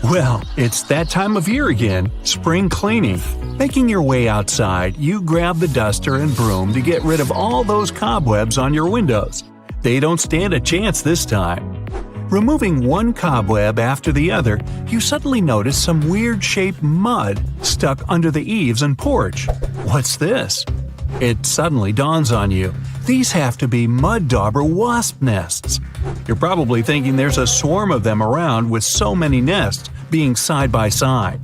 Well, it's that time of year again, spring cleaning. Making your way outside, you grab the duster and broom to get rid of all those cobwebs on your windows. They don't stand a chance this time. Removing one cobweb after the other, you suddenly notice some weird-shaped mud stuck under the eaves and porch. What's this? It suddenly dawns on you. These have to be mud dauber wasp nests. You're probably thinking there's a swarm of them around with so many nests being side by side.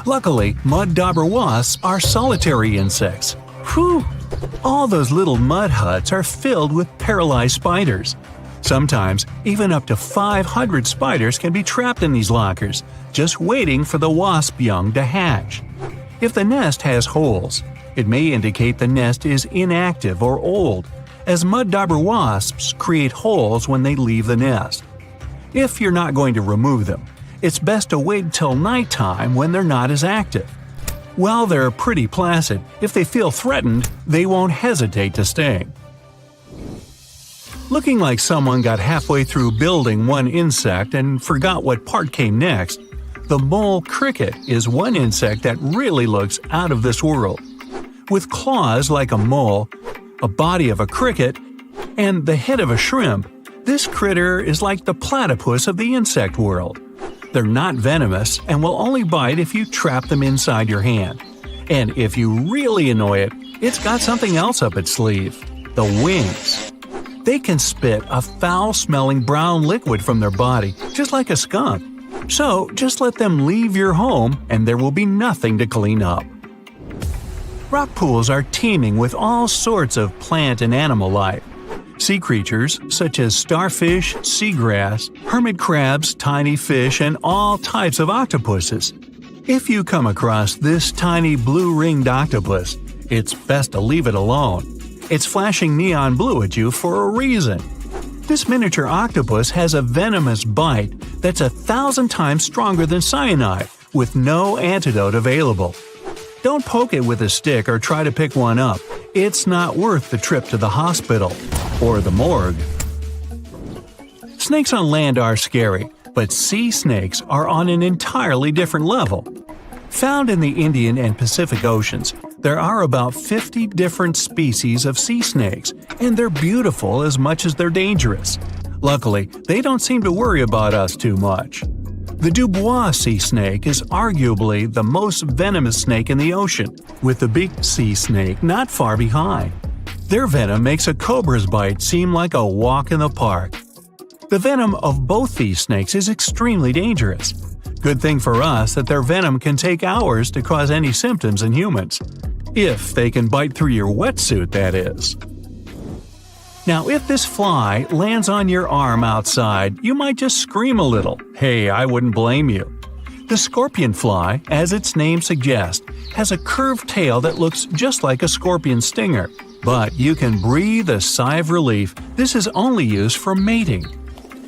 Luckily, mud dauber wasps are solitary insects. Whew! All those little mud huts are filled with paralyzed spiders. Sometimes, even up to 500 spiders can be trapped in these lockers, just waiting for the wasp young to hatch. If the nest has holes, it may indicate the nest is inactive or old, as mud dauber wasps create holes when they leave the nest. If you're not going to remove them, it's best to wait till nighttime when they're not as active. While they're pretty placid, if they feel threatened, they won't hesitate to sting. Looking like someone got halfway through building one insect and forgot what part came next, the mole cricket is one insect that really looks out of this world. With claws like a mole, a body of a cricket, and the head of a shrimp, this critter is like the platypus of the insect world. They're not venomous and will only bite if you trap them inside your hand. And if you really annoy it, it's got something else up its sleeve – the wings. They can spit a foul-smelling brown liquid from their body, just like a skunk. So just let them leave your home and there will be nothing to clean up. Rock pools are teeming with all sorts of plant and animal life. Sea creatures such as starfish, seagrass, hermit crabs, tiny fish, and all types of octopuses. If you come across this tiny blue-ringed octopus, it's best to leave it alone. It's flashing neon blue at you for a reason. This miniature octopus has a venomous bite that's 1,000 times stronger than cyanide, with no antidote available. Don't poke it with a stick or try to pick one up. It's not worth the trip to the hospital or the morgue. Snakes on land are scary, but sea snakes are on an entirely different level. Found in the Indian and Pacific Oceans, there are about 50 different species of sea snakes, and they're beautiful as much as they're dangerous. Luckily, they don't seem to worry about us too much. The Dubois sea snake is arguably the most venomous snake in the ocean, with the beaked sea snake not far behind. Their venom makes a cobra's bite seem like a walk in the park. The venom of both these snakes is extremely dangerous. Good thing for us that their venom can take hours to cause any symptoms in humans. If they can bite through your wetsuit, that is. Now, if this fly lands on your arm outside, you might just scream a little. Hey, I wouldn't blame you. The scorpion fly, as its name suggests, has a curved tail that looks just like a scorpion stinger. But you can breathe a sigh of relief. This is only used for mating.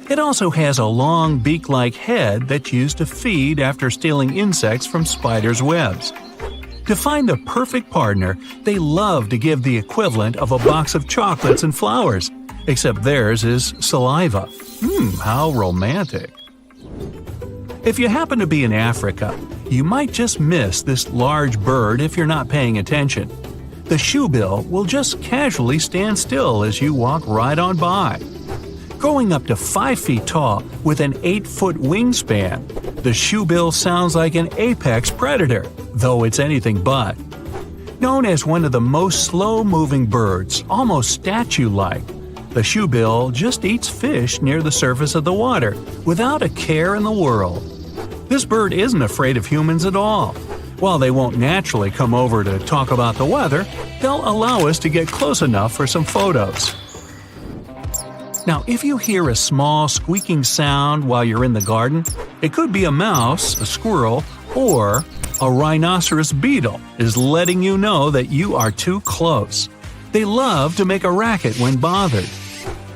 It also has a long beak-like head that's used to feed after stealing insects from spiders' webs. To find the perfect partner, they love to give the equivalent of a box of chocolates and flowers, except theirs is saliva. How romantic. If you happen to be in Africa, you might just miss this large bird if you're not paying attention. The shoebill will just casually stand still as you walk right on by. Growing up to 5 feet tall with an 8-foot wingspan, the shoebill sounds like an apex predator, though it's anything but. Known as one of the most slow-moving birds, almost statue-like, the shoebill just eats fish near the surface of the water, without a care in the world. This bird isn't afraid of humans at all. While they won't naturally come over to talk about the weather, they'll allow us to get close enough for some photos. Now, if you hear a small squeaking sound while you're in the garden, it could be a mouse, a squirrel, or a rhinoceros beetle is letting you know that you are too close. They love to make a racket when bothered.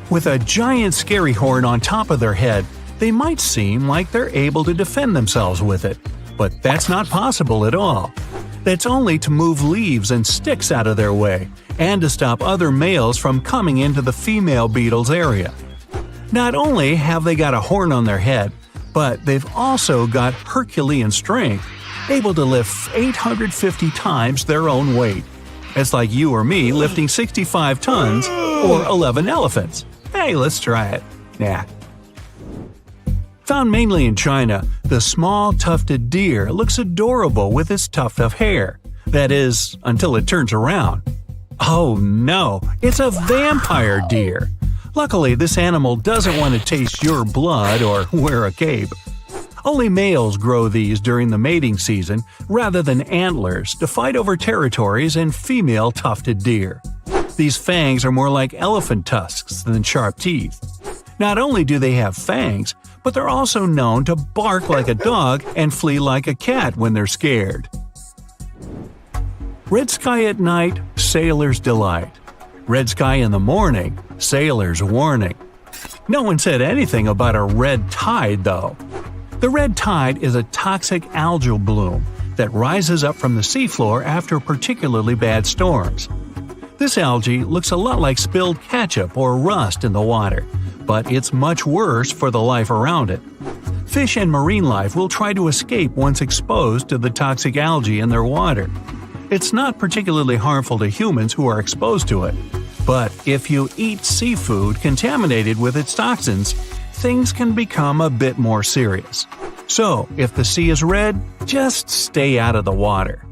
With a giant scary horn on top of their head, they might seem like they're able to defend themselves with it. But that's not possible at all. That's only to move leaves and sticks out of their way, and to stop other males from coming into the female beetle's area. Not only have they got a horn on their head, But they've also got Herculean strength, able to lift 850 times their own weight. It's like you or me lifting 65 tons or 11 elephants. Hey, let's try it. Nah. Found mainly in China, the small tufted deer looks adorable with its tuft of hair. That is, until it turns around. Oh no, it's a vampire deer! Luckily, this animal doesn't want to taste your blood or wear a cape. Only males grow these during the mating season rather than antlers to fight over territories in female tufted deer. These fangs are more like elephant tusks than sharp teeth. Not only do they have fangs, but they're also known to bark like a dog and flee like a cat when they're scared. Red sky at night, sailor's delight. Red sky in the morning, sailor's warning. No one said anything about a red tide, though. The red tide is a toxic algal bloom that rises up from the seafloor after particularly bad storms. This algae looks a lot like spilled ketchup or rust in the water, but it's much worse for the life around it. Fish and marine life will try to escape once exposed to the toxic algae in their water. It's not particularly harmful to humans who are exposed to it, but if you eat seafood contaminated with its toxins, things can become a bit more serious. So, if the sea is red, just stay out of the water.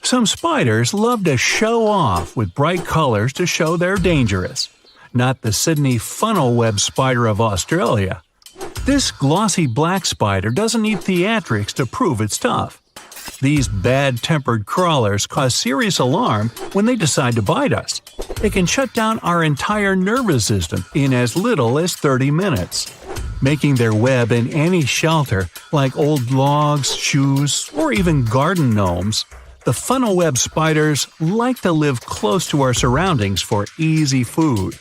Some spiders love to show off with bright colors to show they're dangerous. Not the Sydney funnel web spider of Australia. This glossy black spider doesn't need theatrics to prove it's tough. These bad-tempered crawlers cause serious alarm when they decide to bite us. It can shut down our entire nervous system in as little as 30 minutes. Making their web in any shelter, like old logs, shoes, or even garden gnomes, the funnel web spiders like to live close to our surroundings for easy food.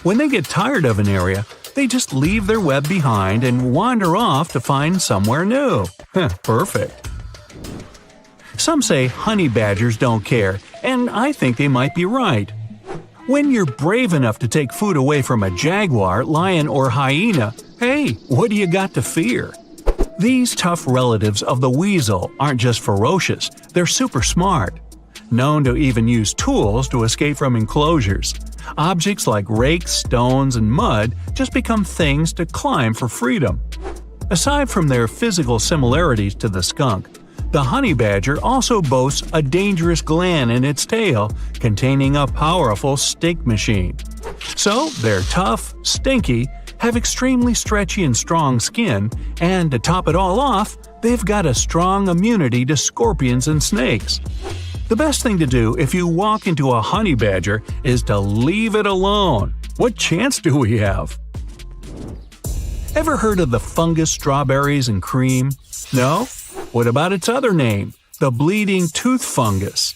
When they get tired of an area, they just leave their web behind and wander off to find somewhere new. Perfect. Some say honey badgers don't care, and I think they might be right. When you're brave enough to take food away from a jaguar, lion, or hyena, hey, what do you got to fear? These tough relatives of the weasel aren't just ferocious, they're super smart. Known to even use tools to escape from enclosures. Objects like rakes, stones, and mud just become things to climb for freedom. Aside from their physical similarities to the skunk, the honey badger also boasts a dangerous gland in its tail containing a powerful stink machine. So they're tough, stinky, have extremely stretchy and strong skin, and to top it all off, they've got a strong immunity to scorpions and snakes. The best thing to do if you walk into a honey badger is to leave it alone. What chance do we have? Ever heard of the fungus strawberries and cream? No? What about its other name, the bleeding tooth fungus?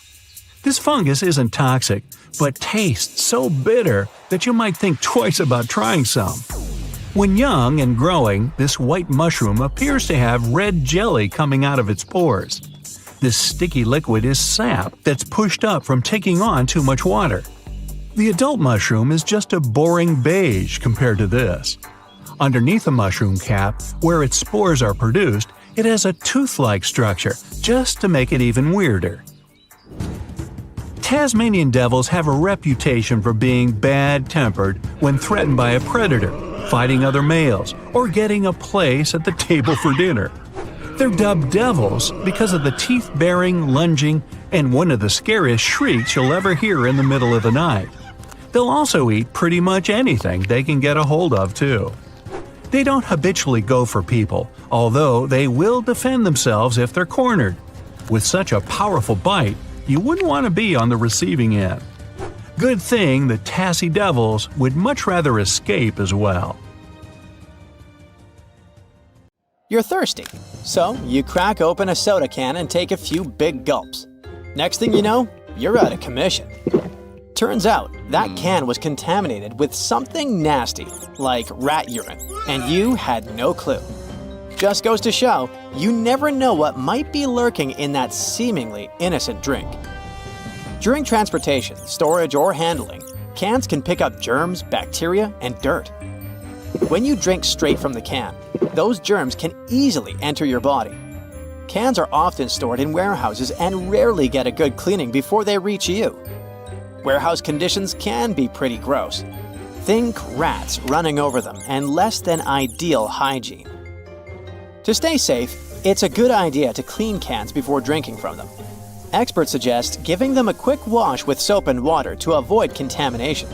This fungus isn't toxic, but tastes so bitter that you might think twice about trying some. When young and growing, this white mushroom appears to have red jelly coming out of its pores. This sticky liquid is sap that's pushed up from taking on too much water. The adult mushroom is just a boring beige compared to this. Underneath the mushroom cap, where its spores are produced, it has a tooth-like structure, just to make it even weirder. Tasmanian devils have a reputation for being bad-tempered when threatened by a predator, fighting other males, or getting a place at the table for dinner. They're dubbed devils because of the teeth-baring, lunging, and one of the scariest shrieks you'll ever hear in the middle of the night. They'll also eat pretty much anything they can get a hold of, too. They don't habitually go for people, although they will defend themselves if they're cornered. With such a powerful bite, you wouldn't want to be on the receiving end. Good thing the Tassie devils would much rather escape as well. You're thirsty, so you crack open a soda can and take a few big gulps. Next thing you know, you're out of commission. Turns out, that can was contaminated with something nasty, like rat urine, and you had no clue. Just goes to show, you never know what might be lurking in that seemingly innocent drink. During transportation, storage, or handling, cans can pick up germs, bacteria, and dirt. When you drink straight from the can, those germs can easily enter your body. Cans are often stored in warehouses and rarely get a good cleaning before they reach you. Warehouse conditions can be pretty gross. Think rats running over them and less than ideal hygiene. To stay safe, it's a good idea to clean cans before drinking from them. Experts suggest giving them a quick wash with soap and water to avoid contamination.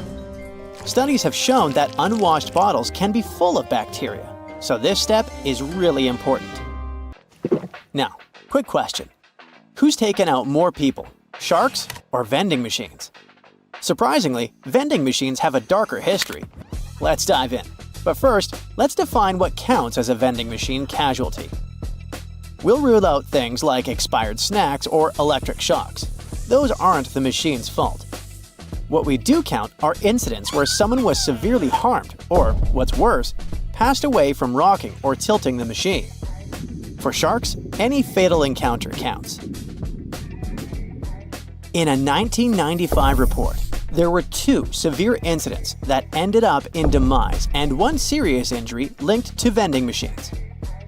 Studies have shown that unwashed bottles can be full of bacteria, so this step is really important. Now, quick question. Who's taken out more people, sharks or vending machines? Surprisingly, vending machines have a darker history. Let's dive in. But first, let's define what counts as a vending machine casualty. We'll rule out things like expired snacks or electric shocks. Those aren't the machine's fault. What we do count are incidents where someone was severely harmed or, what's worse, passed away from rocking or tilting the machine. For sharks, any fatal encounter counts. In a 1995 report, there were 2 severe incidents that ended up in demise and 1 serious injury linked to vending machines.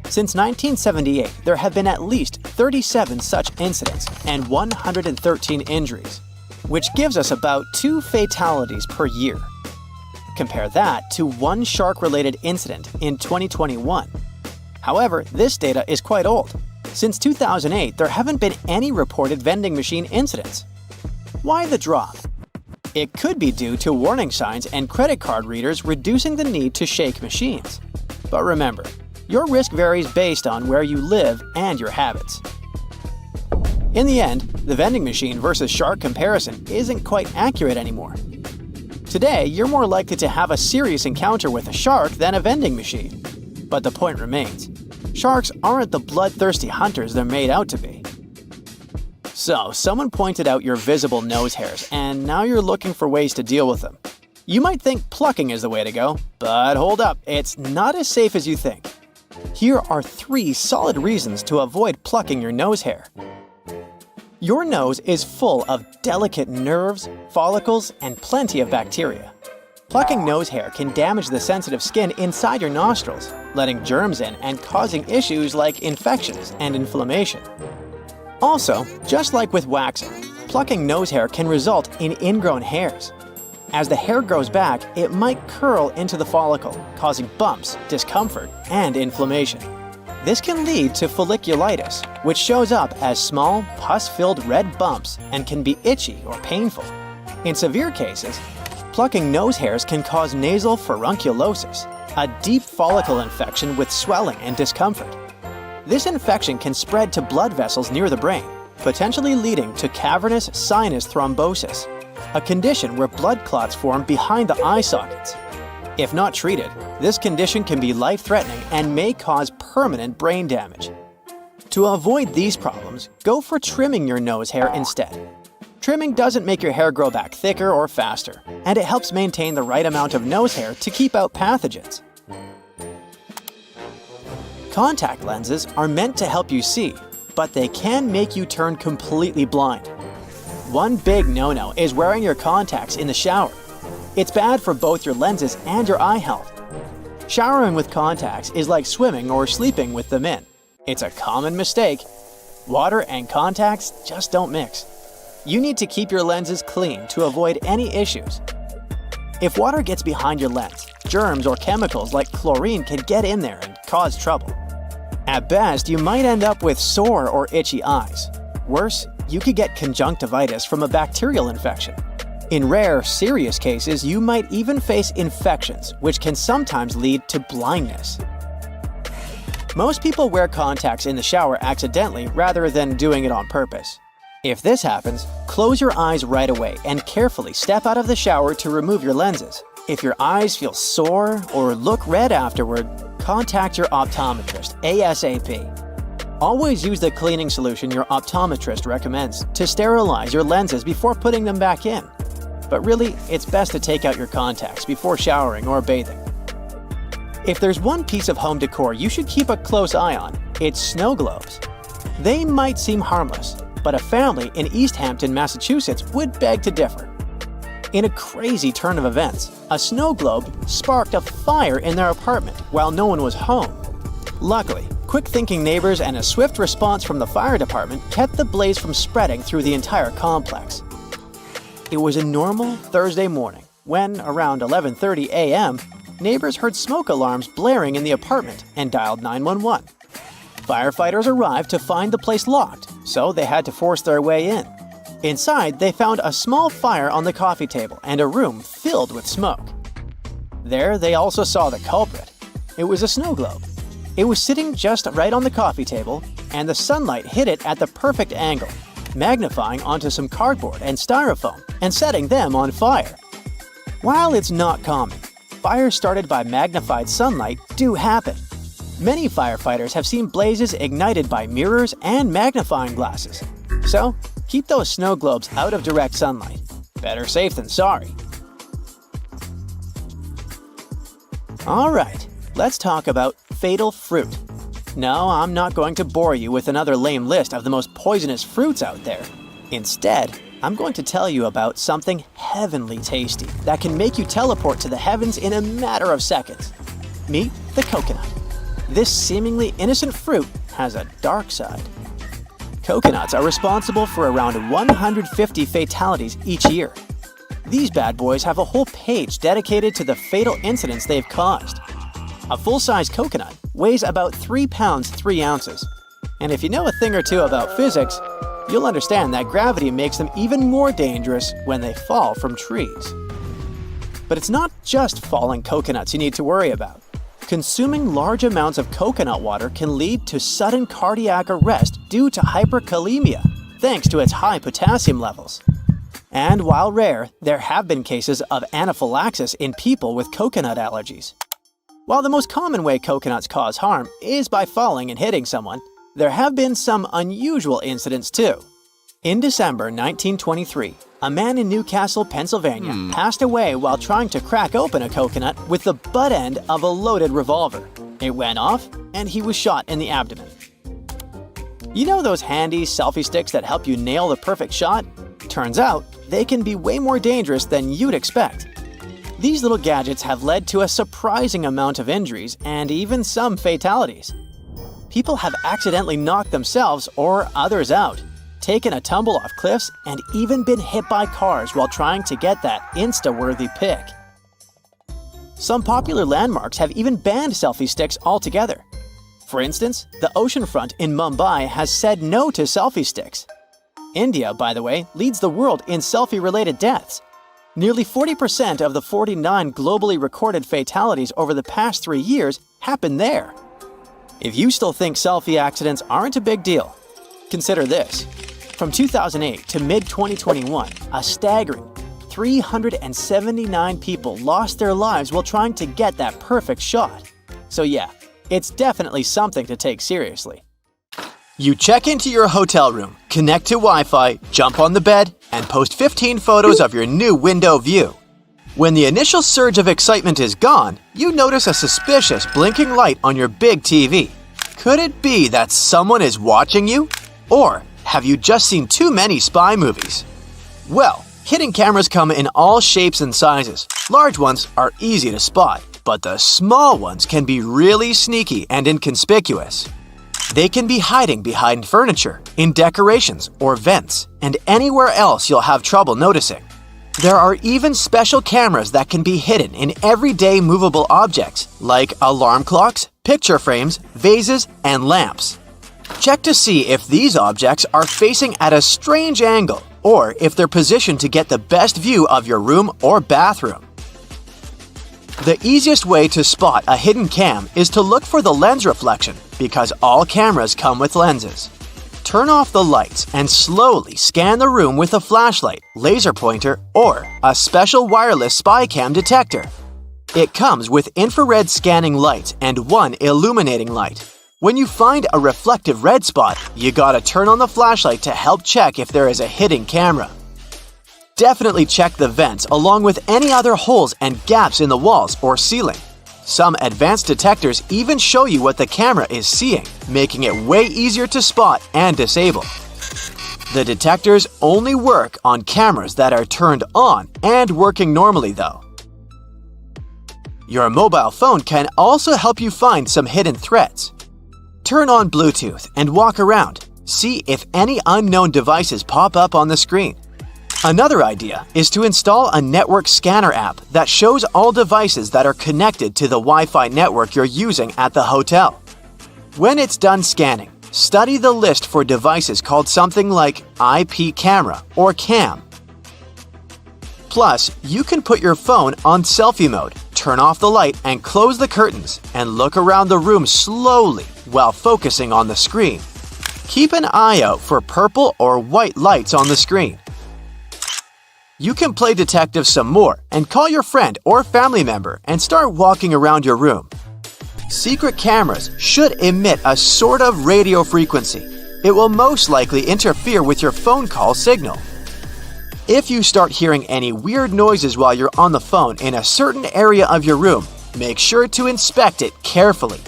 Since 1978, there have been at least 37 such incidents and 113 injuries, which gives us about 2 fatalities per year. Compare that to 1 shark-related incident in 2021. However, this data is quite old. Since 2008, there haven't been any reported vending machine incidents. Why the drop? It could be due to warning signs and credit card readers reducing the need to shake machines. But remember, your risk varies based on where you live and your habits. In the end, the vending machine versus shark comparison isn't quite accurate anymore. Today, you're more likely to have a serious encounter with a shark than a vending machine. But the point remains, sharks aren't the bloodthirsty hunters they're made out to be. So, someone pointed out your visible nose hairs, and now you're looking for ways to deal with them. You might think plucking is the way to go, but hold up, it's not as safe as you think. Here are 3 solid reasons to avoid plucking your nose hair. Your nose is full of delicate nerves, follicles, and plenty of bacteria. Plucking nose hair can damage the sensitive skin inside your nostrils, letting germs in and causing issues like infections and inflammation. Also, just like with waxing, plucking nose hair can result in ingrown hairs. As the hair grows back, it might curl into the follicle, causing bumps, discomfort, and inflammation. This can lead to folliculitis, which shows up as small, pus-filled red bumps and can be itchy or painful. In severe cases, plucking nose hairs can cause nasal furunculosis, a deep follicle infection with swelling and discomfort. This infection can spread to blood vessels near the brain, potentially leading to cavernous sinus thrombosis, a condition where blood clots form behind the eye sockets. If not treated, this condition can be life-threatening and may cause permanent brain damage. To avoid these problems, go for trimming your nose hair instead. Trimming doesn't make your hair grow back thicker or faster, and it helps maintain the right amount of nose hair to keep out pathogens. Contact lenses are meant to help you see, but they can make you turn completely blind. One big no-no is wearing your contacts in the shower. It's bad for both your lenses and your eye health. Showering with contacts is like swimming or sleeping with them in. It's a common mistake. Water and contacts just don't mix. You need to keep your lenses clean to avoid any issues. If water gets behind your lens, germs or chemicals like chlorine can get in there and cause trouble. At best, you might end up with sore or itchy eyes. Worse, you could get conjunctivitis from a bacterial infection. In rare, serious cases, you might even face infections, which can sometimes lead to blindness. Most people wear contacts in the shower accidentally rather than doing it on purpose. If this happens, close your eyes right away and carefully step out of the shower to remove your lenses. If your eyes feel sore or look red afterward, contact your optometrist ASAP. Always use the cleaning solution your optometrist recommends to sterilize your lenses before putting them back in. But really, it's best to take out your contacts before showering or bathing. If there's one piece of home decor you should keep a close eye on, it's snow globes. They might seem harmless, but a family in East Hampton, Massachusetts would beg to differ. In a crazy turn of events, a snow globe sparked a fire in their apartment while no one was home. Luckily, quick-thinking neighbors and a swift response from the fire department kept the blaze from spreading through the entire complex. It was a normal Thursday morning when, around 11:30 a.m., neighbors heard smoke alarms blaring in the apartment and dialed 911. Firefighters arrived to find the place locked, so they had to force their way in. Inside, they found a small fire on the coffee table and a room filled with smoke. There, they also saw the culprit. It was a snow globe. It was sitting just right on the coffee table, and the sunlight hit it at the perfect angle, magnifying onto some cardboard and styrofoam and setting them on fire. While it's not common, fires started by magnified sunlight do happen. Many firefighters have seen blazes ignited by mirrors and magnifying glasses. So, keep those snow globes out of direct sunlight. Better safe than sorry. Alright, let's talk about fatal fruit. No, I'm not going to bore you with another lame list of the most poisonous fruits out there. Instead, I'm going to tell you about something heavenly tasty that can make you teleport to the heavens in a matter of seconds. Meet the coconut. This seemingly innocent fruit has a dark side. Coconuts are responsible for around 150 fatalities each year. These bad boys have a whole page dedicated to the fatal incidents they've caused. A full-size coconut weighs about 3 pounds 3 ounces. And if you know a thing or two about physics, you'll understand that gravity makes them even more dangerous when they fall from trees. But it's not just falling coconuts you need to worry about. Consuming large amounts of coconut water can lead to sudden cardiac arrest due to hyperkalemia, thanks to its high potassium levels. And while rare, there have been cases of anaphylaxis in people with coconut allergies. While the most common way coconuts cause harm is by falling and hitting someone, there have been some unusual incidents too. In December 1923, a man in Newcastle, Pennsylvania, passed away while trying to crack open a coconut with the butt end of a loaded revolver. It went off, and he was shot in the abdomen. You know those handy selfie sticks that help you nail the perfect shot? Turns out, they can be way more dangerous than you'd expect. These little gadgets have led to a surprising amount of injuries and even some fatalities. People have accidentally knocked themselves or others out, taken a tumble off cliffs, and even been hit by cars while trying to get that Insta-worthy pic. Some popular landmarks have even banned selfie sticks altogether. For instance, the oceanfront in Mumbai has said no to selfie sticks. India, by the way, leads the world in selfie-related deaths. Nearly 40% of the 49 globally recorded fatalities over the past 3 years happened there. If you still think selfie accidents aren't a big deal, consider this. From 2008 to mid-2021, a staggering 379 people lost their lives while trying to get that perfect shot. So yeah, it's definitely something to take seriously. You check into your hotel room, connect to Wi-Fi, jump on the bed, and post 15 photos of your new window view. When the initial surge of excitement is gone, you notice a suspicious blinking light on your big TV. Could it be that someone is watching you? Or have you just seen too many spy movies? Well, hidden cameras come in all shapes and sizes. Large ones are easy to spot, but the small ones can be really sneaky and inconspicuous. They can be hiding behind furniture, in decorations or vents, and anywhere else you'll have trouble noticing. There are even special cameras that can be hidden in everyday movable objects like alarm clocks, picture frames, vases, and lamps. Check to see if these objects are facing at a strange angle or if they're positioned to get the best view of your room or bathroom. The easiest way to spot a hidden cam is to look for the lens reflection because all cameras come with lenses. Turn off the lights and slowly scan the room with a flashlight, laser pointer, or a special wireless spy cam detector. It comes with infrared scanning lights and one illuminating light. When you find a reflective red spot, you gotta turn on the flashlight to help check if there is a hidden camera. Definitely check the vents along with any other holes and gaps in the walls or ceiling. Some advanced detectors even show you what the camera is seeing, making it way easier to spot and disable. The detectors only work on cameras that are turned on and working normally though. Your mobile phone can also help you find some hidden threats. Turn on Bluetooth and walk around. See if any unknown devices pop up on the screen. Another idea is to install a network scanner app that shows all devices that are connected to the Wi-Fi network you're using at the hotel. When it's done scanning, study the list for devices called something like IP camera or cam. Plus, you can put your phone on selfie mode, turn off the light and close the curtains, and look around the room slowly while focusing on the screen. Keep an eye out for purple or white lights on the screen. You can play detective some more and call your friend or family member and start walking around your room. Secret cameras should emit a sort of radio frequency. It will most likely interfere with your phone call signal. If you start hearing any weird noises while you're on the phone in a certain area of your room, make sure to inspect it carefully.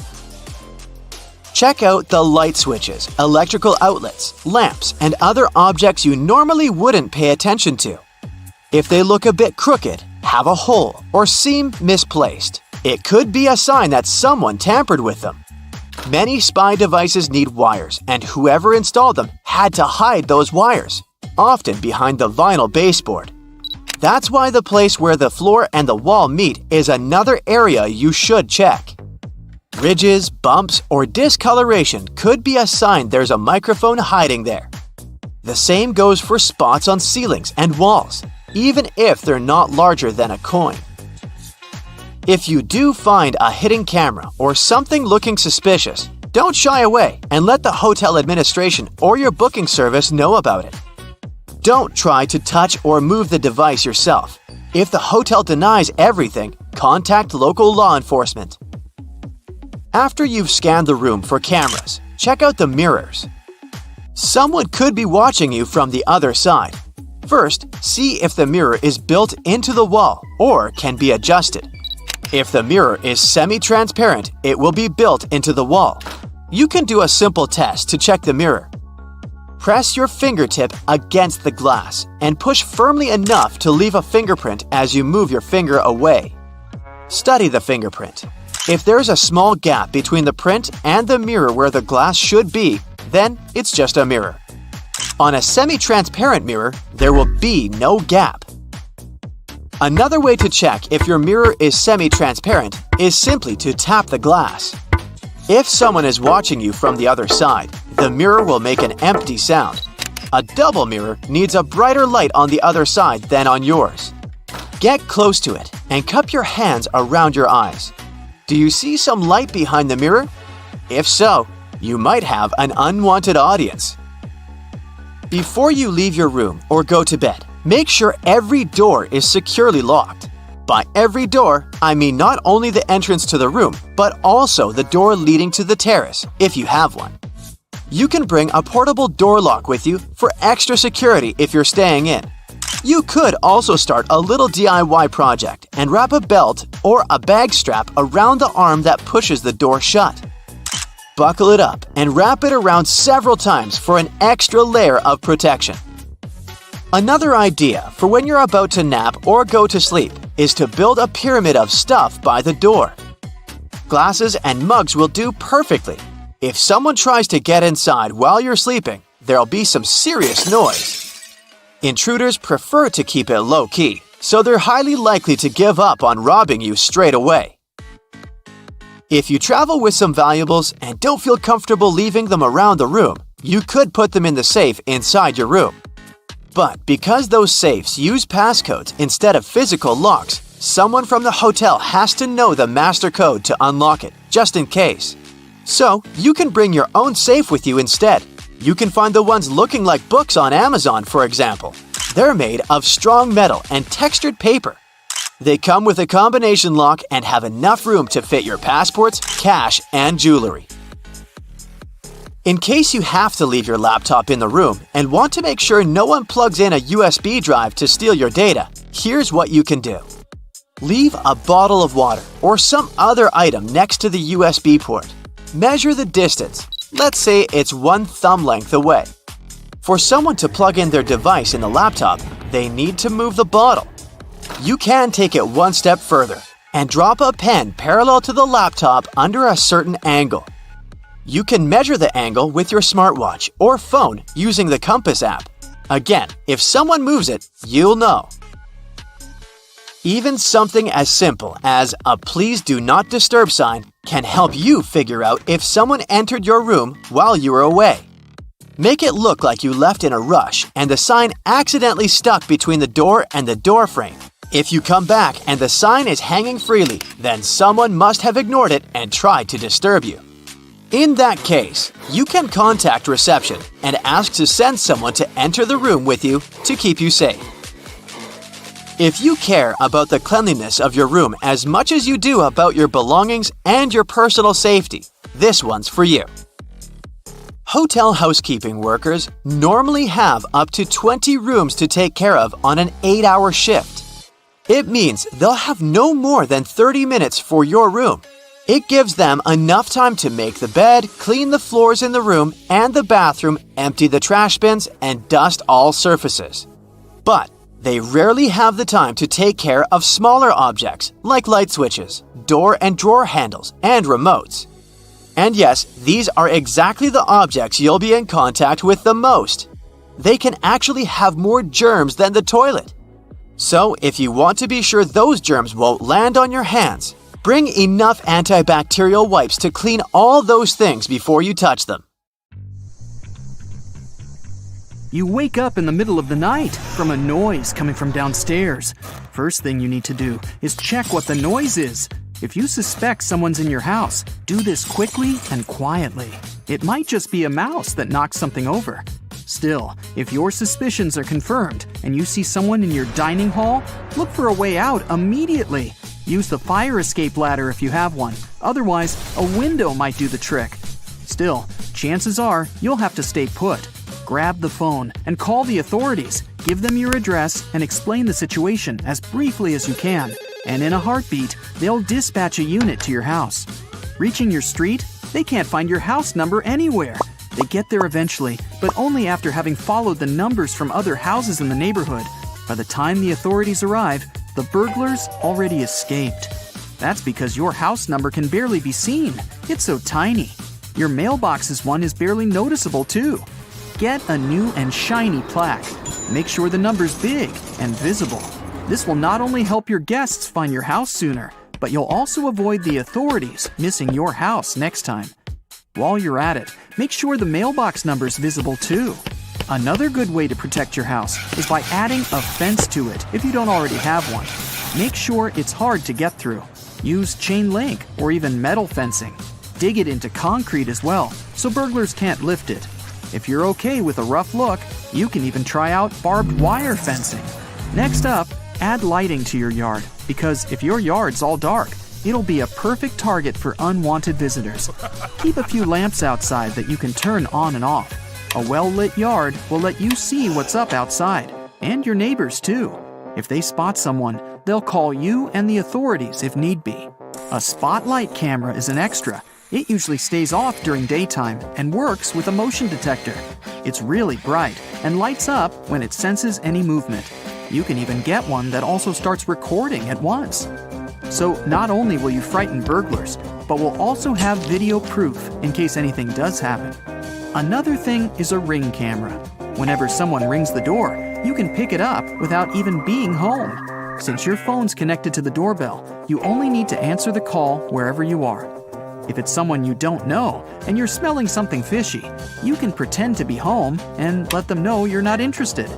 Check out the light switches, electrical outlets, lamps, and other objects you normally wouldn't pay attention to. If they look a bit crooked, have a hole, or seem misplaced, it could be a sign that someone tampered with them. Many spy devices need wires, and whoever installed them had to hide those wires, often behind the vinyl baseboard. That's why the place where the floor and the wall meet is another area you should check. Ridges, bumps, or discoloration could be a sign there's a microphone hiding there. The same goes for spots on ceilings and walls, even if they're not larger than a coin. If you do find a hidden camera or something looking suspicious, don't shy away and let the hotel administration or your booking service know about it. Don't try to touch or move the device yourself. If the hotel denies everything, contact local law enforcement. After you've scanned the room for cameras, check out the mirrors. Someone could be watching you from the other side. First, see if the mirror is built into the wall or can be adjusted. If the mirror is semi-transparent, it will be built into the wall. You can do a simple test to check the mirror. Press your fingertip against the glass and push firmly enough to leave a fingerprint as you move your finger away. Study the fingerprint. If there's a small gap between the print and the mirror where the glass should be, then it's just a mirror. On a semi-transparent mirror, there will be no gap. Another way to check if your mirror is semi-transparent is simply to tap the glass. If someone is watching you from the other side, the mirror will make an empty sound. A double mirror needs a brighter light on the other side than on yours. Get close to it and cup your hands around your eyes. Do you see some light behind the mirror? If so, you might have an unwanted audience. Before you leave your room or go to bed, make sure every door is securely locked. By every door, I mean not only the entrance to the room, but also the door leading to the terrace, if you have one. You can bring a portable door lock with you for extra security if you're staying in. You could also start a little DIY project and wrap a belt or a bag strap around the arm that pushes the door shut. Buckle it up and wrap it around several times for an extra layer of protection. Another idea for when you're about to nap or go to sleep is to build a pyramid of stuff by the door. Glasses and mugs will do perfectly. If someone tries to get inside while you're sleeping, there'll be some serious noise. Intruders prefer to keep it low-key, so they're highly likely to give up on robbing you straight away. If you travel with some valuables and don't feel comfortable leaving them around the room, you could put them in the safe inside your room. But because those safes use passcodes instead of physical locks, someone from the hotel has to know the master code to unlock it, just in case. So, you can bring your own safe with you instead. You can find the ones looking like books on Amazon, for example. They're made of strong metal and textured paper. They come with a combination lock and have enough room to fit your passports, cash, and jewelry. In case you have to leave your laptop in the room and want to make sure no one plugs in a USB drive to steal your data, here's what you can do. Leave a bottle of water or some other item next to the USB port. Measure the distance. Let's say it's 1 thumb length away. For someone to plug in their device in the laptop, they need to move the bottle. You can take it one step further and drop a pen parallel to the laptop under a certain angle. You can measure the angle with your smartwatch or phone using the Compass app. Again, if someone moves it, you'll know. Even something as simple as a "Please do not disturb" sign can help you figure out if someone entered your room while you were away. Make it look like you left in a rush and the sign accidentally stuck between the door and the door frame. If you come back and the sign is hanging freely, then someone must have ignored it and tried to disturb you. In that case, you can contact reception and ask to send someone to enter the room with you to keep you safe. If you care about the cleanliness of your room as much as you do about your belongings and your personal safety, this one's for you. Hotel housekeeping workers normally have up to 20 rooms to take care of on an 8-hour shift. It means they'll have no more than 30 minutes for your room. It gives them enough time to make the bed, clean the floors in the room and the bathroom, empty the trash bins, and dust all surfaces. But they rarely have the time to take care of smaller objects like light switches, door and drawer handles, and remotes. And yes, these are exactly the objects you'll be in contact with the most. They can actually have more germs than the toilet. So if you want to be sure those germs won't land on your hands, bring enough antibacterial wipes to clean all those things before you touch them. You wake up in the middle of the night from a noise coming from downstairs. First thing you need to do is check what the noise is. If you suspect someone's in your house, do this quickly and quietly. It might just be a mouse that knocked something over. Still, if your suspicions are confirmed and you see someone in your dining hall, look for a way out immediately. Use the fire escape ladder if you have one. Otherwise, a window might do the trick. Still, chances are you'll have to stay put. Grab the phone and call the authorities. Give them your address and explain the situation as briefly as you can. And in a heartbeat, they'll dispatch a unit to your house. Reaching your street, they can't find your house number anywhere. They get there eventually, but only after having followed the numbers from other houses in the neighborhood. By the time the authorities arrive, the burglars already escaped. That's because your house number can barely be seen. It's so tiny. Your mailbox's one is barely noticeable too. Get a new and shiny plaque. Make sure the number's big and visible. This will not only help your guests find your house sooner, but you'll also avoid the authorities missing your house next time. While you're at it, make sure the mailbox number's visible too. Another good way to protect your house is by adding a fence to it if you don't already have one. Make sure it's hard to get through. Use chain link or even metal fencing. Dig it into concrete as well, so burglars can't lift it. If you're okay with a rough look, you can even try out barbed wire fencing. Next up, add lighting to your yard, because if your yard's all dark, it'll be a perfect target for unwanted visitors. Keep a few lamps outside that you can turn on and off. A well-lit yard will let you see what's up outside, and your neighbors too. If they spot someone, they'll call you and the authorities if need be. A spotlight camera is an extra. It usually stays off during daytime and works with a motion detector. It's really bright and lights up when it senses any movement. You can even get one that also starts recording at once. So not only will you frighten burglars, but will also have video proof in case anything does happen. Another thing is a Ring camera. Whenever someone rings the door, you can pick it up without even being home. Since your phone's connected to the doorbell, you only need to answer the call wherever you are. If it's someone you don't know and you're smelling something fishy, you can pretend to be home and let them know you're not interested.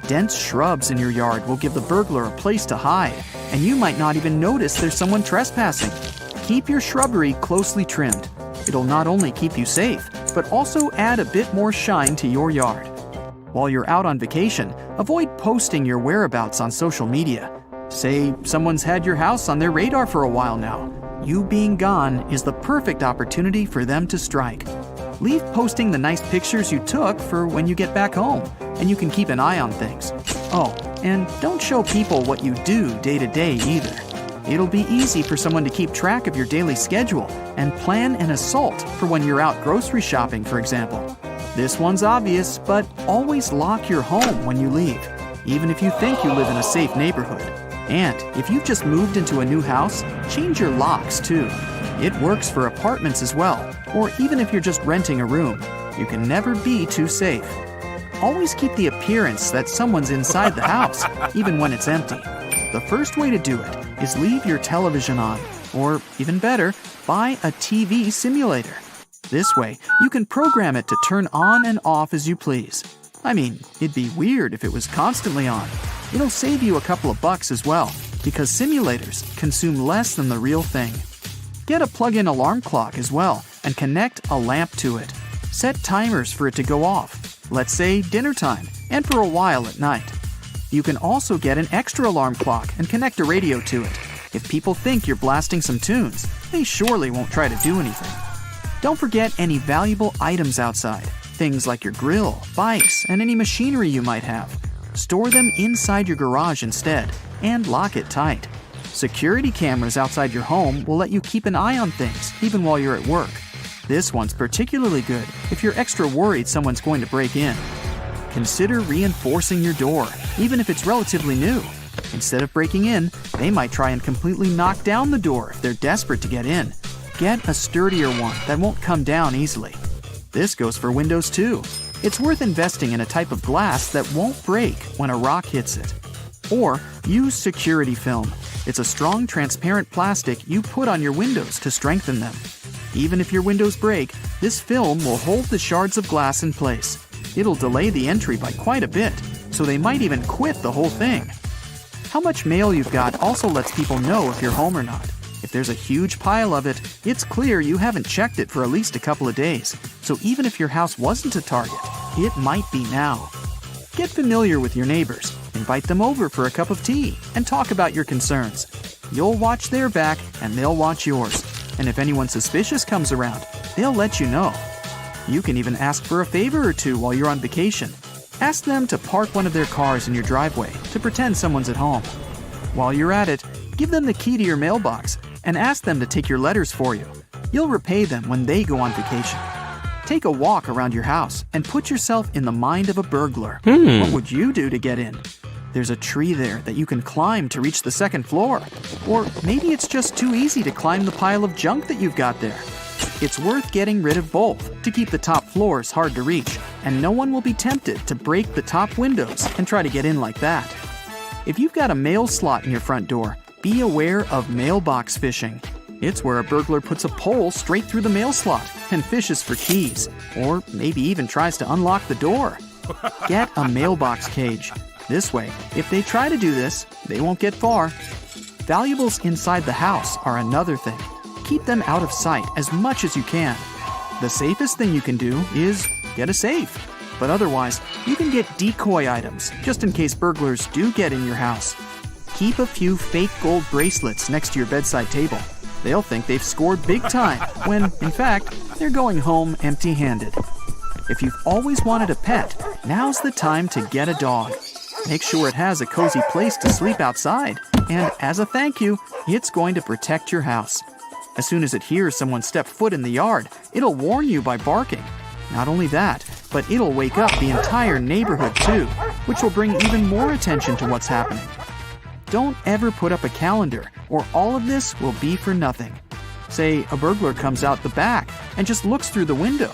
Dense shrubs in your yard will give the burglar a place to hide, and you might not even notice there's someone trespassing. Keep your shrubbery closely trimmed. It'll not only keep you safe, but also add a bit more shine to your yard. While you're out on vacation, avoid posting your whereabouts on social media. Say someone's had your house on their radar for a while now. You being gone is the perfect opportunity for them to strike. Leave posting the nice pictures you took for when you get back home, and you can keep an eye on things. Oh, and don't show people what you do day to day either. It'll be easy for someone to keep track of your daily schedule and plan an assault for when you're out grocery shopping, for example. This one's obvious, but always lock your home when you leave, even if you think you live in a safe neighborhood. And if you've just moved into a new house, change your locks too. It works for apartments as well, or even if you're just renting a room. You can never be too safe. Always keep the appearance that someone's inside the house, even when it's empty. The first way to do it is leave your television on, or even better, buy a TV simulator. This way, you can program it to turn on and off as you please. I mean, it'd be weird if it was constantly on. It'll save you a couple of bucks as well, because simulators consume less than the real thing. Get a plug-in alarm clock as well, and connect a lamp to it. Set timers for it to go off, let's say dinner time, and for a while at night. You can also get an extra alarm clock and connect a radio to it. If people think you're blasting some tunes, they surely won't try to do anything. Don't forget any valuable items outside, things like your grill, bikes, and any machinery you might have. Store them inside your garage instead, and lock it tight. Security cameras outside your home will let you keep an eye on things, even while you're at work. This one's particularly good if you're extra worried someone's going to break in. Consider reinforcing your door, even if it's relatively new. Instead of breaking in, they might try and completely knock down the door if they're desperate to get in. Get a sturdier one that won't come down easily. This goes for windows too. It's worth investing in a type of glass that won't break when a rock hits it. Or use security film. It's a strong, transparent plastic you put on your windows to strengthen them. Even if your windows break, this film will hold the shards of glass in place. It'll delay the entry by quite a bit, so they might even quit the whole thing. How much mail you've got also lets people know if you're home or not. If there's a huge pile of it, it's clear you haven't checked it for at least a couple of days. So even if your house wasn't a target, it might be now. Get familiar with your neighbors, invite them over for a cup of tea, and talk about your concerns. You'll watch their back and they'll watch yours. And if anyone suspicious comes around, they'll let you know. You can even ask for a favor or two while you're on vacation. Ask them to park one of their cars in your driveway to pretend someone's at home. While you're at it, give them the key to your mailbox and ask them to take your letters for you. You'll repay them when they go on vacation. Take a walk around your house and put yourself in the mind of a burglar. What would you do to get in? There's a tree there that you can climb to reach the second floor. Or maybe it's just too easy to climb the pile of junk that you've got there. It's worth getting rid of both to keep the top floors hard to reach, and no one will be tempted to break the top windows and try to get in like that. If you've got a mail slot in your front door, be aware of mailbox fishing. It's where a burglar puts a pole straight through the mail slot and fishes for keys, or maybe even tries to unlock the door. Get a mailbox cage. This way, if they try to do this, they won't get far. Valuables inside the house are another thing. Keep them out of sight as much as you can. The safest thing you can do is get a safe. But otherwise, you can get decoy items just in case burglars do get in your house. Keep a few fake gold bracelets next to your bedside table. They'll think they've scored big time when, in fact, they're going home empty-handed. If you've always wanted a pet, now's the time to get a dog. Make sure it has a cozy place to sleep outside, and as a thank you, it's going to protect your house. As soon as it hears someone step foot in the yard, it'll warn you by barking. Not only that, but it'll wake up the entire neighborhood too, which will bring even more attention to what's happening. Don't ever put up a calendar, or all of this will be for nothing. Say a burglar comes out the back and just looks through the window.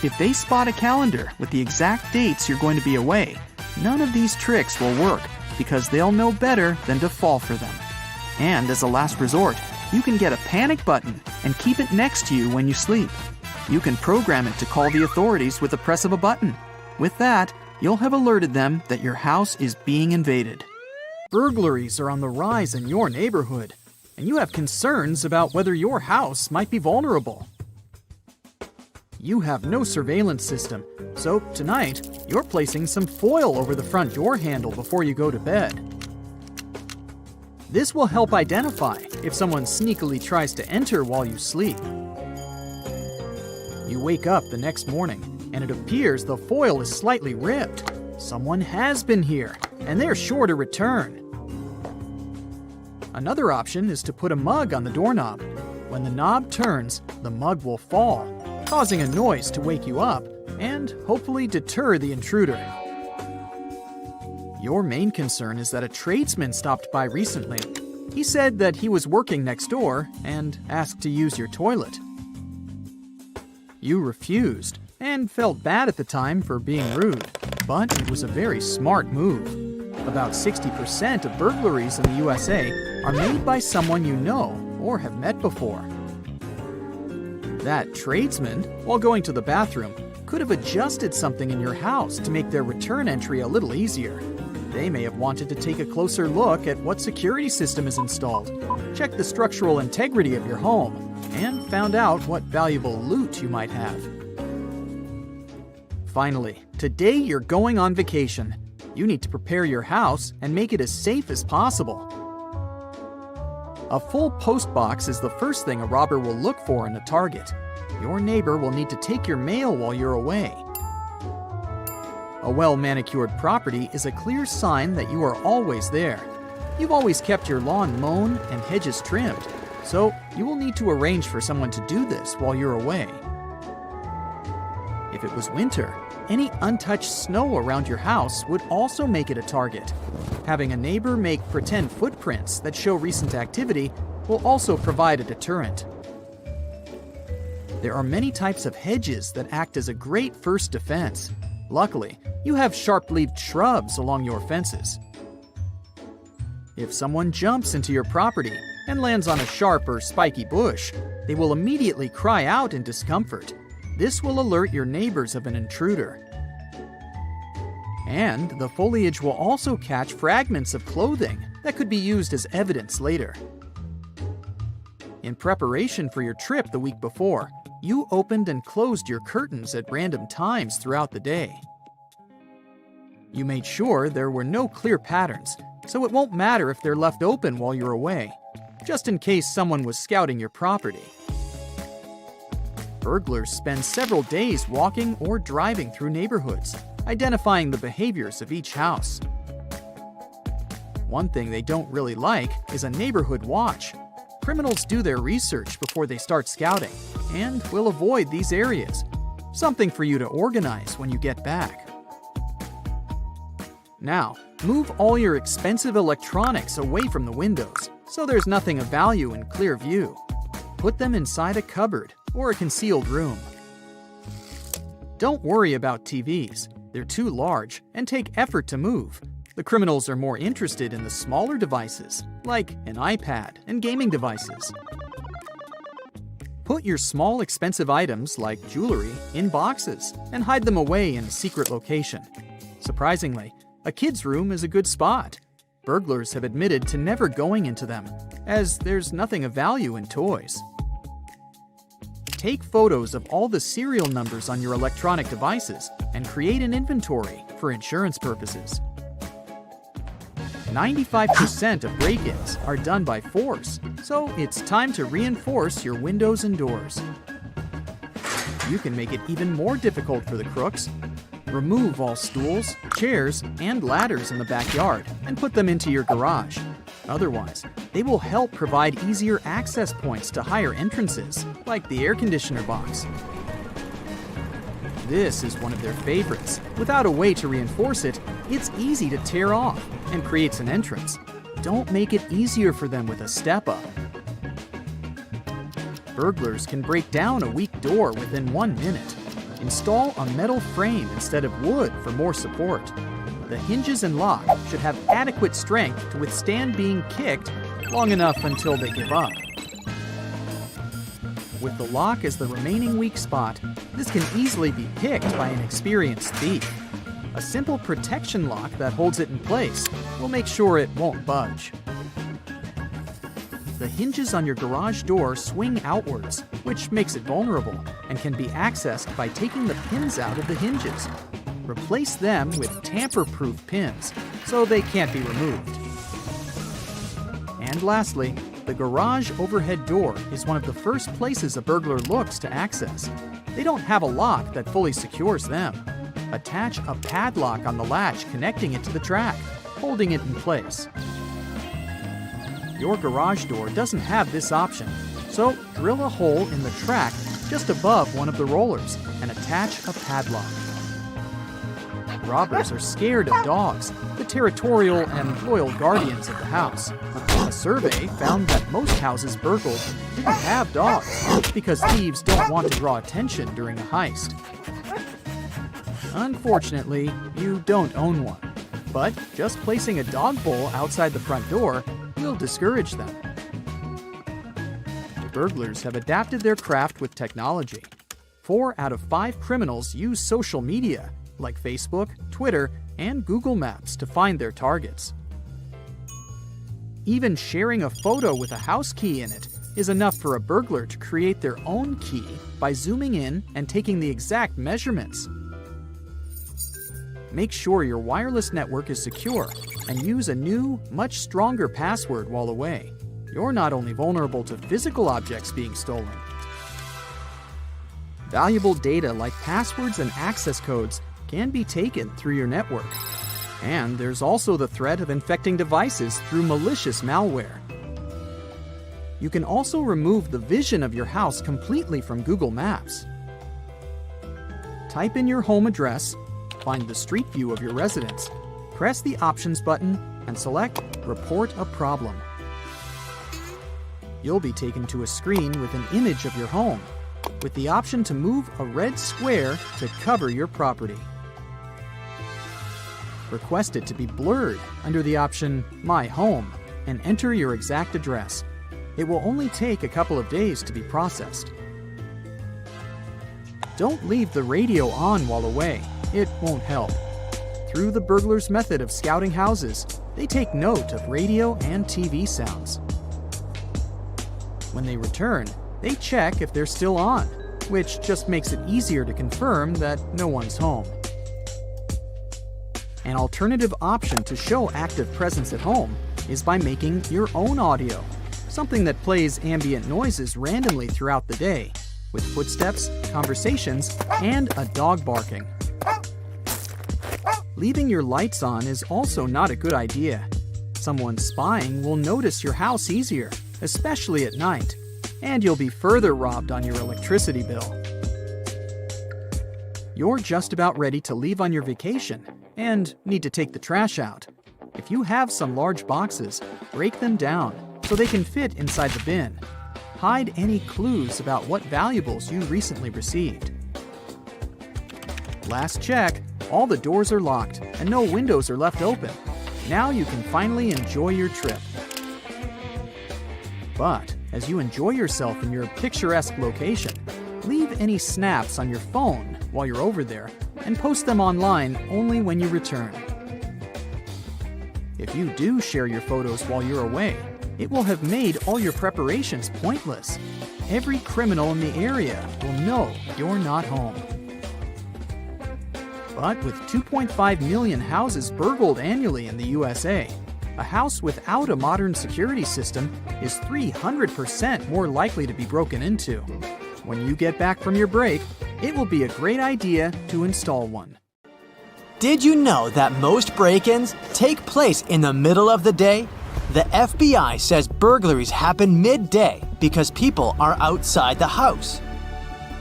If they spot a calendar with the exact dates you're going to be away, none of these tricks will work because they'll know better than to fall for them. And as a last resort, you can get a panic button and keep it next to you when you sleep. You can program it to call the authorities with the press of a button. With that, you'll have alerted them that your house is being invaded. Burglaries are on the rise in your neighborhood, and you have concerns about whether your house might be vulnerable. You have no surveillance system, so tonight, you're placing some foil over the front door handle before you go to bed. This will help identify if someone sneakily tries to enter while you sleep. You wake up the next morning, and it appears the foil is slightly ripped. Someone has been here, and they're sure to return. Another option is to put a mug on the doorknob. When the knob turns, the mug will fall. causing a noise to wake you up and hopefully deter the intruder. Your main concern is that a tradesman stopped by recently. He said that he was working next door and asked to use your toilet. You refused and felt bad at the time for being rude, but it was a very smart move. About 60% of burglaries in the USA are made by someone you know or have met before. That tradesman, while going to the bathroom, could have adjusted something in your house to make their return entry a little easier. They may have wanted to take a closer look at what security system is installed, check the structural integrity of your home, and found out what valuable loot you might have. Finally, today you're going on vacation. You need to prepare your house and make it as safe as possible. A full post box is the first thing a robber will look for in a target. Your neighbor will need to take your mail while you're away. A well-manicured property is a clear sign that you are always there. You've always kept your lawn mown and hedges trimmed, so you will need to arrange for someone to do this while you're away. If it was winter, any untouched snow around your house would also make it a target. Having a neighbor make pretend footprints that show recent activity will also provide a deterrent. There are many types of hedges that act as a great first defense. Luckily, you have sharp-leaved shrubs along your fences. If someone jumps into your property and lands on a sharp or spiky bush, they will immediately cry out in discomfort. This will alert your neighbors of an intruder. And the foliage will also catch fragments of clothing that could be used as evidence later. In preparation for your trip the week before, you opened and closed your curtains at random times throughout the day. You made sure there were no clear patterns, so it won't matter if they're left open while you're away, just in case someone was scouting your property. Burglars spend several days walking or driving through neighborhoods, identifying the behaviors of each house. One thing they don't really like is a neighborhood watch. Criminals do their research before they start scouting and will avoid these areas. Something for you to organize when you get back. Now, move all your expensive electronics away from the windows so there's nothing of value in clear view. Put them inside a cupboard or a concealed room. Don't worry about TVs. They're too large and take effort to move. The criminals are more interested in the smaller devices, like an iPad and gaming devices. Put your small expensive items, like jewelry, in boxes and hide them away in a secret location. Surprisingly, a kid's room is a good spot. Burglars have admitted to never going into them, as there's nothing of value in toys. Take photos of all the serial numbers on your electronic devices and create an inventory for insurance purposes. 95% of break-ins are done by force, so it's time to reinforce your windows and doors. You can make it even more difficult for the crooks. Remove all stools, chairs, and ladders in the backyard and put them into your garage. Otherwise, they will help provide easier access points to higher entrances, like the air conditioner box. This is one of their favorites. Without a way to reinforce it, it's easy to tear off and creates an entrance. Don't make it easier for them with a step-up. Burglars can break down a weak door within 1 minute. Install a metal frame instead of wood for more support. The hinges and lock should have adequate strength to withstand being kicked long enough until they give up. With the lock as the remaining weak spot, this can easily be picked by an experienced thief. A simple protection lock that holds it in place will make sure it won't budge. The hinges on your garage door swing outwards, which makes it vulnerable and can be accessed by taking the pins out of the hinges. Replace them with tamper-proof pins so they can't be removed. And lastly, the garage overhead door is one of the first places a burglar looks to access. They don't have a lock that fully secures them. Attach a padlock on the latch connecting it to the track, holding it in place. Your garage door doesn't have this option, so drill a hole in the track just above one of the rollers and attach a padlock. Robbers are scared of dogs, the territorial and loyal guardians of the house. A survey found that most houses burgled didn't have dogs because thieves don't want to draw attention during a heist. Unfortunately, you don't own one, but just placing a dog bowl outside the front door will discourage them. Burglars have adapted their craft with technology. 4 out of 5 criminals use social media like Facebook, Twitter, and Google Maps to find their targets. Even sharing a photo with a house key in it is enough for a burglar to create their own key by zooming in and taking the exact measurements. Make sure your wireless network is secure and use a new, much stronger password while away. You're not only vulnerable to physical objects being stolen. Valuable data like passwords and access codes can be taken through your network. And there's also the threat of infecting devices through malicious malware. You can also remove the vision of your house completely from Google Maps. Type in your home address, find the street view of your residence, press the Options button, and select Report a Problem. You'll be taken to a screen with an image of your home, with the option to move a red square to cover your property. Request it to be blurred under the option My Home and enter your exact address. It will only take a couple of days to be processed. Don't leave the radio on while away. It won't help. Through the burglars' method of scouting houses, they take note of radio and TV sounds. When they return, they check if they're still on, which just makes it easier to confirm that no one's home. An alternative option to show active presence at home is by making your own audio, something that plays ambient noises randomly throughout the day, with footsteps, conversations, and a dog barking. Leaving your lights on is also not a good idea. Someone spying will notice your house easier, especially at night, and you'll be further robbed on your electricity bill. You're just about ready to leave on your vacation and need to take the trash out. If you have some large boxes, break them down so they can fit inside the bin. Hide any clues about what valuables you recently received. Last check, all the doors are locked and no windows are left open. Now you can finally enjoy your trip. But as you enjoy yourself in your picturesque location, leave any snaps on your phone while you're over there and post them online only when you return. If you do share your photos while you're away, it will have made all your preparations pointless. Every criminal in the area will know you're not home. But with 2.5 million houses burgled annually in the USA, a house without a modern security system is 300% more likely to be broken into. When you get back from your break, it will be a great idea to install one. Did you know that most break-ins take place in the middle of the day? The FBI says burglaries happen midday because people are outside the house.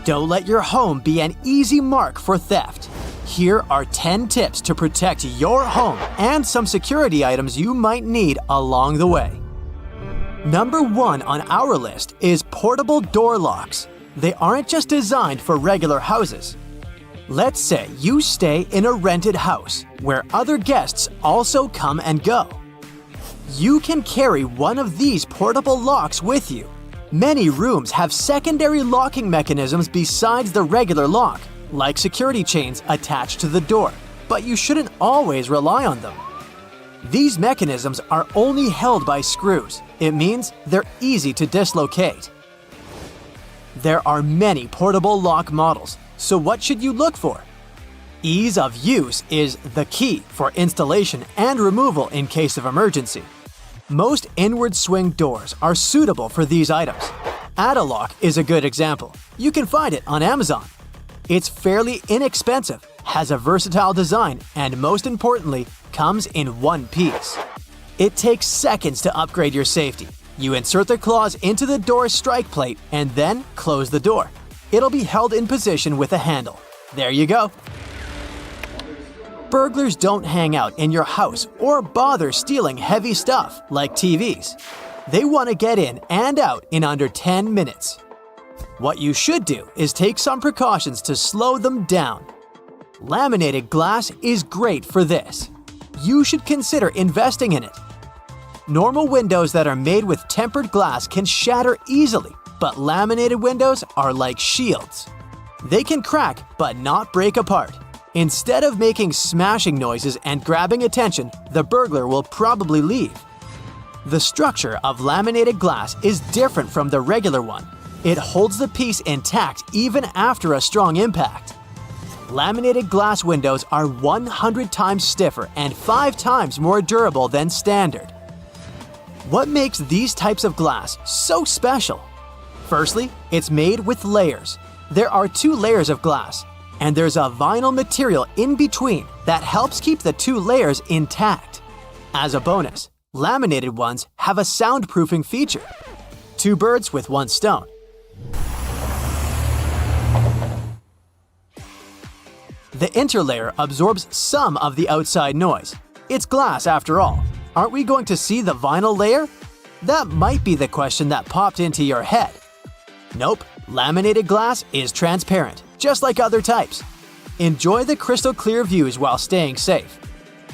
Don't let your home be an easy mark for theft. Here are 10 tips to protect your home and some security items you might need along the way. Number 1 on our list is portable door locks. They aren't just designed for regular houses. Let's say you stay in a rented house where other guests also come and go. You can carry one of these portable locks with you. Many rooms have secondary locking mechanisms besides the regular lock, like security chains attached to the door, but you shouldn't always rely on them. These mechanisms are only held by screws. It means they're easy to dislocate. There are many portable lock models, so what should you look for? Ease of use is the key for installation and removal in case of emergency. Most inward swing doors are suitable for these items. Add-A-Lock is a good example. You can find it on Amazon. It's fairly inexpensive, has a versatile design, and most importantly, comes in one piece. It takes seconds to upgrade your safety. You insert the claws into the door strike plate and then close the door. It'll be held in position with a handle. There you go. Burglars don't hang out in your house or bother stealing heavy stuff like TVs. They want to get in and out in under 10 minutes. What you should do is take some precautions to slow them down. Laminated glass is great for this. You should consider investing in it. Normal windows that are made with tempered glass can shatter easily, but laminated windows are like shields. They can crack but not break apart. Instead of making smashing noises and grabbing attention, the burglar will probably leave. The structure of laminated glass is different from the regular one. It holds the piece intact even after a strong impact. Laminated glass windows are 100 times stiffer and 5 times more durable than standard. What makes these types of glass so special? Firstly, it's made with layers. There are 2 layers of glass, and there's a vinyl material in between that helps keep the 2 layers intact. As a bonus, laminated ones have a soundproofing feature. 2 birds with 1 stone. The interlayer absorbs some of the outside noise. It's glass after all. Aren't we going to see the vinyl layer? That might be the question that popped into your head. Nope, laminated glass is transparent, just like other types. Enjoy the crystal clear views while staying safe.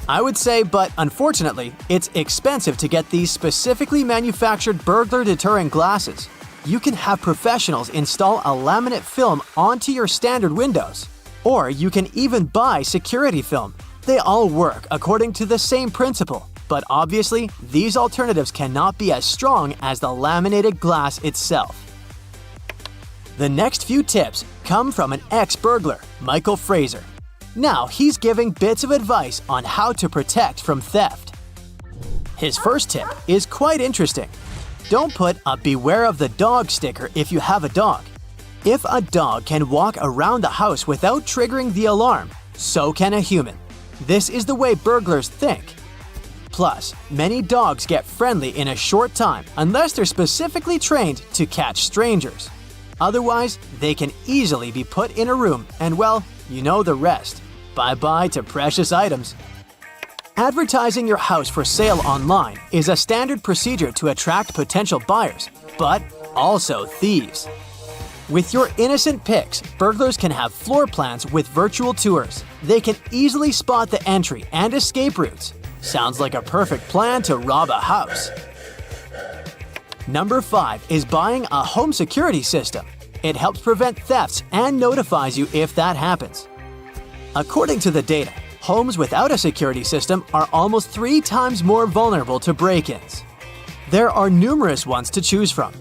I would say, but unfortunately, it's expensive to get these specifically manufactured burglar-deterring glasses. You can have professionals install a laminate film onto your standard windows. Or you can even buy security film. They all work according to the same principle, but obviously, these alternatives cannot be as strong as the laminated glass itself. The next few tips come from an ex-burglar, Michael Fraser. Now he's giving bits of advice on how to protect from theft. His first tip is quite interesting. Don't put a "Beware of the dog" sticker if you have a dog. If a dog can walk around the house without triggering the alarm, so can a human. This is the way burglars think. Plus, many dogs get friendly in a short time unless they're specifically trained to catch strangers. Otherwise, they can easily be put in a room and, well, you know the rest. Bye-bye to precious items. Advertising your house for sale online is a standard procedure to attract potential buyers, but also thieves. With your innocent pics, burglars can have floor plans with virtual tours. They can easily spot the entry and escape routes. Sounds like a perfect plan to rob a house. Number 5 is buying a home security system. It helps prevent thefts and notifies you if that happens. According to the data, homes without a security system are almost 3 times more vulnerable to break-ins. There are numerous ones to choose from.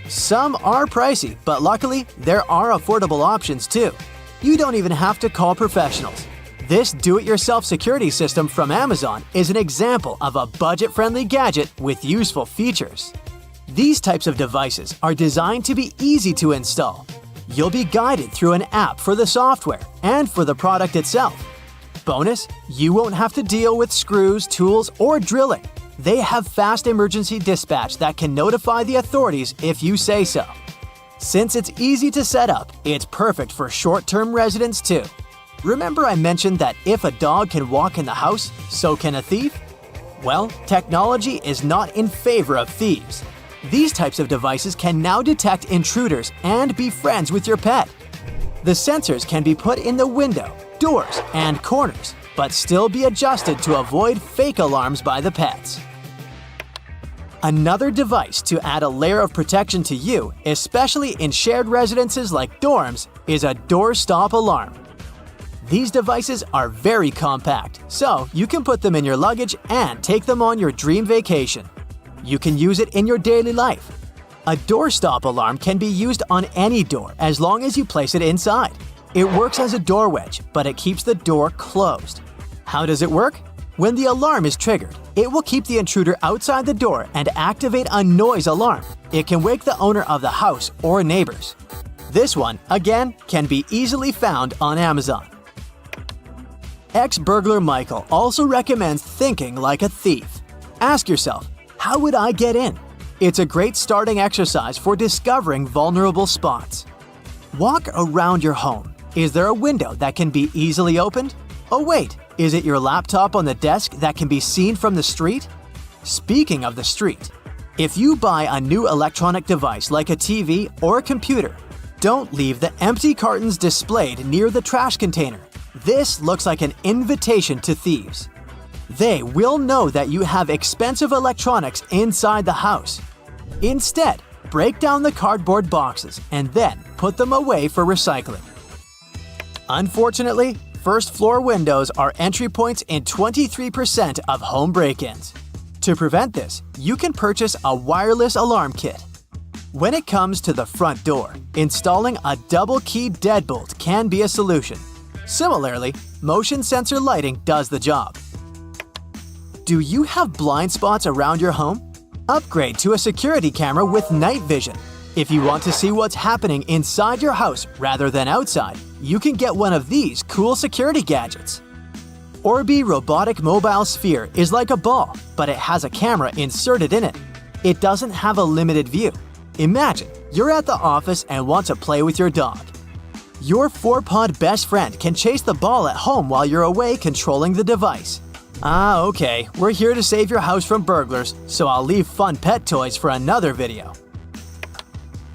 Some are pricey, but luckily, there are affordable options too. You don't even have to call professionals. This do-it-yourself security system from Amazon is an example of a budget-friendly gadget with useful features. These types of devices are designed to be easy to install. You'll be guided through an app for the software and for the product itself. Bonus, you won't have to deal with screws, tools, or drilling. They have fast emergency dispatch that can notify the authorities if you say so. Since it's easy to set up, it's perfect for short-term residents too. Remember I mentioned that if a dog can walk in the house, so can a thief? Well, technology is not in favor of thieves. These types of devices can now detect intruders and be friends with your pet. The sensors can be put in the window, doors, and corners, but still be adjusted to avoid fake alarms by the pets. Another device to add a layer of protection to you, especially in shared residences like dorms, is a doorstop alarm. These devices are very compact, so you can put them in your luggage and take them on your dream vacation. You can use it in your daily life. A doorstop alarm can be used on any door as long as you place it inside. It works as a door wedge, but it keeps the door closed. How does it work? When the alarm is triggered, it will keep the intruder outside the door and activate a noise alarm. It can wake the owner of the house or neighbors. This one, again, can be easily found on Amazon. Ex-burglar Michael also recommends thinking like a thief. Ask yourself, how would I get in? It's a great starting exercise for discovering vulnerable spots. Walk around your home. Is there a window that can be easily opened? Oh wait, is it your laptop on the desk that can be seen from the street? Speaking of the street, if you buy a new electronic device like a TV or a computer, don't leave the empty cartons displayed near the trash container. This looks like an invitation to thieves. They will know that you have expensive electronics inside the house. Instead, break down the cardboard boxes and then put them away for recycling. Unfortunately, first-floor windows are entry points in 23% of home break-ins. To prevent this, you can purchase a wireless alarm kit. When it comes to the front door, installing a double-key deadbolt can be a solution. Similarly, motion sensor lighting does the job. Do you have blind spots around your home? Upgrade to a security camera with night vision. If you want to see what's happening inside your house rather than outside, you can get one of these cool security gadgets. Orbi Robotic Mobile Sphere is like a ball, but it has a camera inserted in it. It doesn't have a limited view. Imagine you're at the office and want to play with your dog. Your 4-pod best friend can chase the ball at home while you're away controlling the device. Ah, okay, we're here to save your house from burglars, so I'll leave fun pet toys for another video.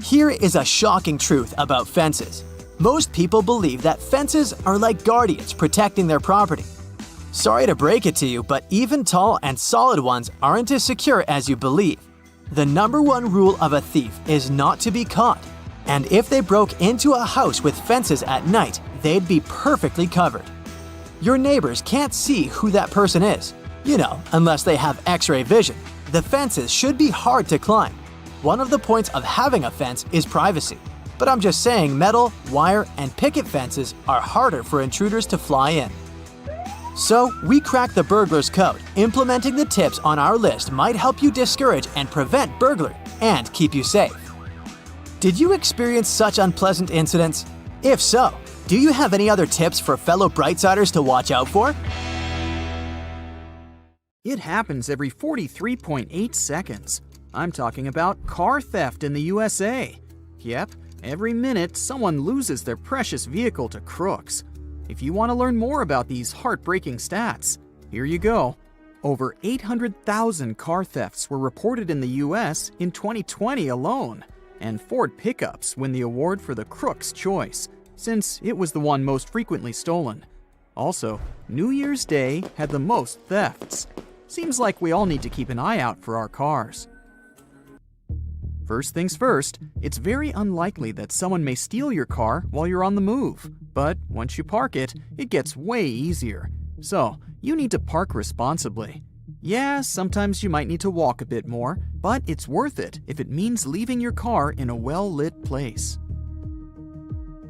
Here is a shocking truth about fences. Most people believe that fences are like guardians protecting their property. Sorry to break it to you, but even tall and solid ones aren't as secure as you believe. The number one rule of a thief is not to be caught. And if they broke into a house with fences at night, they'd be perfectly covered. Your neighbors can't see who that person is. You know, unless they have X-ray vision. The fences should be hard to climb. One of the points of having a fence is privacy. But I'm just saying metal, wire, and picket fences are harder for intruders to fly in. So, we cracked the burglar's code. Implementing the tips on our list might help you discourage and prevent burglary and keep you safe. Did you experience such unpleasant incidents? If so, do you have any other tips for fellow Brightsiders to watch out for? It happens every 43.8 seconds. I'm talking about car theft in the USA. Yep, every minute someone loses their precious vehicle to crooks. If you want to learn more about these heartbreaking stats, here you go. Over 800,000 car thefts were reported in the US in 2020 alone, and Ford pickups win the award for the Crook's Choice, since it was the one most frequently stolen. Also, New Year's Day had the most thefts. Seems like we all need to keep an eye out for our cars. First things first, it's very unlikely that someone may steal your car while you're on the move. But once you park it, it gets way easier. So, you need to park responsibly. Yeah, sometimes you might need to walk a bit more, but it's worth it if it means leaving your car in a well-lit place.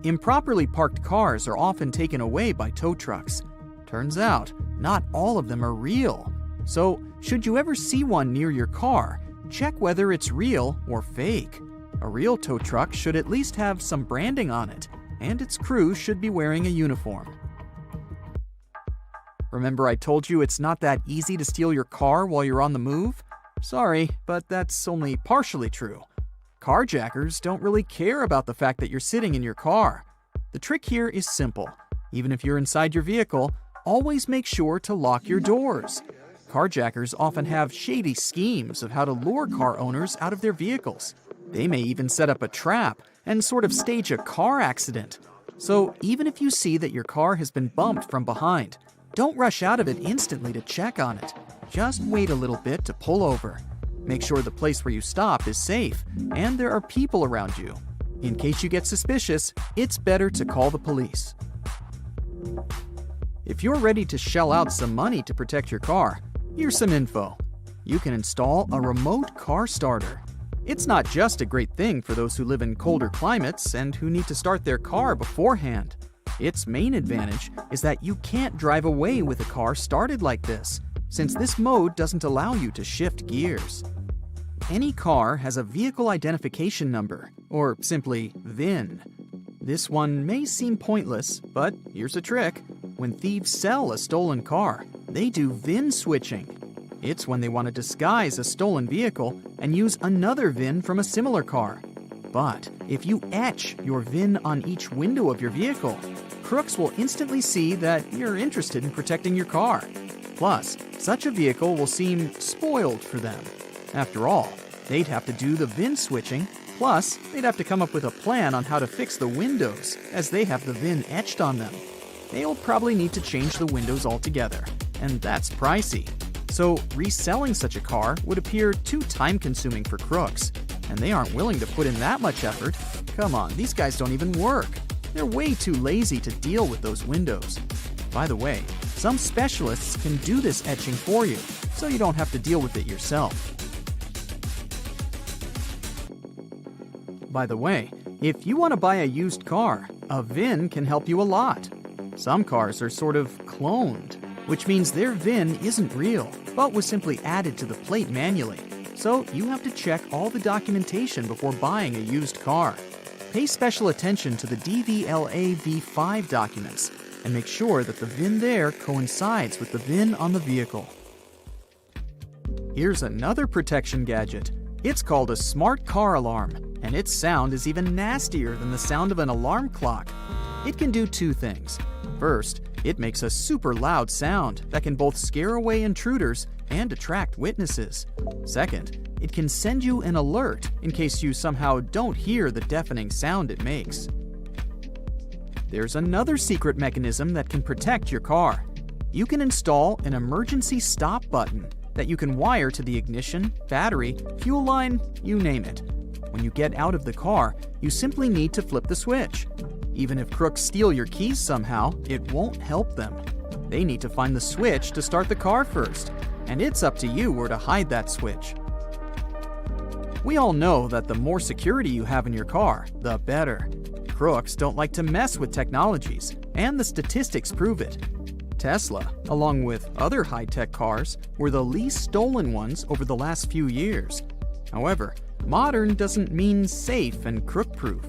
Improperly parked cars are often taken away by tow trucks. Turns out, not all of them are real. So, should you ever see one near your car, check whether it's real or fake. A real tow truck should at least have some branding on it, and its crew should be wearing a uniform. Remember I told you it's not that easy to steal your car while you're on the move? Sorry, but that's only partially true. Carjackers don't really care about the fact that you're sitting in your car. The trick here is simple. Even if you're inside your vehicle, always make sure to lock your doors. Carjackers often have shady schemes of how to lure car owners out of their vehicles. They may even set up a trap and sort of stage a car accident. So even if you see that your car has been bumped from behind, don't rush out of it instantly to check on it. Just wait a little bit to pull over. Make sure the place where you stop is safe and there are people around you. In case you get suspicious, it's better to call the police. If you're ready to shell out some money to protect your car, here's some info. You can install a remote car starter. It's not just a great thing for those who live in colder climates and who need to start their car beforehand. Its main advantage is that you can't drive away with a car started like this, since this mode doesn't allow you to shift gears. Any car has a vehicle identification number, or simply VIN. This one may seem pointless, but here's a trick. When thieves sell a stolen car, they do VIN switching. It's when they want to disguise a stolen vehicle and use another VIN from a similar car. But if you etch your VIN on each window of your vehicle, crooks will instantly see that you're interested in protecting your car. Plus, such a vehicle will seem spoiled for them. After all, they'd have to do the VIN switching, plus they'd have to come up with a plan on how to fix the windows, as they have the VIN etched on them. They'll probably need to change the windows altogether, and that's pricey. So reselling such a car would appear too time-consuming for crooks, and they aren't willing to put in that much effort. Come on, these guys don't even work. They're way too lazy to deal with those windows. By the way, some specialists can do this etching for you, so you don't have to deal with it yourself. By the way, if you want to buy a used car, a VIN can help you a lot. Some cars are sort of cloned, which means their VIN isn't real, but was simply added to the plate manually. So you have to check all the documentation before buying a used car. Pay special attention to the DVLA V5 documents and make sure that the VIN there coincides with the VIN on the vehicle. Here's another protection gadget. It's called a smart car alarm, and its sound is even nastier than the sound of an alarm clock. It can do two things. First, it makes a super loud sound that can both scare away intruders and attract witnesses. Second, it can send you an alert in case you somehow don't hear the deafening sound it makes. There's another secret mechanism that can protect your car. You can install an emergency stop button that you can wire to the ignition, battery, fuel line, you name it. When you get out of the car, you simply need to flip the switch. Even if crooks steal your keys somehow, it won't help them. They need to find the switch to start the car first, and it's up to you where to hide that switch. We all know that the more security you have in your car, the better. Crooks don't like to mess with technologies, and the statistics prove it. Tesla, along with other high-tech cars, were the least stolen ones over the last few years. However, modern doesn't mean safe and crook-proof.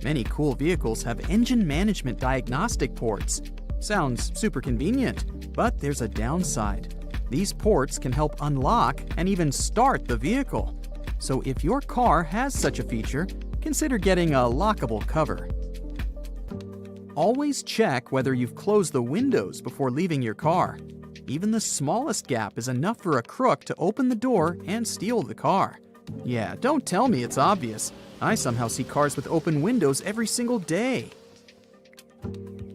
Many cool vehicles have engine management diagnostic ports. Sounds super convenient, but there's a downside. These ports can help unlock and even start the vehicle. So if your car has such a feature, consider getting a lockable cover. Always check whether you've closed the windows before leaving your car. Even the smallest gap is enough for a crook to open the door and steal the car. Yeah, don't tell me it's obvious. I somehow see cars with open windows every single day.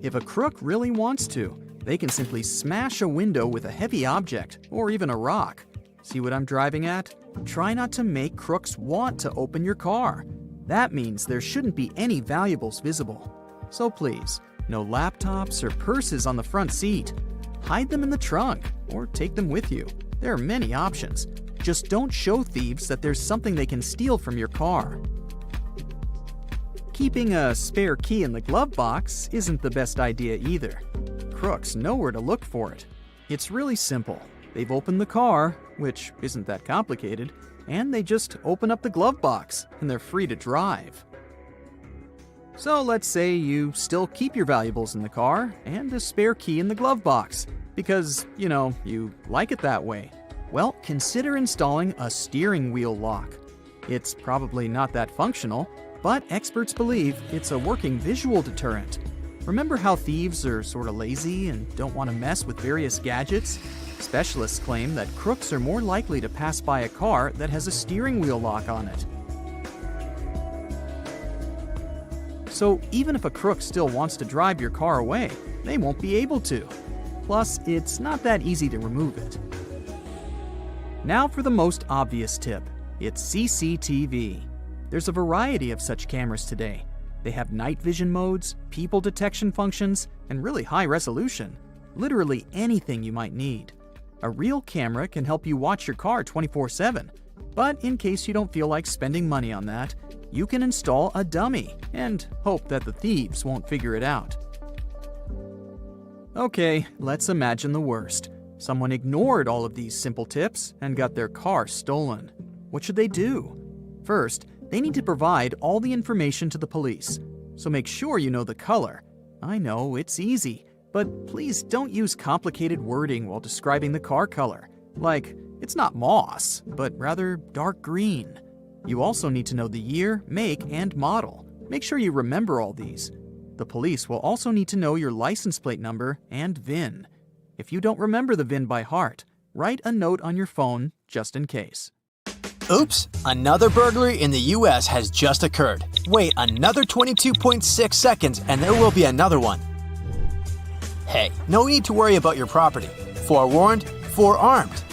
If a crook really wants to, they can simply smash a window with a heavy object or even a rock. See what I'm driving at? Try not to make crooks want to open your car. That means there shouldn't be any valuables visible. So please, no laptops or purses on the front seat. Hide them in the trunk or take them with you. There are many options. Just don't show thieves that there's something they can steal from your car. Keeping a spare key in the glove box isn't the best idea either. Crooks know where to look for it. It's really simple. They've opened the car, which isn't that complicated, and they just open up the glove box, and they're free to drive. So let's say you still keep your valuables in the car and a spare key in the glove box, because, you like it that way. Well, consider installing a steering wheel lock. It's probably not that functional, but experts believe it's a working visual deterrent. Remember how thieves are sort of lazy and don't want to mess with various gadgets? Specialists claim that crooks are more likely to pass by a car that has a steering wheel lock on it. So even if a crook still wants to drive your car away, they won't be able to. Plus, it's not that easy to remove it. Now for the most obvious tip. It's CCTV. There's a variety of such cameras today. They have night vision modes, people detection functions, and really high resolution. Literally anything you might need. A real camera can help you watch your car 24/7. But in case you don't feel like spending money on that, you can install a dummy and hope that the thieves won't figure it out. Okay, let's imagine the worst. Someone ignored all of these simple tips and got their car stolen. What should they do? First, they need to provide all the information to the police. So make sure you know the color. I know, it's easy, but please don't use complicated wording while describing the car color. Like, it's not moss, but rather dark green. You also need to know the year, make, and model. Make sure you remember all these. The police will also need to know your license plate number and VIN. If you don't remember the VIN by heart, write a note on your phone just in case. Oops, another burglary in the US has just occurred. Wait another 22.6 seconds and there will be another one. Hey, no need to worry about your property. Forewarned, forearmed.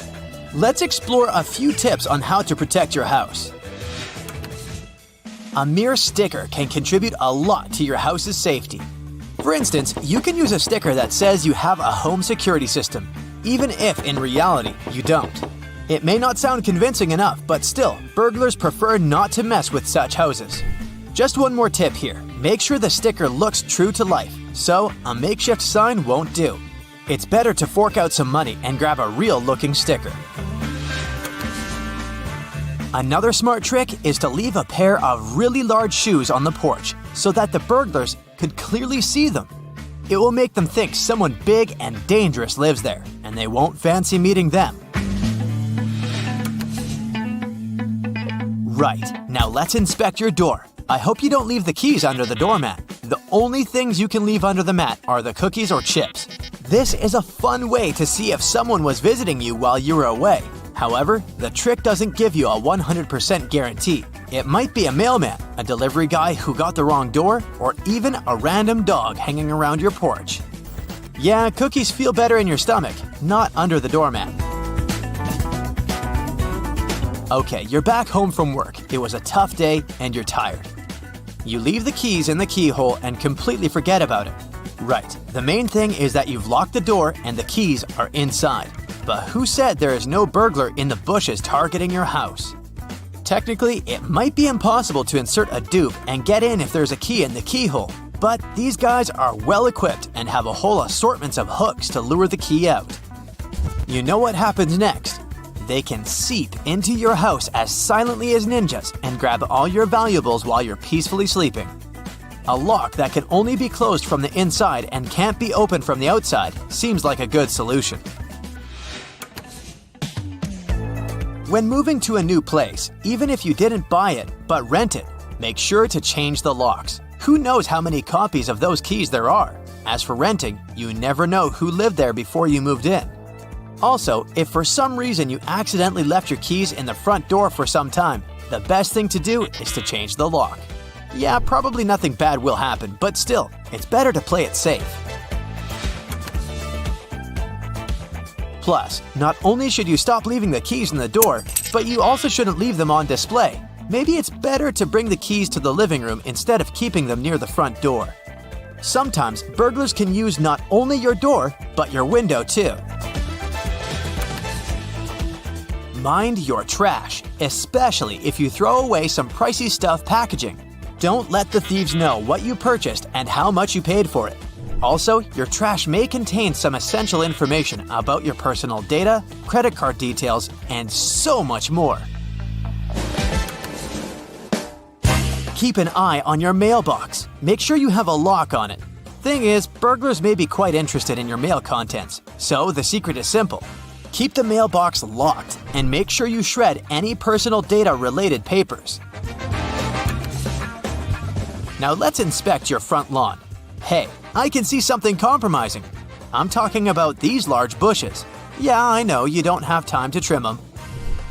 Let's explore a few tips on how to protect your house. A mere sticker can contribute a lot to your house's safety. For instance, you can use a sticker that says you have a home security system, even if in reality you don't. It may not sound convincing enough, but still, burglars prefer not to mess with such houses. Just one more tip here. Make sure the sticker looks true to life, so a makeshift sign won't do. It's better to fork out some money and grab a real-looking sticker. Another smart trick is to leave a pair of really large shoes on the porch so that the burglars could clearly see them. It will make them think someone big and dangerous lives there, and they won't fancy meeting them. Right, now let's inspect your door. I hope you don't leave the keys under the doormat. The only things you can leave under the mat are the cookies or chips. This is a fun way to see if someone was visiting you while you were away. However, the trick doesn't give you a 100% guarantee. It might be a mailman, a delivery guy who got the wrong door, or even a random dog hanging around your porch. Yeah, cookies feel better in your stomach, not under the doormat. Okay, you're back home from work. It was a tough day and you're tired. You leave the keys in the keyhole and completely forget about it. Right, the main thing is that you've locked the door and the keys are inside. But who said there is no burglar in the bushes targeting your house? Technically, it might be impossible to insert a dupe and get in if there's a key in the keyhole. But these guys are well equipped and have a whole assortment of hooks to lure the key out. You know what happens next? They can seep into your house as silently as ninjas and grab all your valuables while you're peacefully sleeping. A lock that can only be closed from the inside and can't be opened from the outside seems like a good solution. When moving to a new place, even if you didn't buy it but rent it, make sure to change the locks. Who knows how many copies of those keys there are? As for renting, you never know who lived there before you moved in. Also, if for some reason you accidentally left your keys in the front door for some time, the best thing to do is to change the lock. Yeah, probably nothing bad will happen, but still, it's better to play it safe. Plus, not only should you stop leaving the keys in the door, but you also shouldn't leave them on display. Maybe it's better to bring the keys to the living room instead of keeping them near the front door. Sometimes, burglars can use not only your door, but your window too. Mind your trash, especially if you throw away some pricey stuff packaging. Don't let the thieves know what you purchased and how much you paid for it. Also, your trash may contain some essential information about your personal data, credit card details, and so much more. Keep an eye on your mailbox. Make sure you have a lock on it. Thing is, burglars may be quite interested in your mail contents, so the secret is simple. Keep the mailbox locked and make sure you shred any personal data-related papers. Now let's inspect your front lawn. Hey, I can see something compromising. I'm talking about these large bushes. Yeah, I know you don't have time to trim them.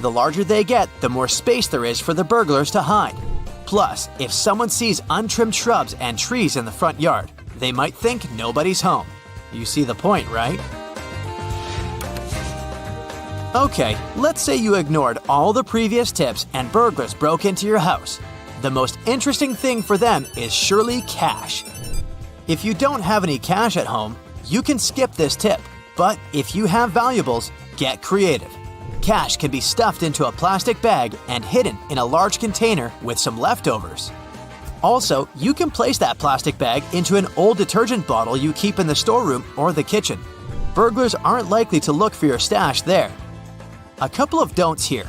The larger they get, the more space there is for the burglars to hide. Plus, if someone sees untrimmed shrubs and trees in the front yard, they might think nobody's home. You see the point, right? Okay, let's say you ignored all the previous tips and burglars broke into your house. The most interesting thing for them is surely cash. If you don't have any cash at home, you can skip this tip. But if you have valuables, get creative. Cash can be stuffed into a plastic bag and hidden in a large container with some leftovers. Also, you can place that plastic bag into an old detergent bottle you keep in the storeroom or the kitchen. Burglars aren't likely to look for your stash there. A couple of don'ts here.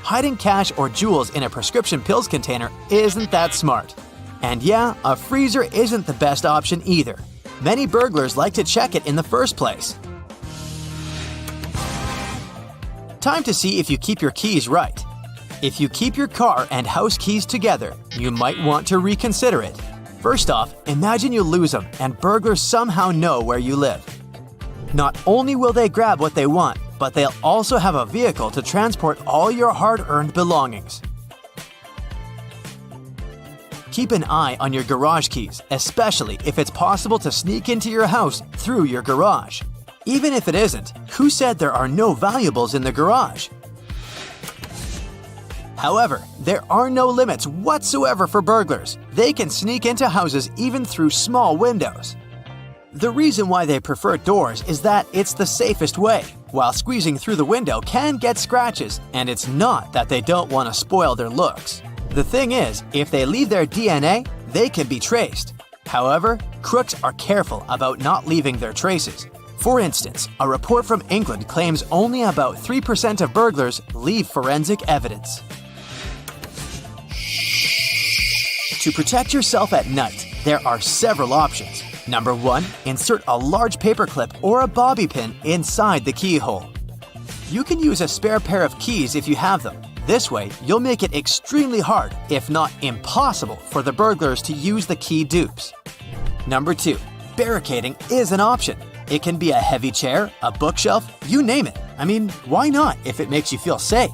Hiding cash or jewels in a prescription pills container isn't that smart. And yeah, a freezer isn't the best option either. Many burglars like to check it in the first place. Time to see if you keep your keys right. If you keep your car and house keys together, you might want to reconsider it. First off, imagine you lose them and burglars somehow know where you live. Not only will they grab what they want, but they'll also have a vehicle to transport all your hard-earned belongings. Keep an eye on your garage keys, especially if it's possible to sneak into your house through your garage. Even if it isn't, who said there are no valuables in the garage? However, there are no limits whatsoever for burglars. They can sneak into houses even through small windows. The reason why they prefer doors is that it's the safest way, while squeezing through the window can get scratches, and it's not that they don't want to spoil their looks. The thing is, if they leave their DNA, they can be traced. However, crooks are careful about not leaving their traces. For instance, a report from England claims only about 3% of burglars leave forensic evidence. To protect yourself at night, there are several options. Number 1, insert a large paperclip or a bobby pin inside the keyhole. You can use a spare pair of keys if you have them. This way, you'll make it extremely hard, if not impossible, for the burglars to use the key dupes. Number 2, barricading is an option. It can be a heavy chair, a bookshelf, you name it. I mean, why not if it makes you feel safe?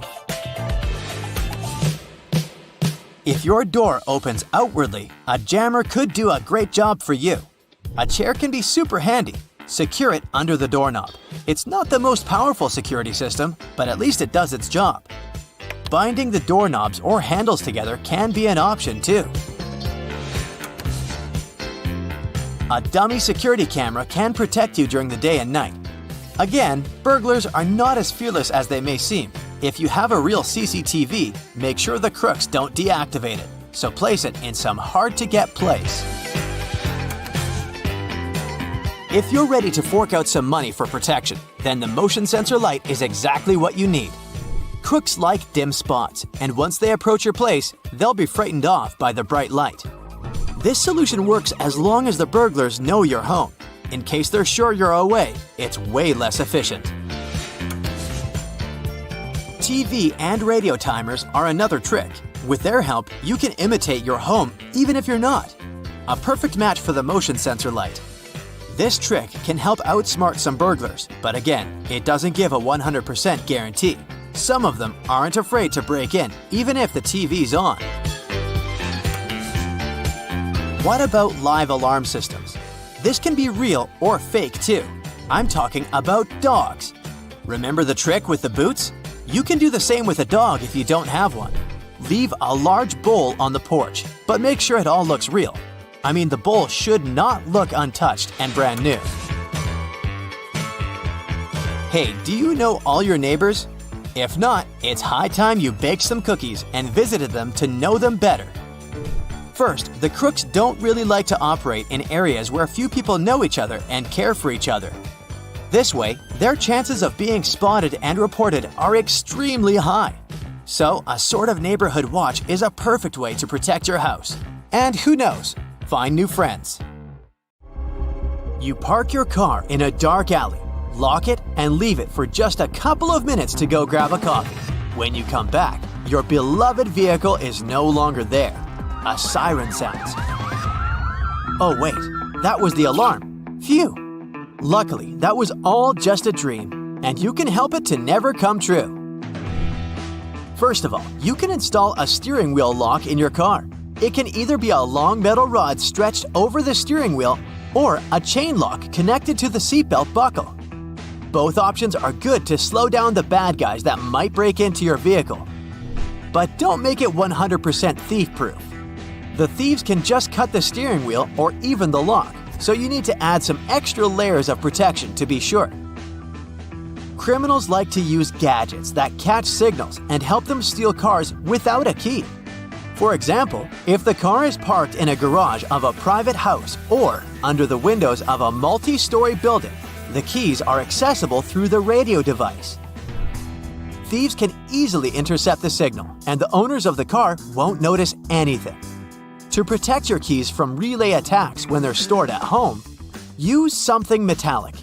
If your door opens outwardly, a jammer could do a great job for you. A chair can be super handy. Secure it under the doorknob. It's not the most powerful security system, but at least it does its job. Binding the doorknobs or handles together can be an option too. A dummy security camera can protect you during the day and night. Again, burglars are not as fearless as they may seem. If you have a real CCTV, make sure the crooks don't deactivate it, so place it in some hard-to-get place. If you're ready to fork out some money for protection, then the motion sensor light is exactly what you need. Crooks like dim spots, and once they approach your place, they'll be frightened off by the bright light. This solution works as long as the burglars know you're home. In case they're sure you're away, it's way less efficient. TV and radio timers are another trick. With their help, you can imitate your home even if you're not. A perfect match for the motion sensor light. This trick can help outsmart some burglars, but again, it doesn't give a 100% guarantee. Some of them aren't afraid to break in, even if the TV's on. What about live alarm systems? This can be real or fake too. I'm talking about dogs. Remember the trick with the boots? You can do the same with a dog if you don't have one. Leave a large bowl on the porch, but make sure it all looks real. I mean, the bowl should not look untouched and brand new. Hey, do you know all your neighbors? If not, it's high time you baked some cookies and visited them to know them better. First, the crooks don't really like to operate in areas where few people know each other and care for each other. This way, their chances of being spotted and reported are extremely high. So, a sort of neighborhood watch is a perfect way to protect your house. And who knows, find new friends. You park your car in a dark alley, lock it, and leave it for just a couple of minutes to go grab a coffee. When you come back, your beloved vehicle is no longer there. A siren sounds. Oh wait, that was the alarm. Phew! Luckily, that was all just a dream, and you can help it to never come true. First of all, you can install a steering wheel lock in your car. It can either be a long metal rod stretched over the steering wheel or a chain lock connected to the seatbelt buckle. Both options are good to slow down the bad guys that might break into your vehicle. But don't make it 100% thief-proof. The thieves can just cut the steering wheel or even the lock, so you need to add some extra layers of protection to be sure. Criminals like to use gadgets that catch signals and help them steal cars without a key. For example, if the car is parked in a garage of a private house or under the windows of a multi-story building, the keys are accessible through the radio device. Thieves can easily intercept the signal, and the owners of the car won't notice anything. To protect your keys from relay attacks when they're stored at home, use something metallic.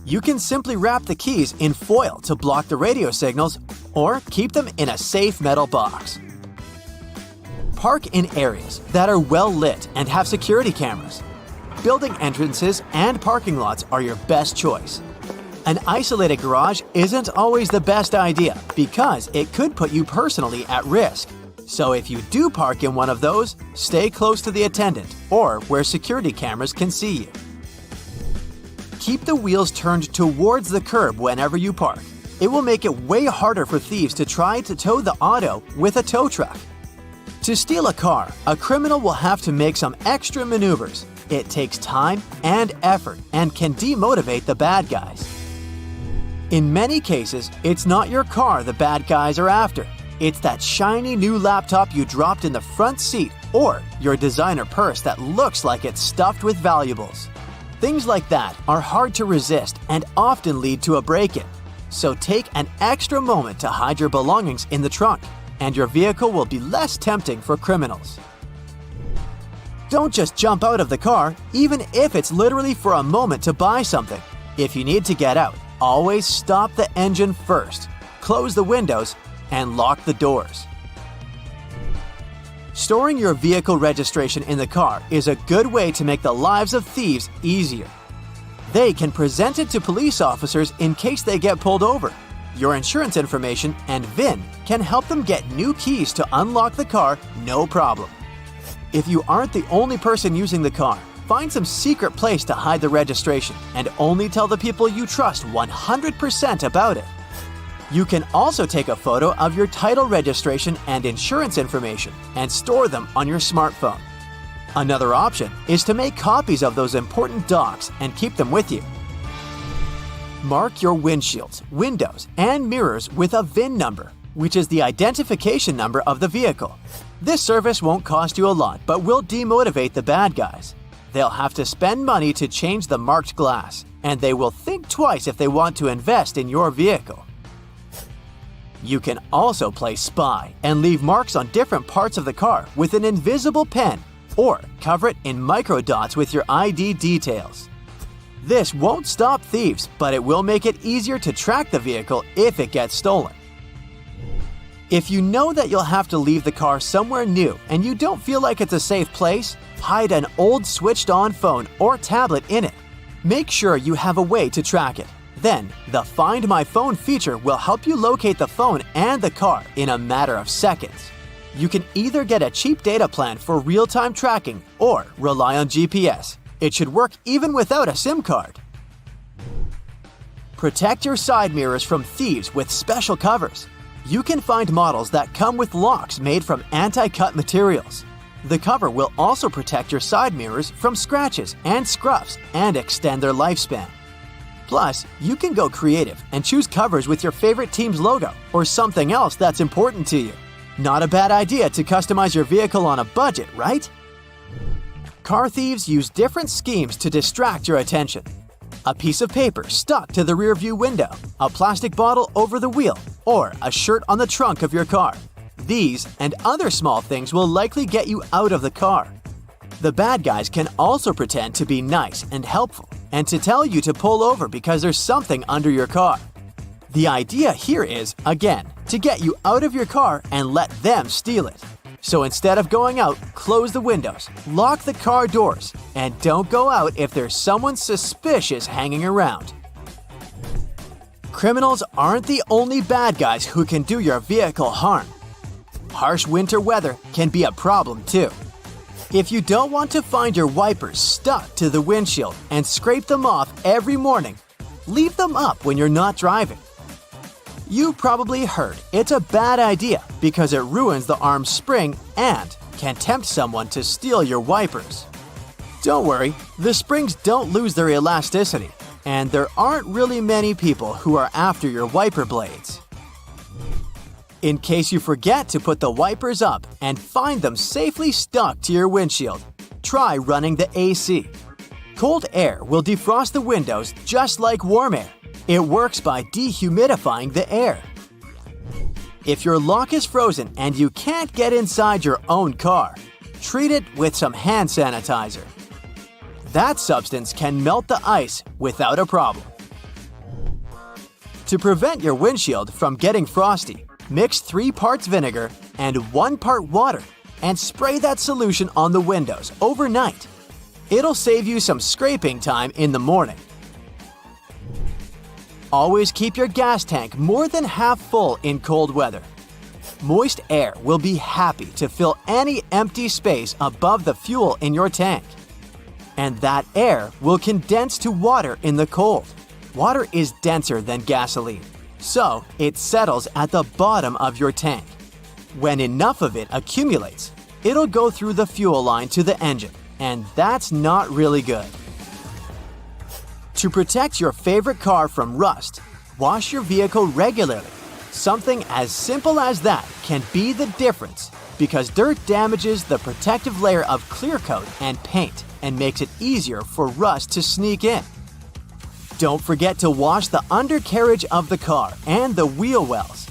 You can simply wrap the keys in foil to block the radio signals, or keep them in a safe metal box. Park in areas that are well lit and have security cameras. Building entrances and parking lots are your best choice. An isolated garage isn't always the best idea because it could put you personally at risk. So if you do park in one of those, stay close to the attendant or where security cameras can see you. Keep the wheels turned towards the curb whenever you park. It will make it way harder for thieves to try to tow the auto with a tow truck. To steal a car, a criminal will have to make some extra maneuvers. It takes time and effort and can demotivate the bad guys. In many cases, it's not your car the bad guys are after. It's that shiny new laptop you dropped in the front seat or your designer purse that looks like it's stuffed with valuables. Things like that are hard to resist and often lead to a break-in. So take an extra moment to hide your belongings in the trunk, and your vehicle will be less tempting for criminals. Don't just jump out of the car, even if it's literally for a moment to buy something. If you need to get out, always stop the engine first, close the windows, and lock the doors. Storing your vehicle registration in the car is a good way to make the lives of thieves easier. They can present it to police officers in case they get pulled over. Your insurance information and VIN can help them get new keys to unlock the car, no problem. If you aren't the only person using the car, find some secret place to hide the registration and only tell the people you trust 100% about it. You can also take a photo of your title registration and insurance information and store them on your smartphone. Another option is to make copies of those important docs and keep them with you. Mark your windshields, windows, and mirrors with a VIN number, which is the identification number of the vehicle. This service won't cost you a lot, but will demotivate the bad guys. They'll have to spend money to change the marked glass, and they will think twice if they want to invest in your vehicle. You can also play spy and leave marks on different parts of the car with an invisible pen, or cover it in microdots with your ID details. This won't stop thieves, but it will make it easier to track the vehicle if it gets stolen. If you know that you'll have to leave the car somewhere new and you don't feel like it's a safe place, hide an old switched-on phone or tablet in it. Make sure you have a way to track it. Then, the Find My Phone feature will help you locate the phone and the car in a matter of seconds. You can either get a cheap data plan for real-time tracking or rely on GPS. It should work even without a SIM card. Protect your side mirrors from thieves with special covers. You can find models that come with locks made from anti-cut materials. The cover will also protect your side mirrors from scratches and scuffs and extend their lifespan. Plus, you can go creative and choose covers with your favorite team's logo or something else that's important to you. Not a bad idea to customize your vehicle on a budget, right? Car thieves use different schemes to distract your attention. A piece of paper stuck to the rearview window, a plastic bottle over the wheel, or a shirt on the trunk of your car. These and other small things will likely get you out of the car. The bad guys can also pretend to be nice and helpful and to tell you to pull over because there's something under your car. The idea here is, again, to get you out of your car and let them steal it. So instead of going out, close the windows, lock the car doors, and don't go out if there's someone suspicious hanging around. Criminals aren't the only bad guys who can do your vehicle harm. Harsh winter weather can be a problem too. If you don't want to find your wipers stuck to the windshield and scrape them off every morning, leave them up when you're not driving. You've probably heard it's a bad idea because it ruins the arm's spring and can tempt someone to steal your wipers. Don't worry, the springs don't lose their elasticity, and there aren't really many people who are after your wiper blades. In case you forget to put the wipers up and find them safely stuck to your windshield, try running the AC. Cold air will defrost the windows just like warm air. It works by dehumidifying the air. If your lock is frozen and you can't get inside your own car, treat it with some hand sanitizer. That substance can melt the ice without a problem. To prevent your windshield from getting frosty, mix 3 parts vinegar and 1 part water and spray that solution on the windows overnight. It'll save you some scraping time in the morning. Always keep your gas tank more than half full in cold weather. Moist air will be happy to fill any empty space above the fuel in your tank. And that air will condense to water in the cold. Water is denser than gasoline, so it settles at the bottom of your tank. When enough of it accumulates, it'll go through the fuel line to the engine, and that's not really good. To protect your favorite car from rust, wash your vehicle regularly. Something as simple as that can be the difference because dirt damages the protective layer of clear coat and paint and makes it easier for rust to sneak in. Don't forget to wash the undercarriage of the car and the wheel wells.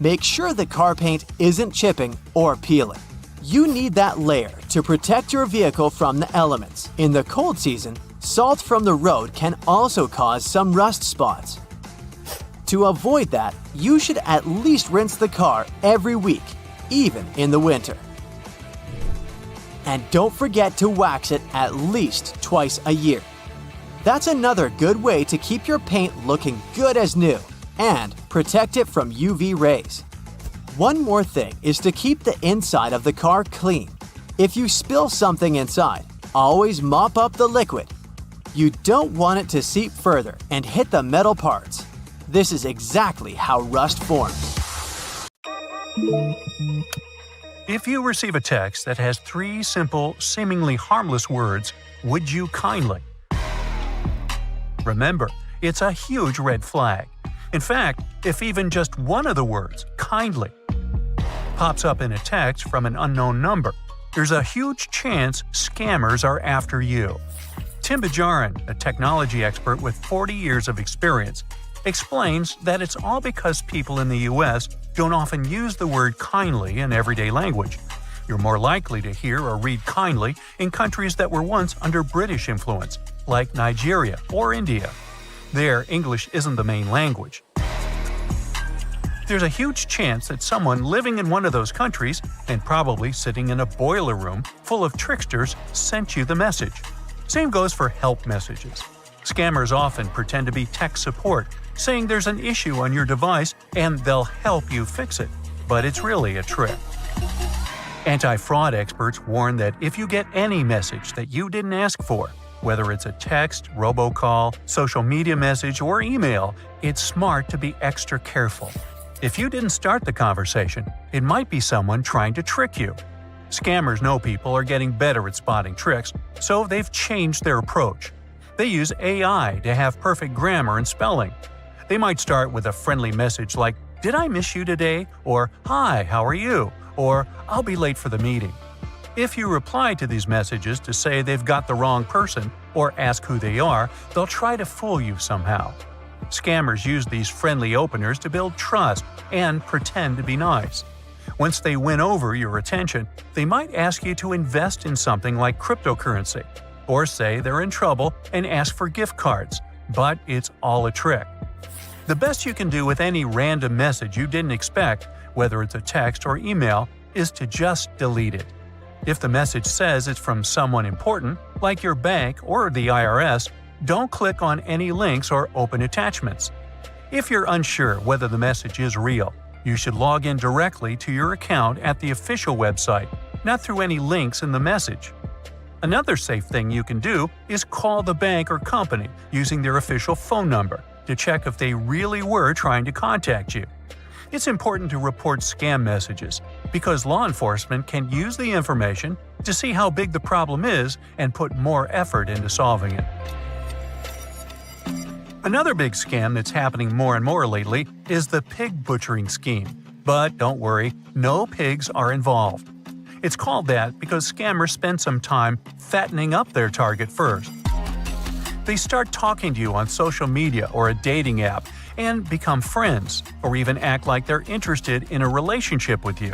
Make sure the car paint isn't chipping or peeling. You need that layer to protect your vehicle from the elements. In the cold season, salt from the road can also cause some rust spots. To avoid that, you should at least rinse the car every week, even in the winter. And don't forget to wax it at least twice a year. That's another good way to keep your paint looking good as new and protect it from UV rays. One more thing is to keep the inside of the car clean. If you spill something inside, always mop up the liquid. You don't want it to seep further and hit the metal parts. This is exactly how rust forms. If you receive a text that has 3 simple, seemingly harmless words, "Would you kindly?" Remember, it's a huge red flag. In fact, if even just one of the words, "kindly," pops up in a text from an unknown number, there's a huge chance scammers are after you. Tim Bajarin, a technology expert with 40 years of experience, explains that it's all because people in the U.S. don't often use the word kindly in everyday language. You're more likely to hear or read kindly in countries that were once under British influence, like Nigeria or India. There, English isn't the main language. There's a huge chance that someone living in one of those countries, and probably sitting in a boiler room full of tricksters, sent you the message. Same goes for help messages. Scammers often pretend to be tech support, saying there's an issue on your device and they'll help you fix it. But it's really a trick. Anti-fraud experts warn that if you get any message that you didn't ask for, whether it's a text, robocall, social media message, or email, it's smart to be extra careful. If you didn't start the conversation, it might be someone trying to trick you. Scammers know people are getting better at spotting tricks, so they've changed their approach. They use AI to have perfect grammar and spelling. They might start with a friendly message like, "Did I miss you today?" or "Hi, how are you?" or "I'll be late for the meeting." If you reply to these messages to say they've got the wrong person or ask who they are, they'll try to fool you somehow. Scammers use these friendly openers to build trust and pretend to be nice. Once they win over your attention, they might ask you to invest in something like cryptocurrency, or say they're in trouble and ask for gift cards, but it's all a trick. The best you can do with any random message you didn't expect, whether it's a text or email, is to just delete it. If the message says it's from someone important, like your bank or the IRS, don't click on any links or open attachments. If you're unsure whether the message is real, you should log in directly to your account at the official website, not through any links in the message. Another safe thing you can do is call the bank or company using their official phone number to check if they really were trying to contact you. It's important to report scam messages because law enforcement can use the information to see how big the problem is and put more effort into solving it. Another big scam that's happening more and more lately is the pig butchering scheme. But don't worry, no pigs are involved. It's called that because scammers spend some time fattening up their target first. They start talking to you on social media or a dating app and become friends, or even act like they're interested in a relationship with you.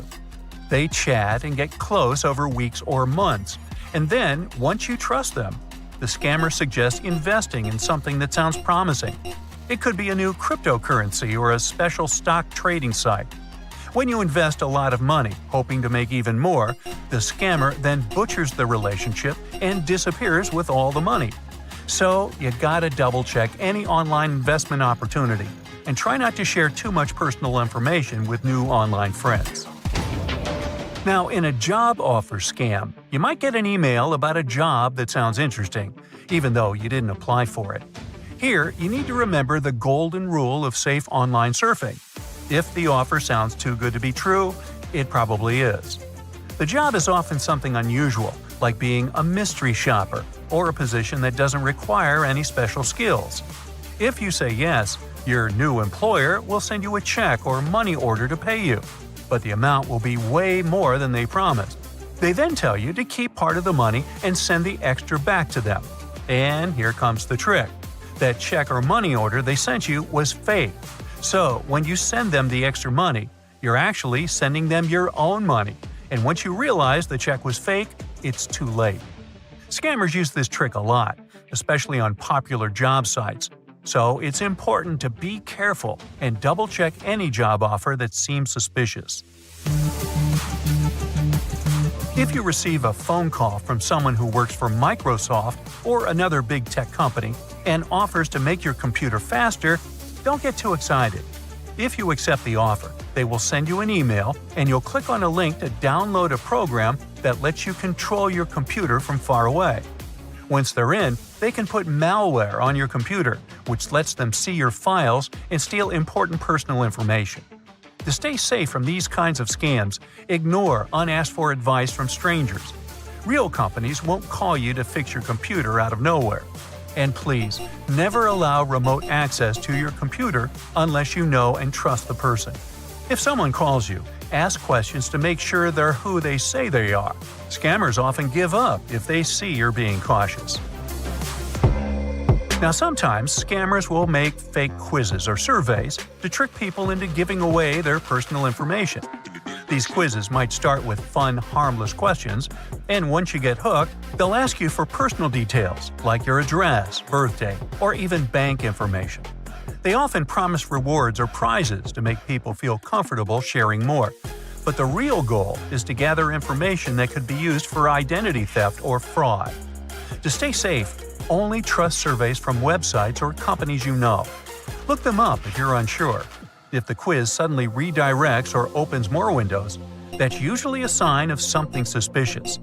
They chat and get close over weeks or months, and then, once you trust them, the scammer suggests investing in something that sounds promising. It could be a new cryptocurrency or a special stock trading site. When you invest a lot of money, hoping to make even more, the scammer then butchers the relationship and disappears with all the money. So, you gotta double-check any online investment opportunity and try not to share too much personal information with new online friends. Now, in a job offer scam, you might get an email about a job that sounds interesting, even though you didn't apply for it. Here, you need to remember the golden rule of safe online surfing. If the offer sounds too good to be true, it probably is. The job is often something unusual, like being a mystery shopper or a position that doesn't require any special skills. If you say yes, your new employer will send you a check or money order to pay you, but the amount will be way more than they promised. They then tell you to keep part of the money and send the extra back to them. And here comes the trick. That check or money order they sent you was fake. So, when you send them the extra money, you're actually sending them your own money. And once you realize the check was fake, it's too late. Scammers use this trick a lot, especially on popular job sites. So, it's important to be careful and double-check any job offer that seems suspicious. If you receive a phone call from someone who works for Microsoft or another big tech company and offers to make your computer faster, don't get too excited. If you accept the offer, they will send you an email and you'll click on a link to download a program that lets you control your computer from far away. Once they're in, they can put malware on your computer, which lets them see your files and steal important personal information. To stay safe from these kinds of scams, ignore unasked-for advice from strangers. Real companies won't call you to fix your computer out of nowhere. And please, never allow remote access to your computer unless you know and trust the person. If someone calls you, ask questions to make sure they're who they say they are. Scammers often give up if they see you're being cautious. Now, sometimes scammers will make fake quizzes or surveys to trick people into giving away their personal information. These quizzes might start with fun, harmless questions, and once you get hooked, they'll ask you for personal details like your address, birthday, or even bank information. They often promise rewards or prizes to make people feel comfortable sharing more. But the real goal is to gather information that could be used for identity theft or fraud. To stay safe, only trust surveys from websites or companies you know. Look them up if you're unsure. If the quiz suddenly redirects or opens more windows, that's usually a sign of something suspicious.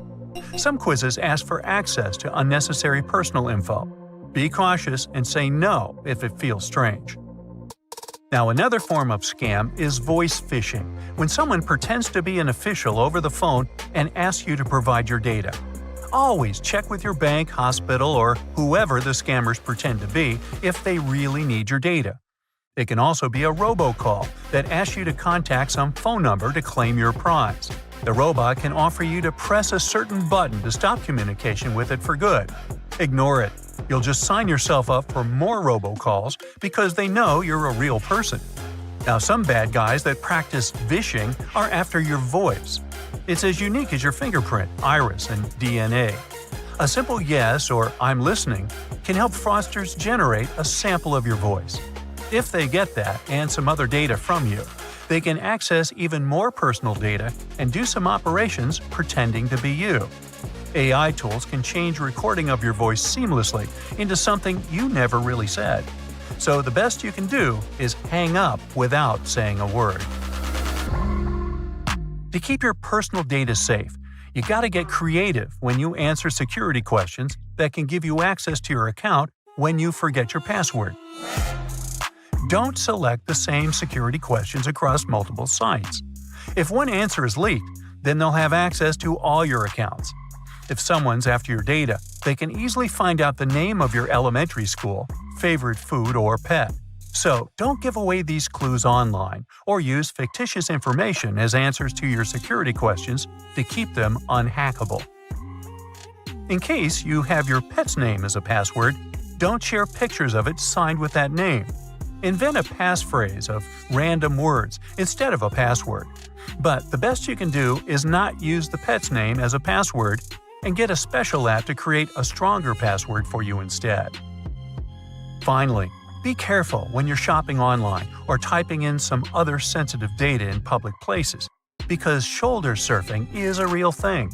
Some quizzes ask for access to unnecessary personal info. Be cautious and say no if it feels strange. Now, another form of scam is voice phishing, when someone pretends to be an official over the phone and asks you to provide your data. Always check with your bank, hospital, or whoever the scammers pretend to be if they really need your data. It can also be a robocall that asks you to contact some phone number to claim your prize. The robot can offer you to press a certain button to stop communication with it for good. Ignore it. You'll just sign yourself up for more robocalls because they know you're a real person. Now, some bad guys that practice vishing are after your voice. It's as unique as your fingerprint, iris, and DNA. A simple yes or "I'm listening" can help fraudsters generate a sample of your voice. If they get that and some other data from you, they can access even more personal data and do some operations pretending to be you. AI tools can change recording of your voice seamlessly into something you never really said. So the best you can do is hang up without saying a word. To keep your personal data safe, you gotta get creative when you answer security questions that can give you access to your account when you forget your password. Don't select the same security questions across multiple sites. If one answer is leaked, then they'll have access to all your accounts. If someone's after your data, they can easily find out the name of your elementary school, favorite food, or pet. So don't give away these clues online or use fictitious information as answers to your security questions to keep them unhackable. In case you have your pet's name as a password, don't share pictures of it signed with that name. Invent a passphrase of random words instead of a password. But the best you can do is not use the pet's name as a password and get a special app to create a stronger password for you instead. Finally, Be careful when you're shopping online or typing in some other sensitive data in public places, because shoulder surfing is a real thing.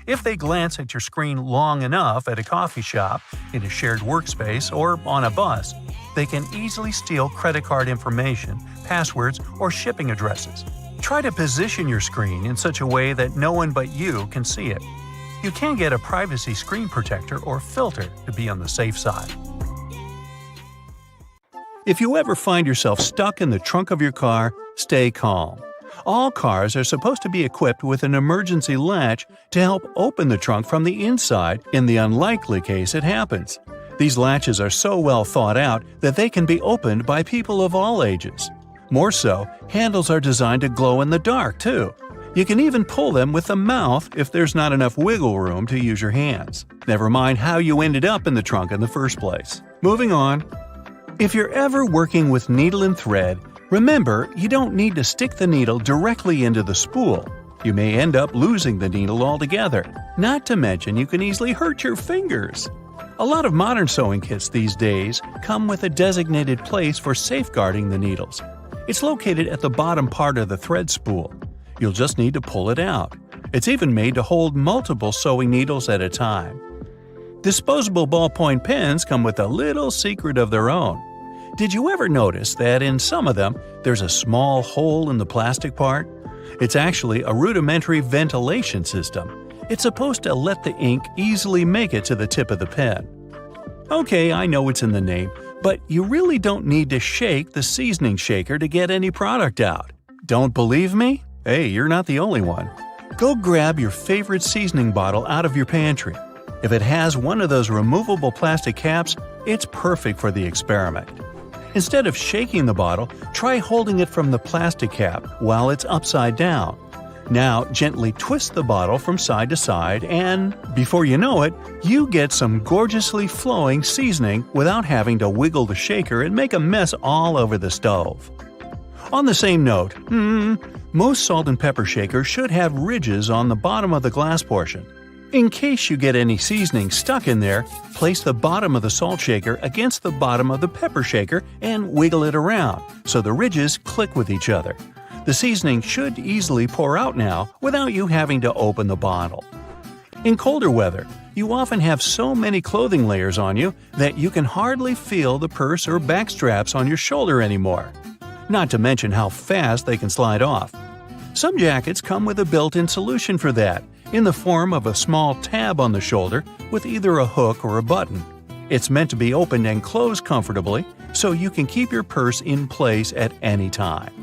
If they glance at your screen long enough at a coffee shop, in a shared workspace, or on a bus, they can easily steal credit card information, passwords, or shipping addresses. Try to position your screen in such a way that no one but you can see it. You can get a privacy screen protector or filter to be on the safe side. If you ever find yourself stuck in the trunk of your car, stay calm. All cars are supposed to be equipped with an emergency latch to help open the trunk from the inside in the unlikely case it happens. These latches are so well thought out that they can be opened by people of all ages. More so, handles are designed to glow in the dark, too. You can even pull them with the mouth if there's not enough wiggle room to use your hands. Never mind how you ended up in the trunk in the first place. Moving on. If you're ever working with needle and thread, remember you don't need to stick the needle directly into the spool. You may end up losing the needle altogether. Not to mention you can easily hurt your fingers. A lot of modern sewing kits these days come with a designated place for safeguarding the needles. It's located at the bottom part of the thread spool. You'll just need to pull it out. It's even made to hold multiple sewing needles at a time. Disposable ballpoint pens come with a little secret of their own. Did you ever notice that in some of them there's a small hole in the plastic part? It's actually a rudimentary ventilation system. It's supposed to let the ink easily make it to the tip of the pen. Okay, I know it's in the name, but you really don't need to shake the seasoning shaker to get any product out. Don't believe me? Hey, you're not the only one. Go grab your favorite seasoning bottle out of your pantry. If it has one of those removable plastic caps, it's perfect for the experiment. Instead of shaking the bottle, try holding it from the plastic cap while it's upside down. Now, gently twist the bottle from side to side and, before you know it, you get some gorgeously flowing seasoning without having to wiggle the shaker and make a mess all over the stove. On the same note, most salt and pepper shakers should have ridges on the bottom of the glass portion. In case you get any seasoning stuck in there, place the bottom of the salt shaker against the bottom of the pepper shaker and wiggle it around so the ridges click with each other. The seasoning should easily pour out now without you having to open the bottle. In colder weather, you often have so many clothing layers on you that you can hardly feel the purse or back straps on your shoulder anymore. Not to mention how fast they can slide off. Some jackets come with a built-in solution for that, in the form of a small tab on the shoulder with either a hook or a button. It's meant to be opened and closed comfortably, so you can keep your purse in place at any time.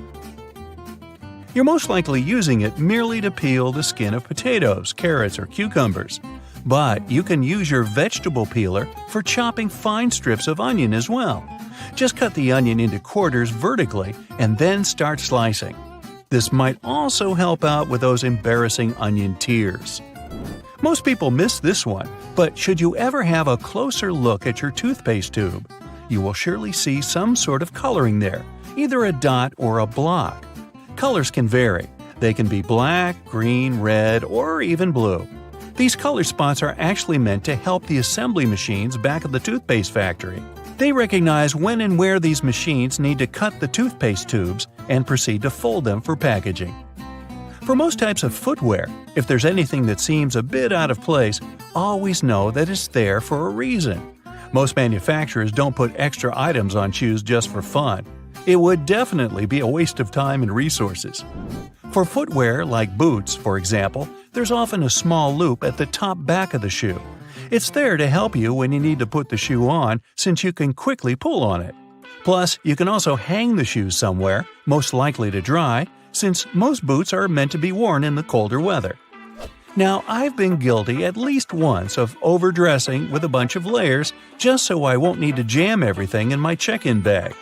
You're most likely using it merely to peel the skin of potatoes, carrots, or cucumbers. But you can use your vegetable peeler for chopping fine strips of onion as well. Just cut the onion into quarters vertically and then start slicing. This might also help out with those embarrassing onion tears. Most people miss this one, but should you ever have a closer look at your toothpaste tube, you will surely see some sort of coloring there, either a dot or a block. Colors can vary. They can be black, green, red, or even blue. These color spots are actually meant to help the assembly machines back at the toothpaste factory. They recognize when and where these machines need to cut the toothpaste tubes and proceed to fold them for packaging. For most types of footwear, if there's anything that seems a bit out of place, always know that it's there for a reason. Most manufacturers don't put extra items on shoes just for fun. It would definitely be a waste of time and resources. For footwear like boots, for example, there's often a small loop at the top back of the shoe. It's there to help you when you need to put the shoe on, since you can quickly pull on it. Plus, you can also hang the shoes somewhere, most likely to dry, since most boots are meant to be worn in the colder weather. Now, I've been guilty at least once of overdressing with a bunch of layers just so I won't need to jam everything in my check-in bag.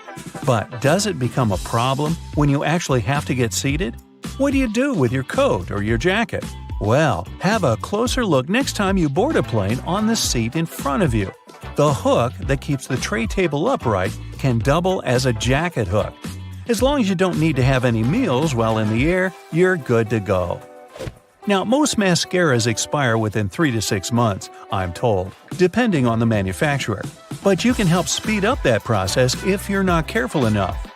But does it become a problem when you actually have to get seated? What do you do with your coat or your jacket? Well, have a closer look next time you board a plane on the seat in front of you. The hook that keeps the tray table upright can double as a jacket hook. As long as you don't need to have any meals while in the air, you're good to go. Now, most mascaras expire within 3 to 6 months, I'm told, depending on the manufacturer. but you can help speed up that process if you're not careful enough.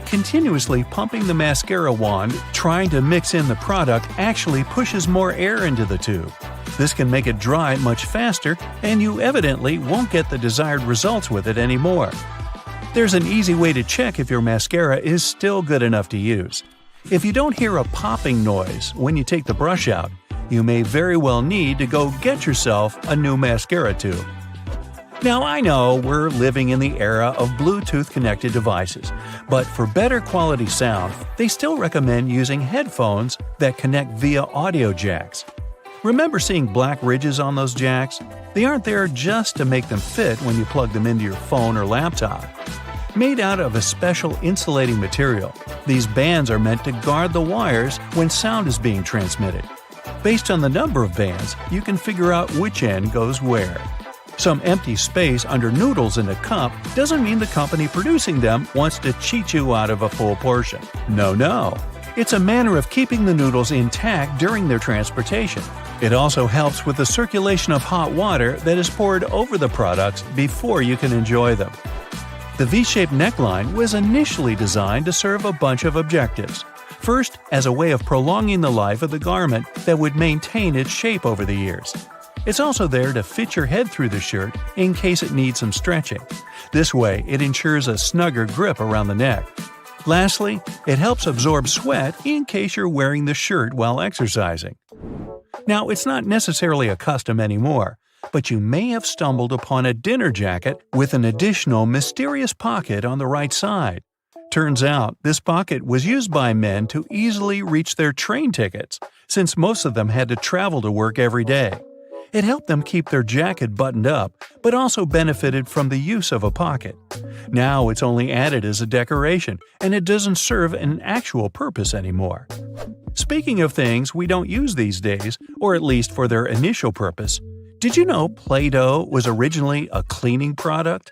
Continuously pumping the mascara wand, trying to mix in the product actually pushes more air into the tube. This can make it dry much faster, and you evidently won't get the desired results with it anymore. There's an easy way to check if your mascara is still good enough to use. If you don't hear a popping noise when you take the brush out, you may very well need to go get yourself a new mascara tube. Now, I know we're living in the era of Bluetooth-connected devices, but for better quality sound, they still recommend using headphones that connect via audio jacks. Remember seeing black ridges on those jacks? They aren't there just to make them fit when you plug them into your phone or laptop. Made out of a special insulating material, these bands are meant to guard the wires when sound is being transmitted. Based on the number of bands, you can figure out which end goes where. Some empty space under noodles in a cup doesn't mean the company producing them wants to cheat you out of a full portion. No. It's a manner of keeping the noodles intact during their transportation. It also helps with the circulation of hot water that is poured over the products before you can enjoy them. The V-shaped neckline was initially designed to serve a bunch of objectives. First, as a way of prolonging the life of the garment that would maintain its shape over the years. It's also there to fit your head through the shirt in case it needs some stretching. This way, it ensures a snugger grip around the neck. Lastly, it helps absorb sweat in case you're wearing the shirt while exercising. Now, it's not necessarily a custom anymore, but you may have stumbled upon a dinner jacket with an additional mysterious pocket on the right side. Turns out, this pocket was used by men to easily reach their train tickets, since most of them had to travel to work every day. It helped them keep their jacket buttoned up, but also benefited from the use of a pocket. Now it's only added as a decoration, and it doesn't serve an actual purpose anymore. Speaking of things we don't use these days, or at least for their initial purpose, did you know Play-Doh was originally a cleaning product?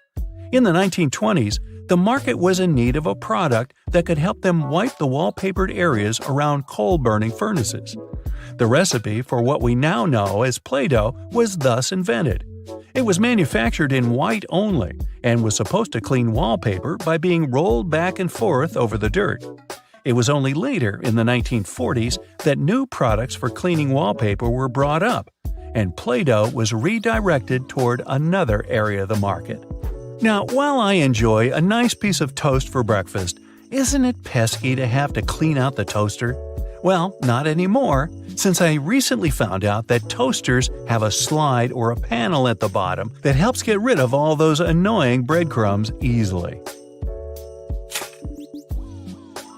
In the 1920s, the market was in need of a product that could help them wipe the wallpapered areas around coal-burning furnaces. The recipe for what we now know as Play-Doh was thus invented. It was manufactured in white only and was supposed to clean wallpaper by being rolled back and forth over the dirt. It was only later, in the 1940s, that new products for cleaning wallpaper were brought up, and Play-Doh was redirected toward another area of the market. Now, while I enjoy a nice piece of toast for breakfast, isn't it pesky to have to clean out the toaster? Well, not anymore, since I recently found out that toasters have a slide or a panel at the bottom that helps get rid of all those annoying breadcrumbs easily.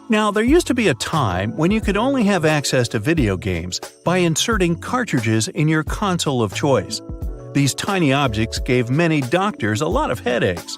Now, there used to be a time when you could only have access to video games by inserting cartridges in your console of choice. These tiny objects gave many doctors a lot of headaches.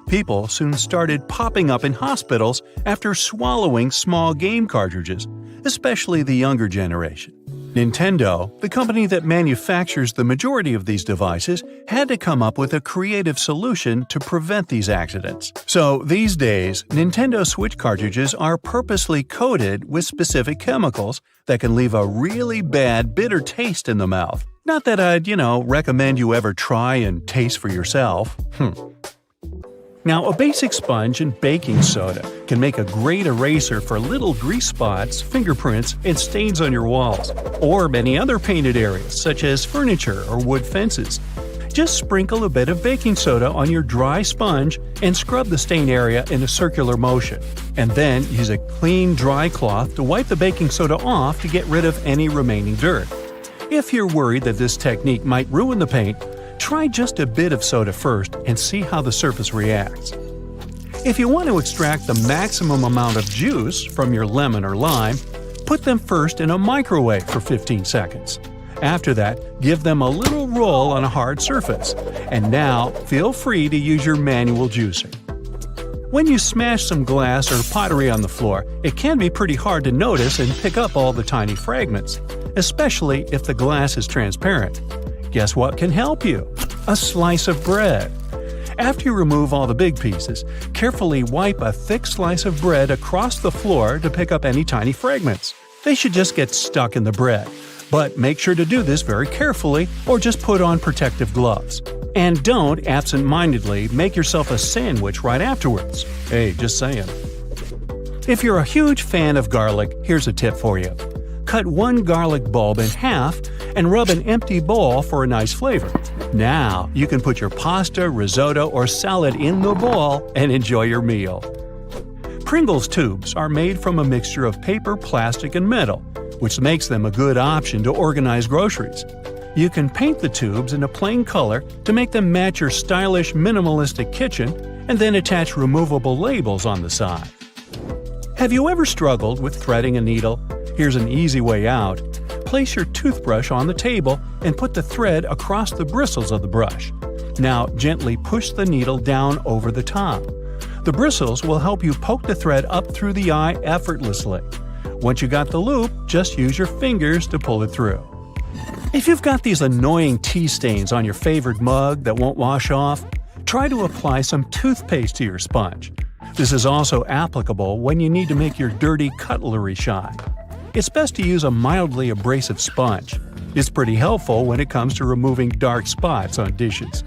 People soon started popping up in hospitals after swallowing small game cartridges, especially the younger generation. Nintendo, the company that manufactures the majority of these devices, had to come up with a creative solution to prevent these accidents. So these days, Nintendo Switch cartridges are purposely coated with specific chemicals that can leave a really bad, bitter taste in the mouth. Not that I'd, recommend you ever try and taste for yourself. Now, a basic sponge and baking soda can make a great eraser for little grease spots, fingerprints, and stains on your walls, or many other painted areas such as furniture or wood fences. Just sprinkle a bit of baking soda on your dry sponge and scrub the stain area in a circular motion, and then use a clean, dry cloth to wipe the baking soda off to get rid of any remaining dirt. If you're worried that this technique might ruin the paint, try just a bit of soda first and see how the surface reacts. If you want to extract the maximum amount of juice from your lemon or lime, put them first in a microwave for 15 seconds. After that, give them a little roll on a hard surface. And now, feel free to use your manual juicer. When you smash some glass or pottery on the floor, it can be pretty hard to notice and pick up all the tiny fragments, especially if the glass is transparent. Guess what can help you? A slice of bread. After you remove all the big pieces, carefully wipe a thick slice of bread across the floor to pick up any tiny fragments. They should just get stuck in the bread, but make sure to do this very carefully or just put on protective gloves. And don't absent-mindedly make yourself a sandwich right afterwards. Hey, just saying. If you're a huge fan of garlic, here's a tip for you. Cut one garlic bulb in half and rub an empty bowl for a nice flavor. Now, you can put your pasta, risotto, or salad in the bowl and enjoy your meal. Pringles tubes are made from a mixture of paper, plastic, and metal, which makes them a good option to organize groceries. You can paint the tubes in a plain color to make them match your stylish, minimalistic kitchen, and then attach removable labels on the side. Have you ever struggled with threading a needle? Here's an easy way out. Place your toothbrush on the table and put the thread across the bristles of the brush. Now gently push the needle down over the top. The bristles will help you poke the thread up through the eye effortlessly. Once you got the loop, just use your fingers to pull it through. If you've got these annoying tea stains on your favorite mug that won't wash off, try to apply some toothpaste to your sponge. This is also applicable when you need to make your dirty cutlery shine. It's best to use a mildly abrasive sponge. It's pretty helpful when it comes to removing dark spots on dishes.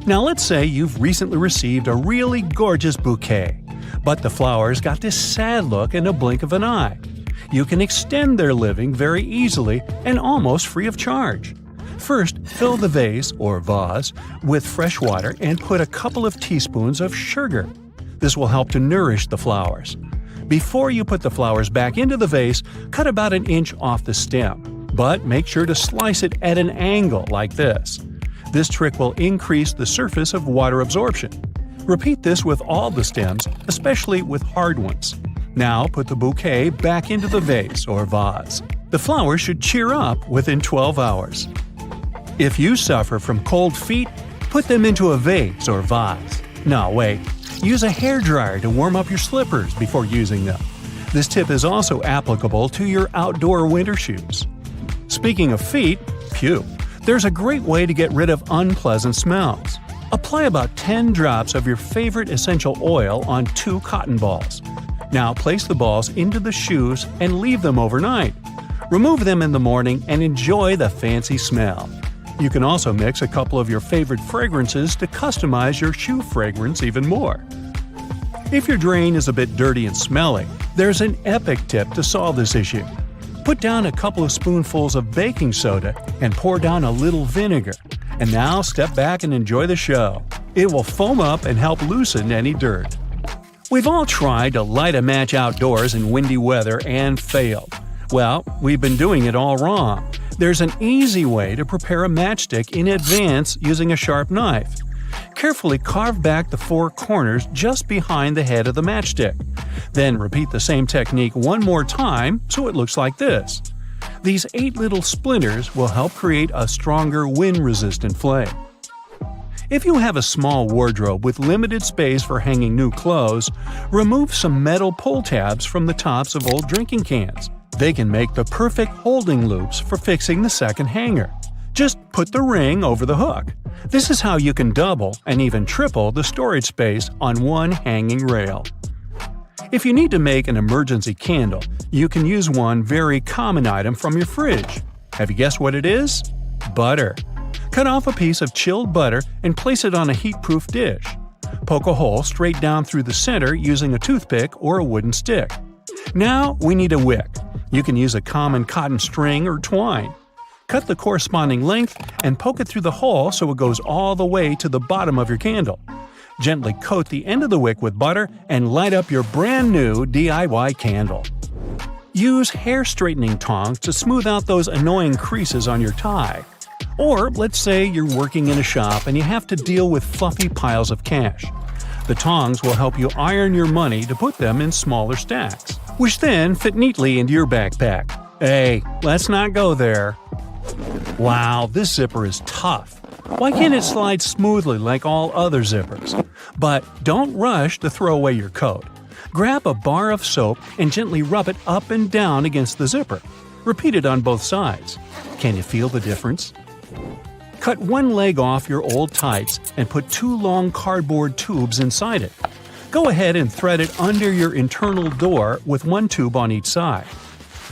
Now let's say you've recently received a really gorgeous bouquet, but the flowers got this sad look in a blink of an eye. You can extend their living very easily and almost free of charge. First, fill the vase or vase with fresh water and put a couple of teaspoons of sugar. This will help to nourish the flowers. Before you put the flowers back into the vase, cut about an inch off the stem, but make sure to slice it at an angle like this. This trick will increase the surface of water absorption. Repeat this with all the stems, especially with hard ones. Now put the bouquet back into the vase or vase. The flowers should cheer up within 12 hours. If you suffer from cold feet, put them into a vase or vase. No, wait. Use a hairdryer to warm up your slippers before using them. This tip is also applicable to your outdoor winter shoes. Speaking of feet, there's a great way to get rid of unpleasant smells. Apply about 10 drops of your favorite essential oil on 2 cotton balls. Now place the balls into the shoes and leave them overnight. Remove them in the morning and enjoy the fancy smell. You can also mix a couple of your favorite fragrances to customize your shoe fragrance even more. If your drain is a bit dirty and smelly, there's an epic tip to solve this issue. Put down a couple of spoonfuls of baking soda and pour down a little vinegar. And now step back and enjoy the show. It will foam up and help loosen any dirt. We've all tried to light a match outdoors in windy weather and failed. Well, we've been doing it all wrong. There's an easy way to prepare a matchstick in advance using a sharp knife. Carefully carve back the 4 corners just behind the head of the matchstick. Then repeat the same technique one more time so it looks like this. These 8 little splinters will help create a stronger wind-resistant flame. If you have a small wardrobe with limited space for hanging new clothes, remove some metal pull tabs from the tops of old drinking cans. They can make the perfect holding loops for fixing the second hanger. Just put the ring over the hook. This is how you can double and even triple the storage space on one hanging rail. If you need to make an emergency candle, you can use one very common item from your fridge. Have you guessed what it is? Butter. Cut off a piece of chilled butter and place it on a heat-proof dish. Poke a hole straight down through the center using a toothpick or a wooden stick. Now we need a wick. You can use a common cotton string or twine. Cut the corresponding length and poke it through the hole so it goes all the way to the bottom of your candle. Gently coat the end of the wick with butter and light up your brand new DIY candle. Use hair straightening tongs to smooth out those annoying creases on your tie. Or let's say you're working in a shop and you have to deal with fluffy piles of cash. The tongs will help you iron your money to put them in smaller stacks, which then fit neatly into your backpack. Hey, let's not go there. Wow, this zipper is tough. Why can't it slide smoothly like all other zippers? But don't rush to throw away your coat. Grab a bar of soap and gently rub it up and down against the zipper. Repeat it on both sides. Can you feel the difference? Cut one leg off your old tights and put 2 long cardboard tubes inside it. Go ahead and thread it under your internal door with 1 tube on each side.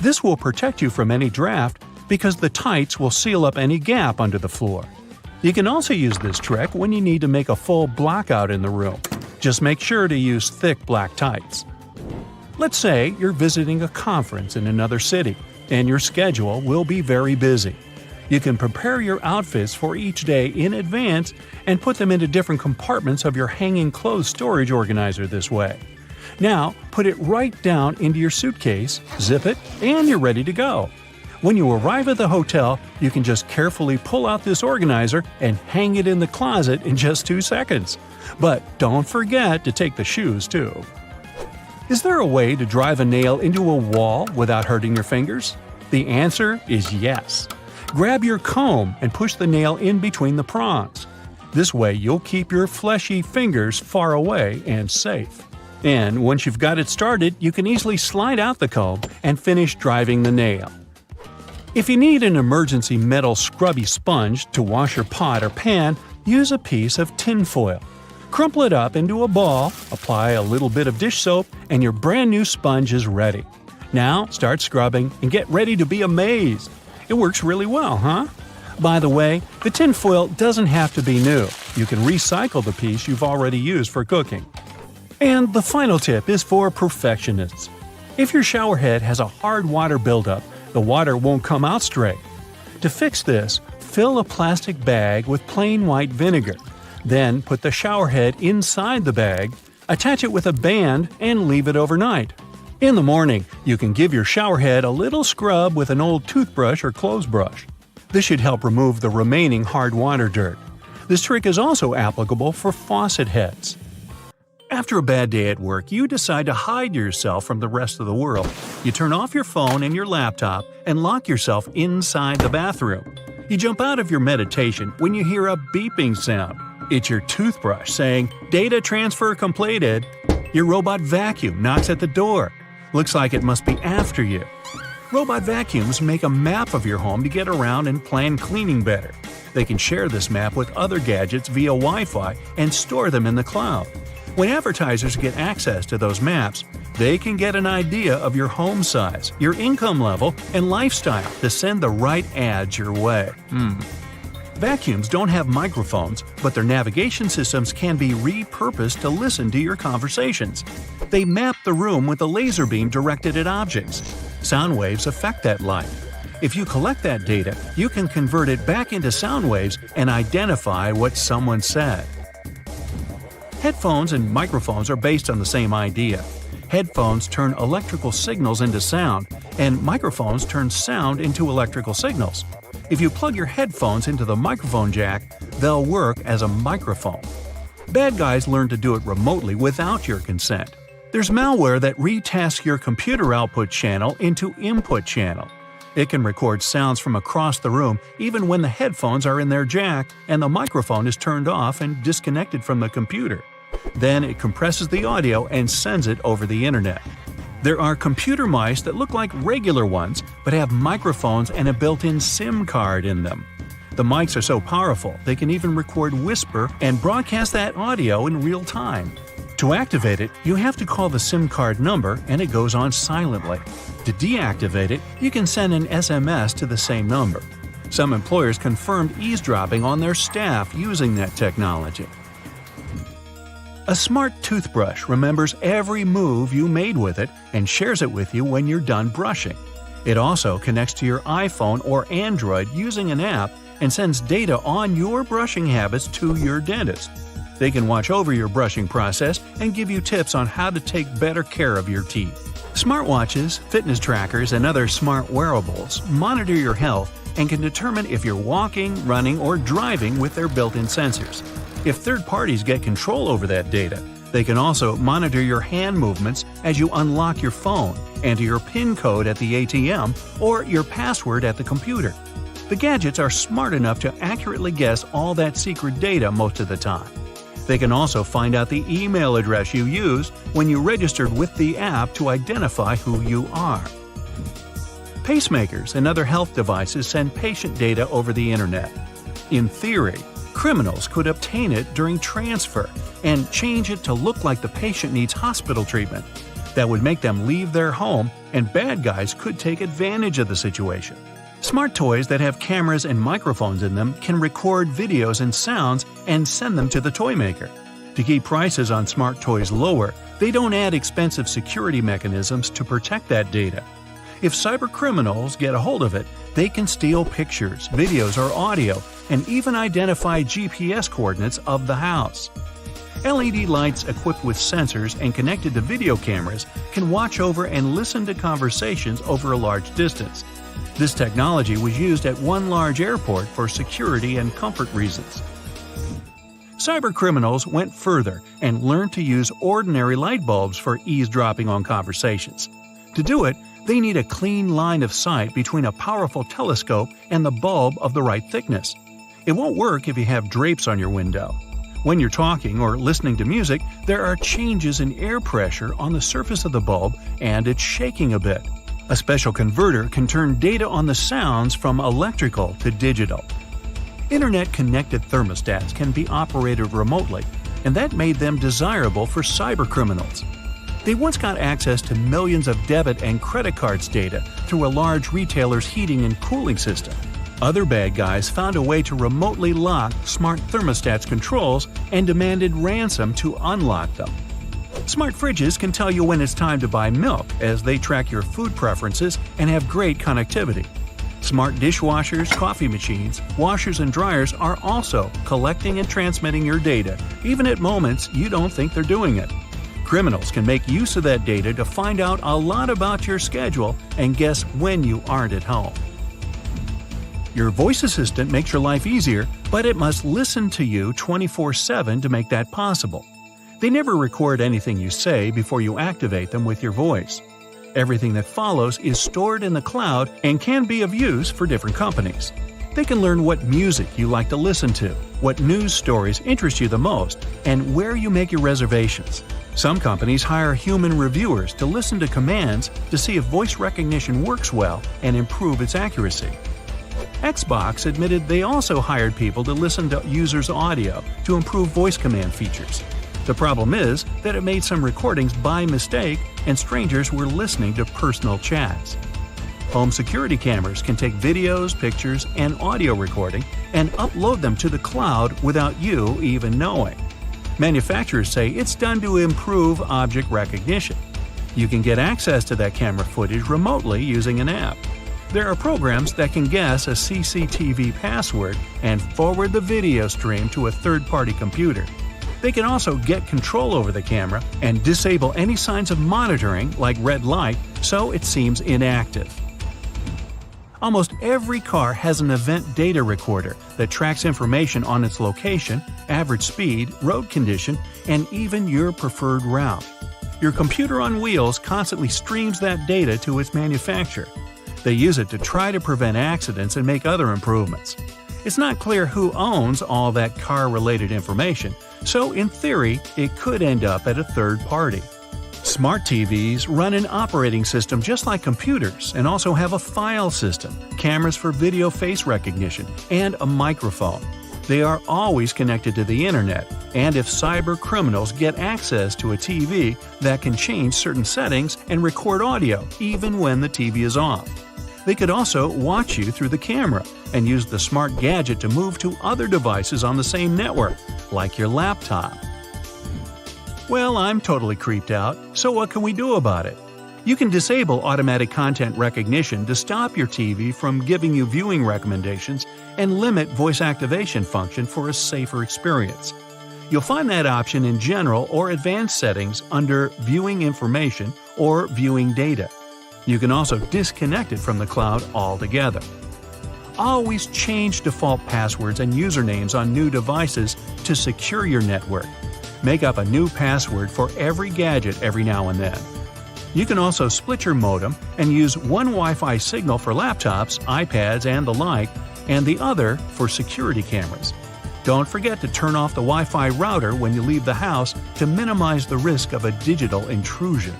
This will protect you from any draft because the tights will seal up any gap under the floor. You can also use this trick when you need to make a full blackout in the room. Just make sure to use thick black tights. Let's say you're visiting a conference in another city, and your schedule will be very busy. You can prepare your outfits for each day in advance and put them into different compartments of your hanging clothes storage organizer this way. Now, put it right down into your suitcase, zip it, and you're ready to go. When you arrive at the hotel, you can just carefully pull out this organizer and hang it in the closet in just 2 seconds. But don't forget to take the shoes too. Is there a way to drive a nail into a wall without hurting your fingers? The answer is yes. Grab your comb and push the nail in between the prongs. This way you'll keep your fleshy fingers far away and safe. And once you've got it started, you can easily slide out the comb and finish driving the nail. If you need an emergency metal scrubby sponge to wash your pot or pan, use a piece of tin foil. Crumple it up into a ball, apply a little bit of dish soap, and your brand new sponge is ready. Now start scrubbing and get ready to be amazed. It works really well, huh? By the way, the tin foil doesn't have to be new. You can recycle the piece you've already used for cooking. And the final tip is for perfectionists. If your shower head has a hard water buildup, the water won't come out straight. To fix this, fill a plastic bag with plain white vinegar. Then put the shower head inside the bag, attach it with a band, and leave it overnight. In the morning, you can give your shower head a little scrub with an old toothbrush or clothes brush. This should help remove the remaining hard water dirt. This trick is also applicable for faucet heads. After a bad day at work, you decide to hide yourself from the rest of the world. You turn off your phone and your laptop and lock yourself inside the bathroom. You jump out of your meditation when you hear a beeping sound. It's your toothbrush saying, "Data transfer completed." Your robot vacuum knocks at the door. Looks like it must be after you. Robot vacuums make a map of your home to get around and plan cleaning better. They can share this map with other gadgets via Wi-Fi and store them in the cloud. When advertisers get access to those maps, they can get an idea of your home size, your income level, and lifestyle to send the right ads your way. Vacuums don't have microphones, but their navigation systems can be repurposed to listen to your conversations. They map the room with a laser beam directed at objects. Sound waves affect that light. If you collect that data, you can convert it back into sound waves and identify what someone said. Headphones and microphones are based on the same idea. Headphones turn electrical signals into sound, and microphones turn sound into electrical signals. If you plug your headphones into the microphone jack, they'll work as a microphone. Bad guys learn to do it remotely without your consent. There's malware that retasks your computer output channel into input channel. It can record sounds from across the room even when the headphones are in their jack and the microphone is turned off and disconnected from the computer. Then it compresses the audio and sends it over the internet. There are computer mice that look like regular ones but have microphones and a built-in SIM card in them. The mics are so powerful they can even record whisper and broadcast that audio in real time. To activate it, you have to call the SIM card number and it goes on silently. To deactivate it, you can send an SMS to the same number. Some employers confirmed eavesdropping on their staff using that technology. A smart toothbrush remembers every move you made with it and shares it with you when you're done brushing. It also connects to your iPhone or Android using an app and sends data on your brushing habits to your dentist. They can watch over your brushing process and give you tips on how to take better care of your teeth. Smartwatches, fitness trackers, and other smart wearables monitor your health and can determine if you're walking, running, or driving with their built-in sensors. If third parties get control over that data, they can also monitor your hand movements as you unlock your phone, enter your PIN code at the ATM, or your password at the computer. The gadgets are smart enough to accurately guess all that secret data most of the time. They can also find out the email address you used when you registered with the app to identify who you are. Pacemakers and other health devices send patient data over the internet. In theory, criminals could obtain it during transfer and change it to look like the patient needs hospital treatment. That would make them leave their home, and bad guys could take advantage of the situation. Smart toys that have cameras and microphones in them can record videos and sounds and send them to the toy maker. To keep prices on smart toys lower, they don't add expensive security mechanisms to protect that data. If cybercriminals get a hold of it, they can steal pictures, videos, or audio, and even identify GPS coordinates of the house. LED lights equipped with sensors and connected to video cameras can watch over and listen to conversations over a large distance. This technology was used at one large airport for security and comfort reasons. Cybercriminals went further and learned to use ordinary light bulbs for eavesdropping on conversations. To do it, they need a clean line of sight between a powerful telescope and the bulb of the right thickness. It won't work if you have drapes on your window. When you're talking or listening to music, there are changes in air pressure on the surface of the bulb and it's shaking a bit. A special converter can turn data on the sounds from electrical to digital. Internet-connected thermostats can be operated remotely, and that made them desirable for cybercriminals. They once got access to millions of debit and credit cards data through a large retailer's heating and cooling system. Other bad guys found a way to remotely lock smart thermostats' controls and demanded ransom to unlock them. Smart fridges can tell you when it's time to buy milk as they track your food preferences and have great connectivity. Smart dishwashers, coffee machines, washers, and dryers are also collecting and transmitting your data, even at moments you don't think they're doing it. Criminals can make use of that data to find out a lot about your schedule and guess when you aren't at home. Your voice assistant makes your life easier, but it must listen to you 24/7 to make that possible. They never record anything you say before you activate them with your voice. Everything that follows is stored in the cloud and can be of use for different companies. They can learn what music you like to listen to, what news stories interest you the most, and where you make your reservations. Some companies hire human reviewers to listen to commands to see if voice recognition works well and improve its accuracy. Xbox admitted they also hired people to listen to users' audio to improve voice command features. The problem is that it made some recordings by mistake and strangers were listening to personal chats. Home security cameras can take videos, pictures, and audio recording and upload them to the cloud without you even knowing. Manufacturers say it's done to improve object recognition. You can get access to that camera footage remotely using an app. There are programs that can guess a CCTV password and forward the video stream to a third-party computer. They can also get control over the camera and disable any signs of monitoring, like red light, so it seems inactive. Almost every car has an event data recorder that tracks information on its location, average speed, road condition, and even your preferred route. Your computer on wheels constantly streams that data to its manufacturer. They use it to try to prevent accidents and make other improvements. It's not clear who owns all that car-related information, so in theory, it could end up at a third party. Smart TVs run an operating system just like computers and also have a file system, cameras for video face recognition, and a microphone. They are always connected to the internet, and if cyber criminals get access to a TV, that can change certain settings and record audio even when the TV is off. They could also watch you through the camera and use the smart gadget to move to other devices on the same network, like your laptop. Well, I'm totally creeped out, so what can we do about it? You can disable automatic content recognition to stop your TV from giving you viewing recommendations and limit voice activation function for a safer experience. You'll find that option in General or Advanced settings under Viewing Information or Viewing Data. You can also disconnect it from the cloud altogether. Always change default passwords and usernames on new devices to secure your network. Make up a new password for every gadget every now and then. You can also split your modem and use one Wi-Fi signal for laptops, iPads, and the like, and the other for security cameras. Don't forget to turn off the Wi-Fi router when you leave the house to minimize the risk of a digital intrusion.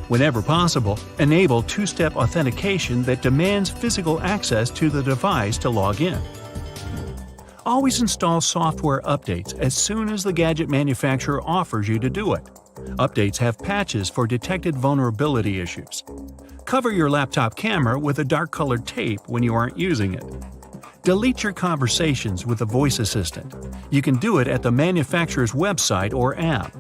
Whenever possible, enable two-step authentication that demands physical access to the device to log in. Always install software updates as soon as the gadget manufacturer offers you to do it. Updates have patches for detected vulnerability issues. Cover your laptop camera with a dark-colored tape when you aren't using it. Delete your conversations with the voice assistant. You can do it at the manufacturer's website or app.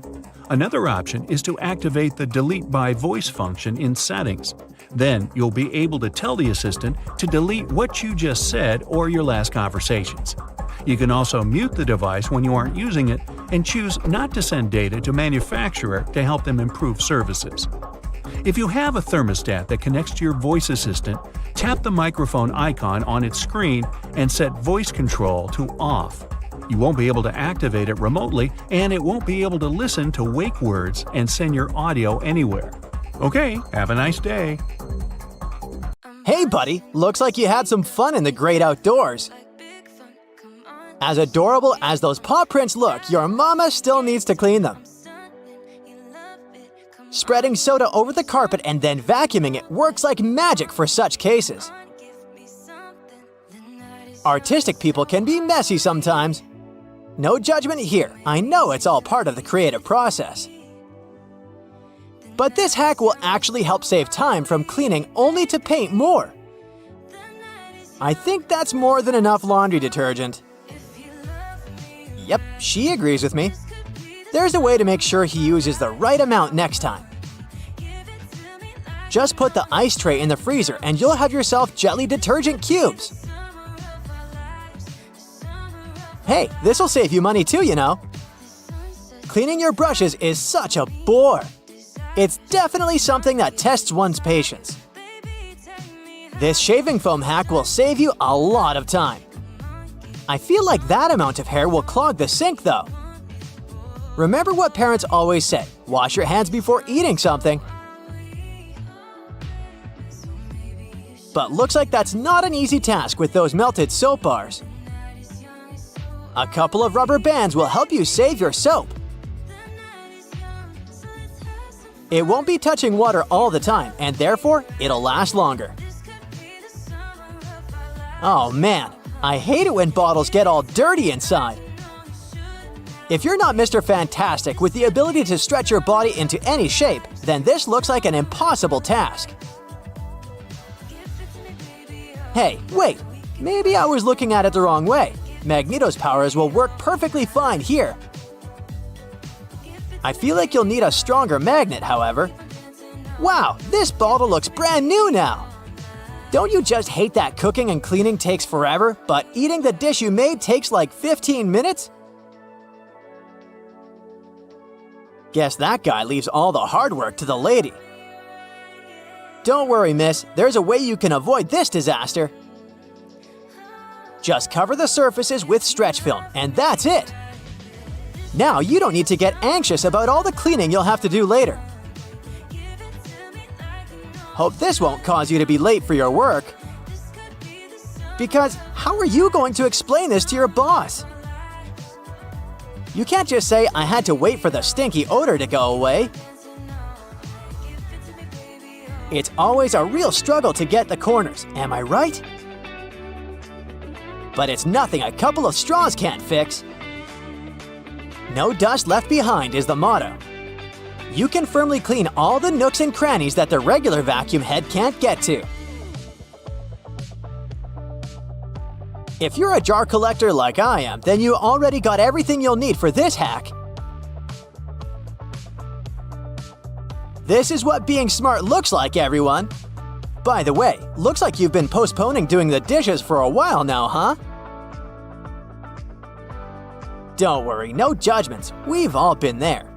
Another option is to activate the Delete by Voice function in Settings. Then you'll be able to tell the assistant to delete what you just said or your last conversations. You can also mute the device when you aren't using it and choose not to send data to manufacturer to help them improve services. If you have a thermostat that connects to your voice assistant, tap the microphone icon on its screen and set voice control to off. You won't be able to activate it remotely, and it won't be able to listen to wake words and send your audio anywhere. Okay, have a nice day. Hey buddy, looks like you had some fun in the great outdoors. As adorable as those paw prints look, your mama still needs to clean them. Spreading soda over the carpet and then vacuuming it works like magic for such cases. Artistic people can be messy sometimes. No judgment here, I know it's all part of the creative process. But this hack will actually help save time from cleaning only to paint more. I think that's more than enough laundry detergent. Yep, she agrees with me. There's a way to make sure he uses the right amount next time. Just put the ice tray in the freezer and you'll have yourself jelly detergent cubes. Hey, this'll save you money too, you know. Cleaning your brushes is such a bore. It's definitely something that tests one's patience. This shaving foam hack will save you a lot of time. I feel like that amount of hair will clog the sink though. Remember what parents always say, wash your hands before eating something. But looks like that's not an easy task with those melted soap bars. A couple of rubber bands will help you save your soap. It won't be touching water all the time, and therefore, it'll last longer. Oh man, I hate it when bottles get all dirty inside. If you're not Mr. Fantastic with the ability to stretch your body into any shape, then this looks like an impossible task. Hey, wait, maybe I was looking at it the wrong way. Magneto's powers will work perfectly fine here. I feel like you'll need a stronger magnet, however. Wow, this bottle looks brand new now! Don't you just hate that cooking and cleaning takes forever, but eating the dish you made takes like 15 minutes? Guess that guy leaves all the hard work to the lady. Don't worry, miss, there's a way you can avoid this disaster. Just cover the surfaces with stretch film, and that's it! Now you don't need to get anxious about all the cleaning you'll have to do later. Hope this won't cause you to be late for your work. Because how are you going to explain this to your boss? You can't just say, I had to wait for the stinky odor to go away. It's always a real struggle to get the corners, am I right? But it's nothing a couple of straws can't fix. No dust left behind is the motto. You can firmly clean all the nooks and crannies that the regular vacuum head can't get to. If you're a jar collector like I am, then you already got everything you'll need for this hack. This is what being smart looks like, everyone. By the way, looks like you've been postponing doing the dishes for a while now, huh? Don't worry, no judgments. We've all been there.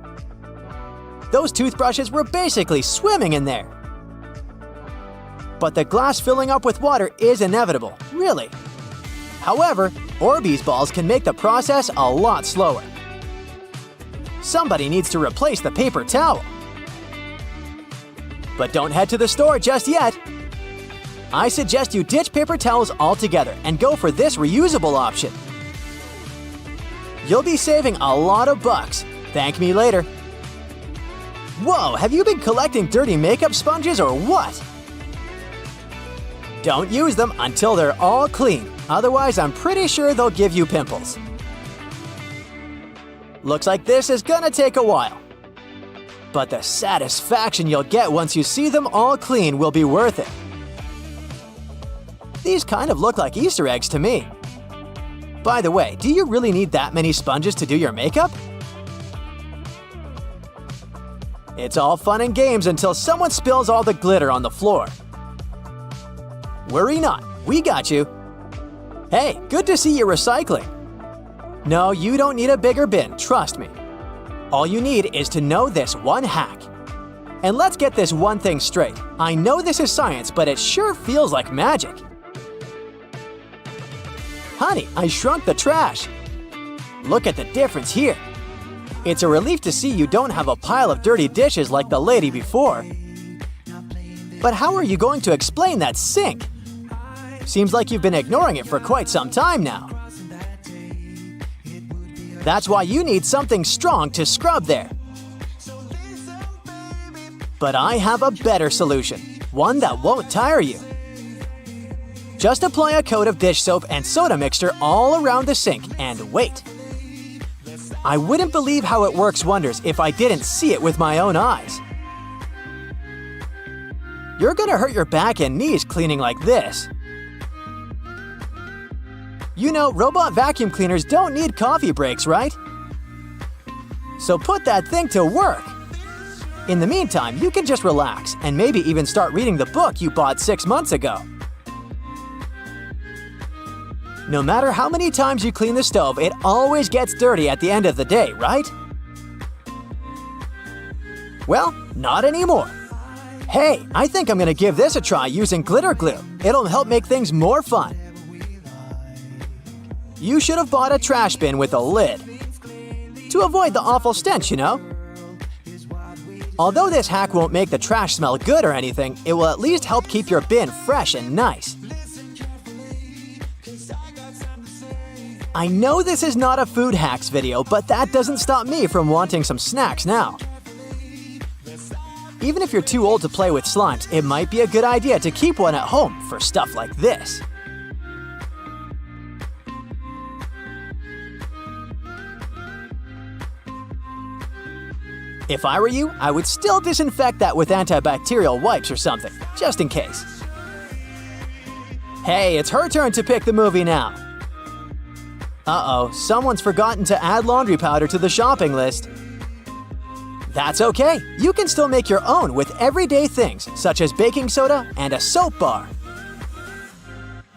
Those toothbrushes were basically swimming in there. But the glass filling up with water is inevitable, really. However, Orbeez balls can make the process a lot slower. Somebody needs to replace the paper towel. But don't head to the store just yet. I suggest you ditch paper towels altogether and go for this reusable option. You'll be saving a lot of bucks. Thank me later. Whoa, have you been collecting dirty makeup sponges or what? Don't use them until they're all clean, otherwise I'm pretty sure they'll give you pimples. Looks like this is gonna take a while. but the satisfaction you'll get once you see them all clean will be worth it. These kind of look like Easter eggs to me. By the way, do you really need that many sponges to do your makeup? It's all fun and games until someone spills all the glitter on the floor. Worry not, we got you. Hey, good to see you recycling. No, you don't need a bigger bin, trust me. All you need is to know this one hack. And let's get this one thing straight. I know this is science, but it sure feels like magic. Honey, I shrunk the trash. Look at the difference here. It's a relief to see you don't have a pile of dirty dishes like the lady before. But how are you going to explain that sink? Seems like you've been ignoring it for quite some time now. That's why you need something strong to scrub there. But I have a better solution, one that won't tire you. Just apply a coat of dish soap and soda mixture all around the sink and wait. I wouldn't believe how it works wonders if I didn't see it with my own eyes. You're gonna hurt your back and knees cleaning like this. You know, robot vacuum cleaners don't need coffee breaks, right? So put that thing to work. In the meantime, you can just relax and maybe even start reading the book you bought 6 months ago. No matter how many times you clean the stove, it always gets dirty at the end of the day, right? Well, not anymore. Hey, I think I'm gonna give this a try using glitter glue. It'll help make things more fun. You should have bought a trash bin with a lid. To avoid the awful stench, you know? Although this hack won't make the trash smell good or anything, it will at least help keep your bin fresh and nice. I know this is not a food hacks video, but that doesn't stop me from wanting some snacks now. Even if you're too old to play with slimes, it might be a good idea to keep one at home for stuff like this. If I were you, I would still disinfect that with antibacterial wipes or something, just in case. Hey, it's her turn to pick the movie now. Uh-oh, someone's forgotten to add laundry powder to the shopping list. That's okay, you can still make your own with everyday things such as baking soda and a soap bar.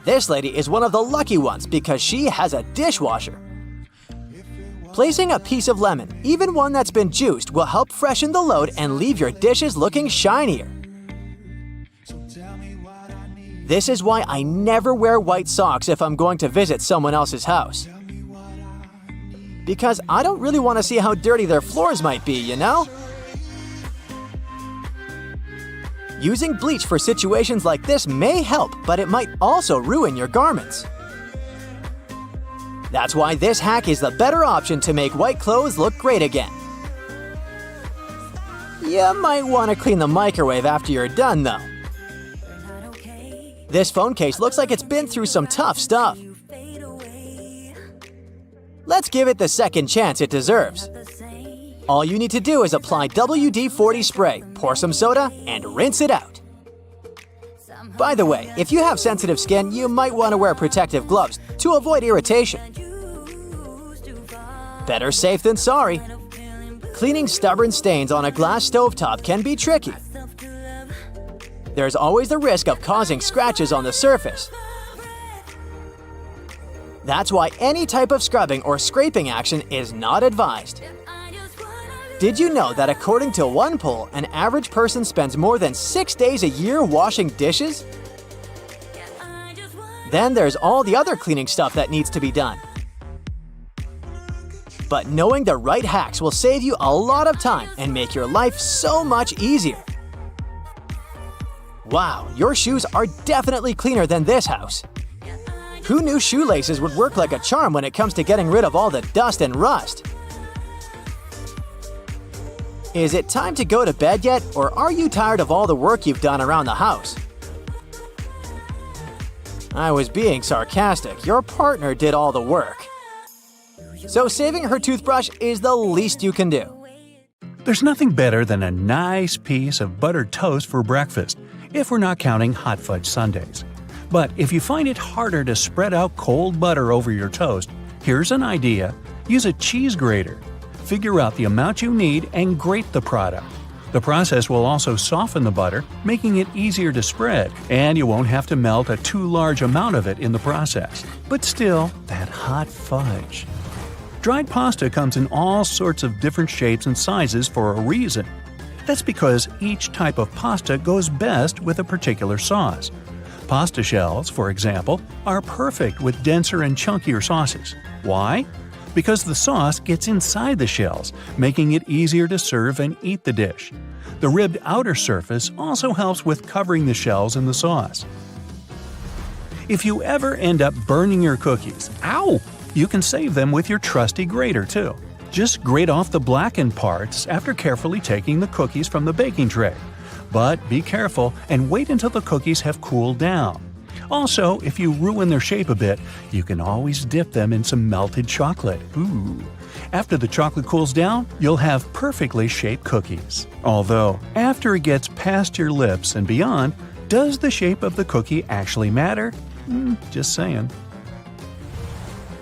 This lady is one of the lucky ones because she has a dishwasher. Placing a piece of lemon, even one that's been juiced, will help freshen the load and leave your dishes looking shinier. This is why I never wear white socks if I'm going to visit someone else's house. Because I don't really want to see how dirty their floors might be, you know? Using bleach for situations like this may help, but it might also ruin your garments. That's why this hack is the better option to make white clothes look great again. You might want to clean the microwave after you're done, though. This phone case looks like it's been through some tough stuff. Let's give it the second chance it deserves. All you need to do is apply WD-40 spray, pour some soda, and rinse it out. By the way, if you have sensitive skin, you might want to wear protective gloves to avoid irritation. Better safe than sorry. Cleaning stubborn stains on a glass stovetop can be tricky. There's always the risk of causing scratches on the surface. That's why any type of scrubbing or scraping action is not advised. Did you know that according to one poll, an average person spends more than 6 days a year washing dishes? Then there's all the other cleaning stuff that needs to be done. But knowing the right hacks will save you a lot of time and make your life so much easier. Wow, your shoes are definitely cleaner than this house. Who knew shoelaces would work like a charm when it comes to getting rid of all the dust and rust? Is it time to go to bed yet, or are you tired of all the work you've done around the house? I was being sarcastic. Your partner did all the work. So saving her toothbrush is the least you can do. There's nothing better than a nice piece of buttered toast for breakfast, if we're not counting hot fudge sundaes. But if you find it harder to spread out cold butter over your toast, here's an idea. Use a cheese grater. Figure out the amount you need and grate the product. The process will also soften the butter, making it easier to spread, and you won't have to melt a too large amount of it in the process. But still, that hot fudge. Dried pasta comes in all sorts of different shapes and sizes for a reason. That's because each type of pasta goes best with a particular sauce. Pasta shells, for example, are perfect with denser and chunkier sauces. Why? Because the sauce gets inside the shells, making it easier to serve and eat the dish. The ribbed outer surface also helps with covering the shells in the sauce. If you ever end up burning your cookies, you can save them with your trusty grater too. Just grate off the blackened parts after carefully taking the cookies from the baking tray. But be careful and wait until the cookies have cooled down. Also, if you ruin their shape a bit, you can always dip them in some melted chocolate. Ooh. After the chocolate cools down, you'll have perfectly shaped cookies. Although, after it gets past your lips and beyond, does the shape of the cookie actually matter? Just saying.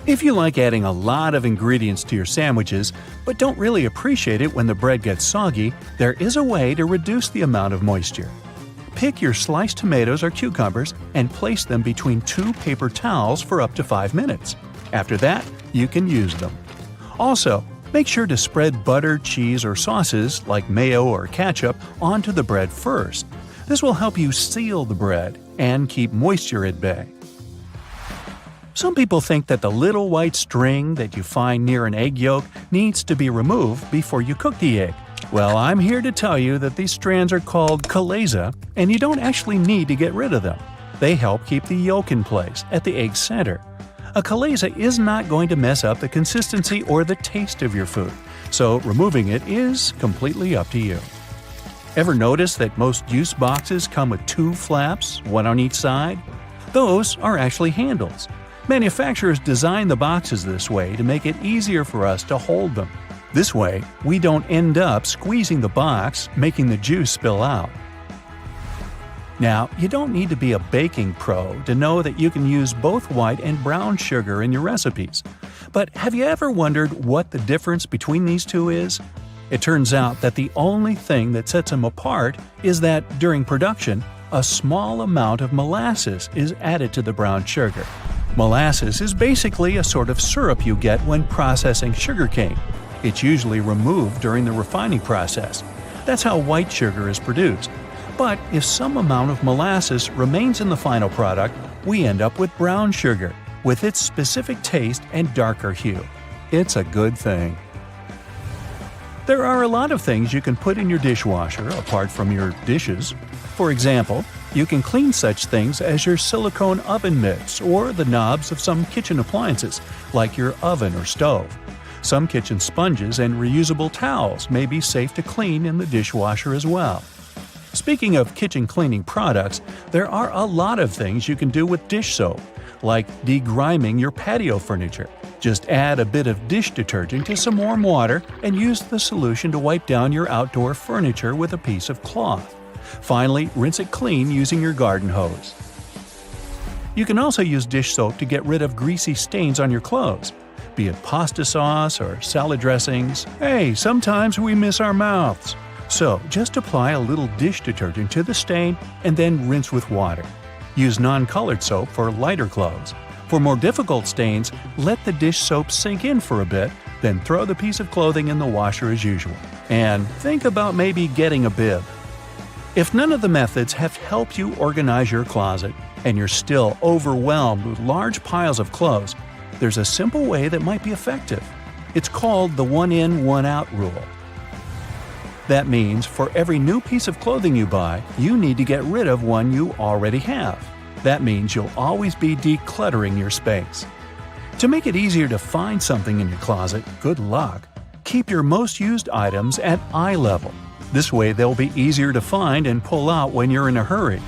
If you like adding a lot of ingredients to your sandwiches, but don't really appreciate it when the bread gets soggy, there is a way to reduce the amount of moisture. Pick your sliced tomatoes or cucumbers and place them between 2 paper towels for up to 5 minutes. After that, you can use them. Also, make sure to spread butter, cheese, or sauces like mayo or ketchup onto the bread first. This will help you seal the bread and keep moisture at bay. Some people think that the little white string that you find near an egg yolk needs to be removed before you cook the egg. Well, I'm here to tell you that these strands are called chalaza, and you don't actually need to get rid of them. They help keep the yolk in place at the egg center. A chalaza is not going to mess up the consistency or the taste of your food, so removing it is completely up to you. Ever notice that most juice boxes come with 2 flaps, one on each side? Those are actually handles. Manufacturers design the boxes this way to make it easier for us to hold them. This way, we don't end up squeezing the box, making the juice spill out. Now, you don't need to be a baking pro to know that you can use both white and brown sugar in your recipes. But have you ever wondered what the difference between these two is? It turns out that the only thing that sets them apart is that, during production, a small amount of molasses is added to the brown sugar. Molasses is basically a sort of syrup you get when processing sugarcane. It's usually removed during the refining process. That's how white sugar is produced. But if some amount of molasses remains in the final product, we end up with brown sugar, with its specific taste and darker hue. It's a good thing. There are a lot of things you can put in your dishwasher apart from your dishes. For example, you can clean such things as your silicone oven mitts or the knobs of some kitchen appliances, like your oven or stove. Some kitchen sponges and reusable towels may be safe to clean in the dishwasher as well. Speaking of kitchen cleaning products, there are a lot of things you can do with dish soap, like degriming your patio furniture. Just add a bit of dish detergent to some warm water and use the solution to wipe down your outdoor furniture with a piece of cloth. Finally, rinse it clean using your garden hose. You can also use dish soap to get rid of greasy stains on your clothes, be it pasta sauce or salad dressings. Hey, sometimes we miss our mouths. So, just apply a little dish detergent to the stain and then rinse with water. Use non-colored soap for lighter clothes. For more difficult stains, let the dish soap sink in for a bit, then throw the piece of clothing in the washer as usual. And think about maybe getting a bib. If none of the methods have helped you organize your closet, and you're still overwhelmed with large piles of clothes, there's a simple way that might be effective. It's called the one-in, one-out rule. That means for every new piece of clothing you buy, you need to get rid of one you already have. That means you'll always be decluttering your space. To make it easier to find something in your closet, good luck. Keep your most used items at eye level. This way they'll be easier to find and pull out when you're in a hurry.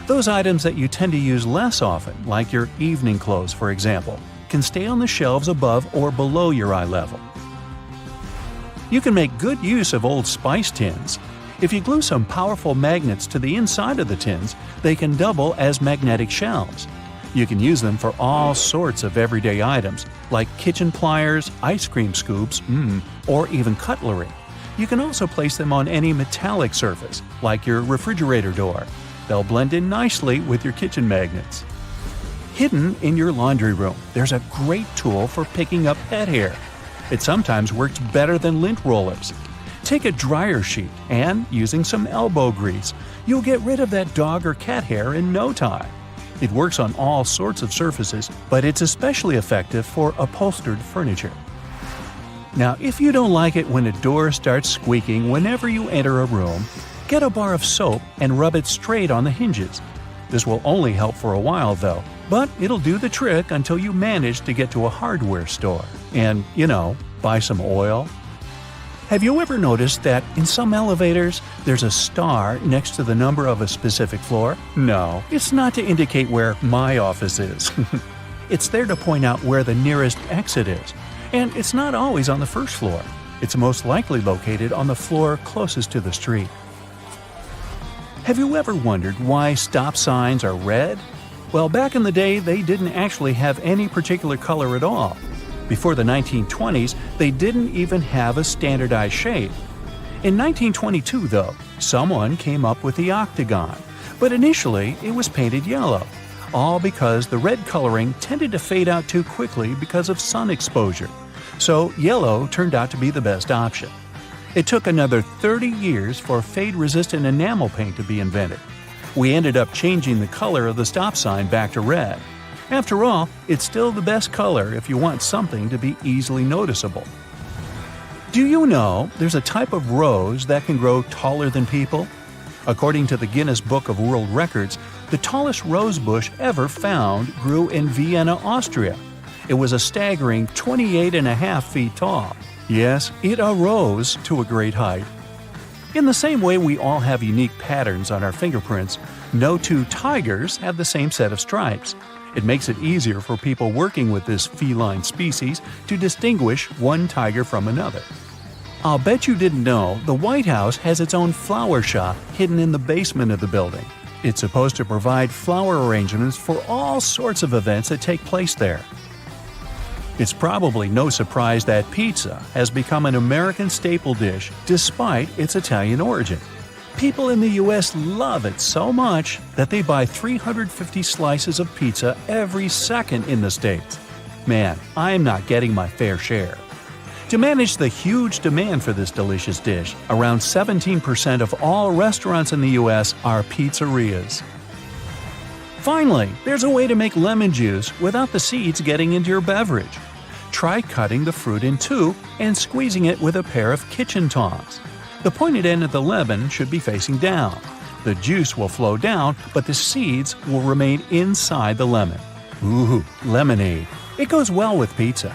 Those items that you tend to use less often, like your evening clothes for example, can stay on the shelves above or below your eye level. You can make good use of old spice tins. If you glue some powerful magnets to the inside of the tins, they can double as magnetic shelves. You can use them for all sorts of everyday items, like kitchen pliers, ice cream scoops, or even cutlery. You can also place them on any metallic surface, like your refrigerator door. They'll blend in nicely with your kitchen magnets. Hidden in your laundry room, there's a great tool for picking up pet hair. It sometimes works better than lint rollers. Take a dryer sheet and, using some elbow grease, you'll get rid of that dog or cat hair in no time. It works on all sorts of surfaces, but it's especially effective for upholstered furniture. Now, if you don't like it when a door starts squeaking whenever you enter a room, get a bar of soap and rub it straight on the hinges. This will only help for a while though, but it'll do the trick until you manage to get to a hardware store and, buy some oil. Have you ever noticed that in some elevators, there's a star next to the number of a specific floor? No, it's not to indicate where my office is. It's there to point out where the nearest exit is. And it's not always on the first floor. It's most likely located on the floor closest to the street. Have you ever wondered why stop signs are red? Well, back in the day, they didn't actually have any particular color at all. Before the 1920s, they didn't even have a standardized shade. In 1922, though, someone came up with the octagon, but initially it was painted yellow, all because the red coloring tended to fade out too quickly because of sun exposure. So yellow turned out to be the best option. It took another 30 years for fade-resistant enamel paint to be invented. We ended up changing the color of the stop sign back to red. After all, it's still the best color if you want something to be easily noticeable. Do you know there's a type of rose that can grow taller than people? According to the Guinness Book of World Records, the tallest rose bush ever found grew in Vienna, Austria. It was a staggering 28.5 feet tall. Yes, it arose to a great height. In the same way we all have unique patterns on our fingerprints, no two tigers have the same set of stripes. It makes it easier for people working with this feline species to distinguish one tiger from another. I'll bet you didn't know the White House has its own flower shop hidden in the basement of the building. It's supposed to provide flower arrangements for all sorts of events that take place there. It's probably no surprise that pizza has become an American staple dish despite its Italian origin. People in the U.S. love it so much that they buy 350 slices of pizza every second in the States. Man, I'm not getting my fair share. To manage the huge demand for this delicious dish, around 17% of all restaurants in the U.S. are pizzerias. Finally, there's a way to make lemon juice without the seeds getting into your beverage. Try cutting the fruit in two and squeezing it with a pair of kitchen tongs. The pointed end of the lemon should be facing down. The juice will flow down, but the seeds will remain inside the lemon. Ooh, lemonade. It goes well with pizza.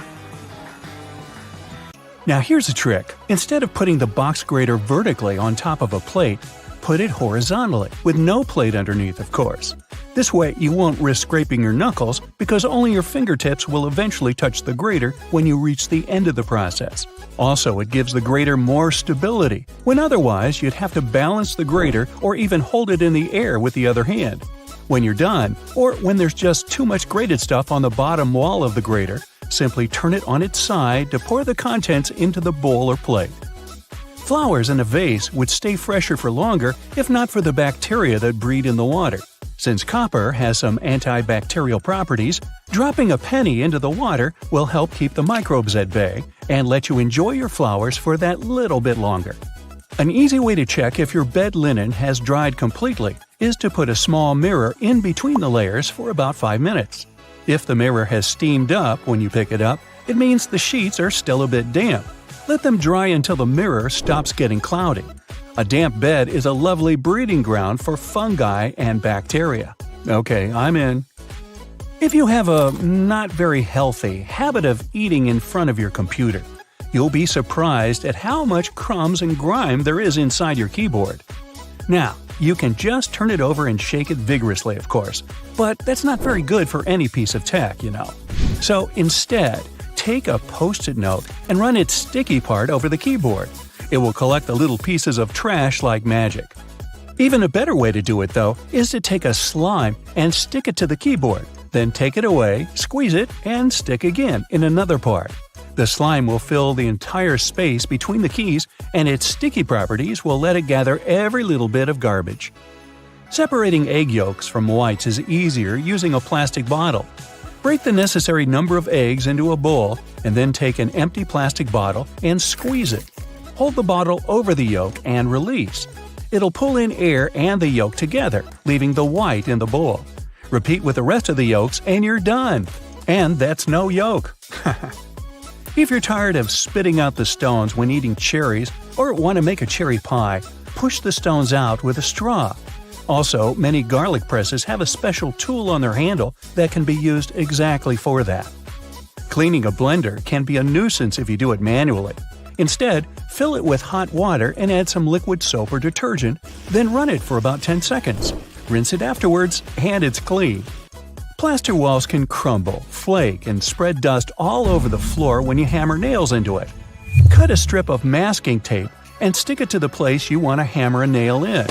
Now here's a trick. Instead of putting the box grater vertically on top of a plate, put it horizontally, with no plate underneath, of course. This way you won't risk scraping your knuckles because only your fingertips will eventually touch the grater when you reach the end of the process. Also, it gives the grater more stability, when otherwise you'd have to balance the grater or even hold it in the air with the other hand. When you're done, or when there's just too much grated stuff on the bottom wall of the grater, simply turn it on its side to pour the contents into the bowl or plate. Flowers in a vase would stay fresher for longer if not for the bacteria that breed in the water. Since copper has some antibacterial properties, dropping a penny into the water will help keep the microbes at bay and let you enjoy your flowers for that little bit longer. An easy way to check if your bed linen has dried completely is to put a small mirror in between the layers for about 5 minutes. If the mirror has steamed up when you pick it up, it means the sheets are still a bit damp. Let them dry until the mirror stops getting cloudy. A damp bed is a lovely breeding ground for fungi and bacteria. Okay, I'm in. If you have a not very healthy habit of eating in front of your computer, you'll be surprised at how much crumbs and grime there is inside your keyboard. Now, you can just turn it over and shake it vigorously, of course, but that's not very good for any piece of tech, So instead, take a Post-it note and run its sticky part over the keyboard. It will collect the little pieces of trash like magic. Even a better way to do it, though, is to take a slime and stick it to the keyboard, then take it away, squeeze it, and stick again in another part. The slime will fill the entire space between the keys, and its sticky properties will let it gather every little bit of garbage. Separating egg yolks from whites is easier using a plastic bottle. Break the necessary number of eggs into a bowl, and then take an empty plastic bottle and squeeze it. Hold the bottle over the yolk and release. It'll pull in air and the yolk together, leaving the white in the bowl. Repeat with the rest of the yolks and you're done. And that's no yolk. If you're tired of spitting out the stones when eating cherries or want to make a cherry pie, push the stones out with a straw. Also, many garlic presses have a special tool on their handle that can be used exactly for that. Cleaning a blender can be a nuisance if you do it manually. Instead, fill it with hot water and add some liquid soap or detergent, then run it for about 10 seconds. Rinse it afterwards, and it's clean. Plaster walls can crumble, flake, and spread dust all over the floor when you hammer nails into it. Cut a strip of masking tape and stick it to the place you want to hammer a nail in.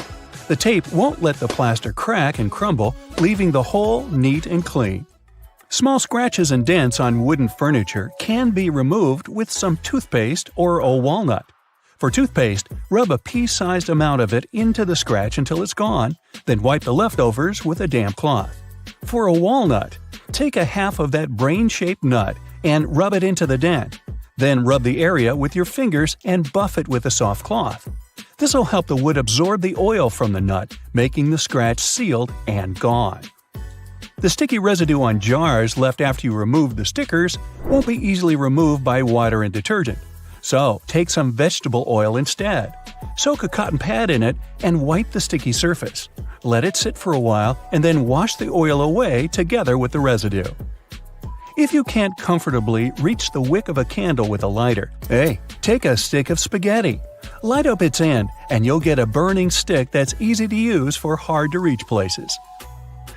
The tape won't let the plaster crack and crumble, leaving the hole neat and clean. Small scratches and dents on wooden furniture can be removed with some toothpaste or a walnut. For toothpaste, rub a pea-sized amount of it into the scratch until it's gone, then wipe the leftovers with a damp cloth. For a walnut, take a half of that brain-shaped nut and rub it into the dent. Then rub the area with your fingers and buff it with a soft cloth. This will help the wood absorb the oil from the nut, making the scratch sealed and gone. The sticky residue on jars left after you remove the stickers won't be easily removed by water and detergent. So, take some vegetable oil instead. Soak a cotton pad in it and wipe the sticky surface. Let it sit for a while and then wash the oil away together with the residue. If you can't comfortably reach the wick of a candle with a lighter, take a stick of spaghetti. Light up its end and you'll get a burning stick that's easy to use for hard-to-reach places.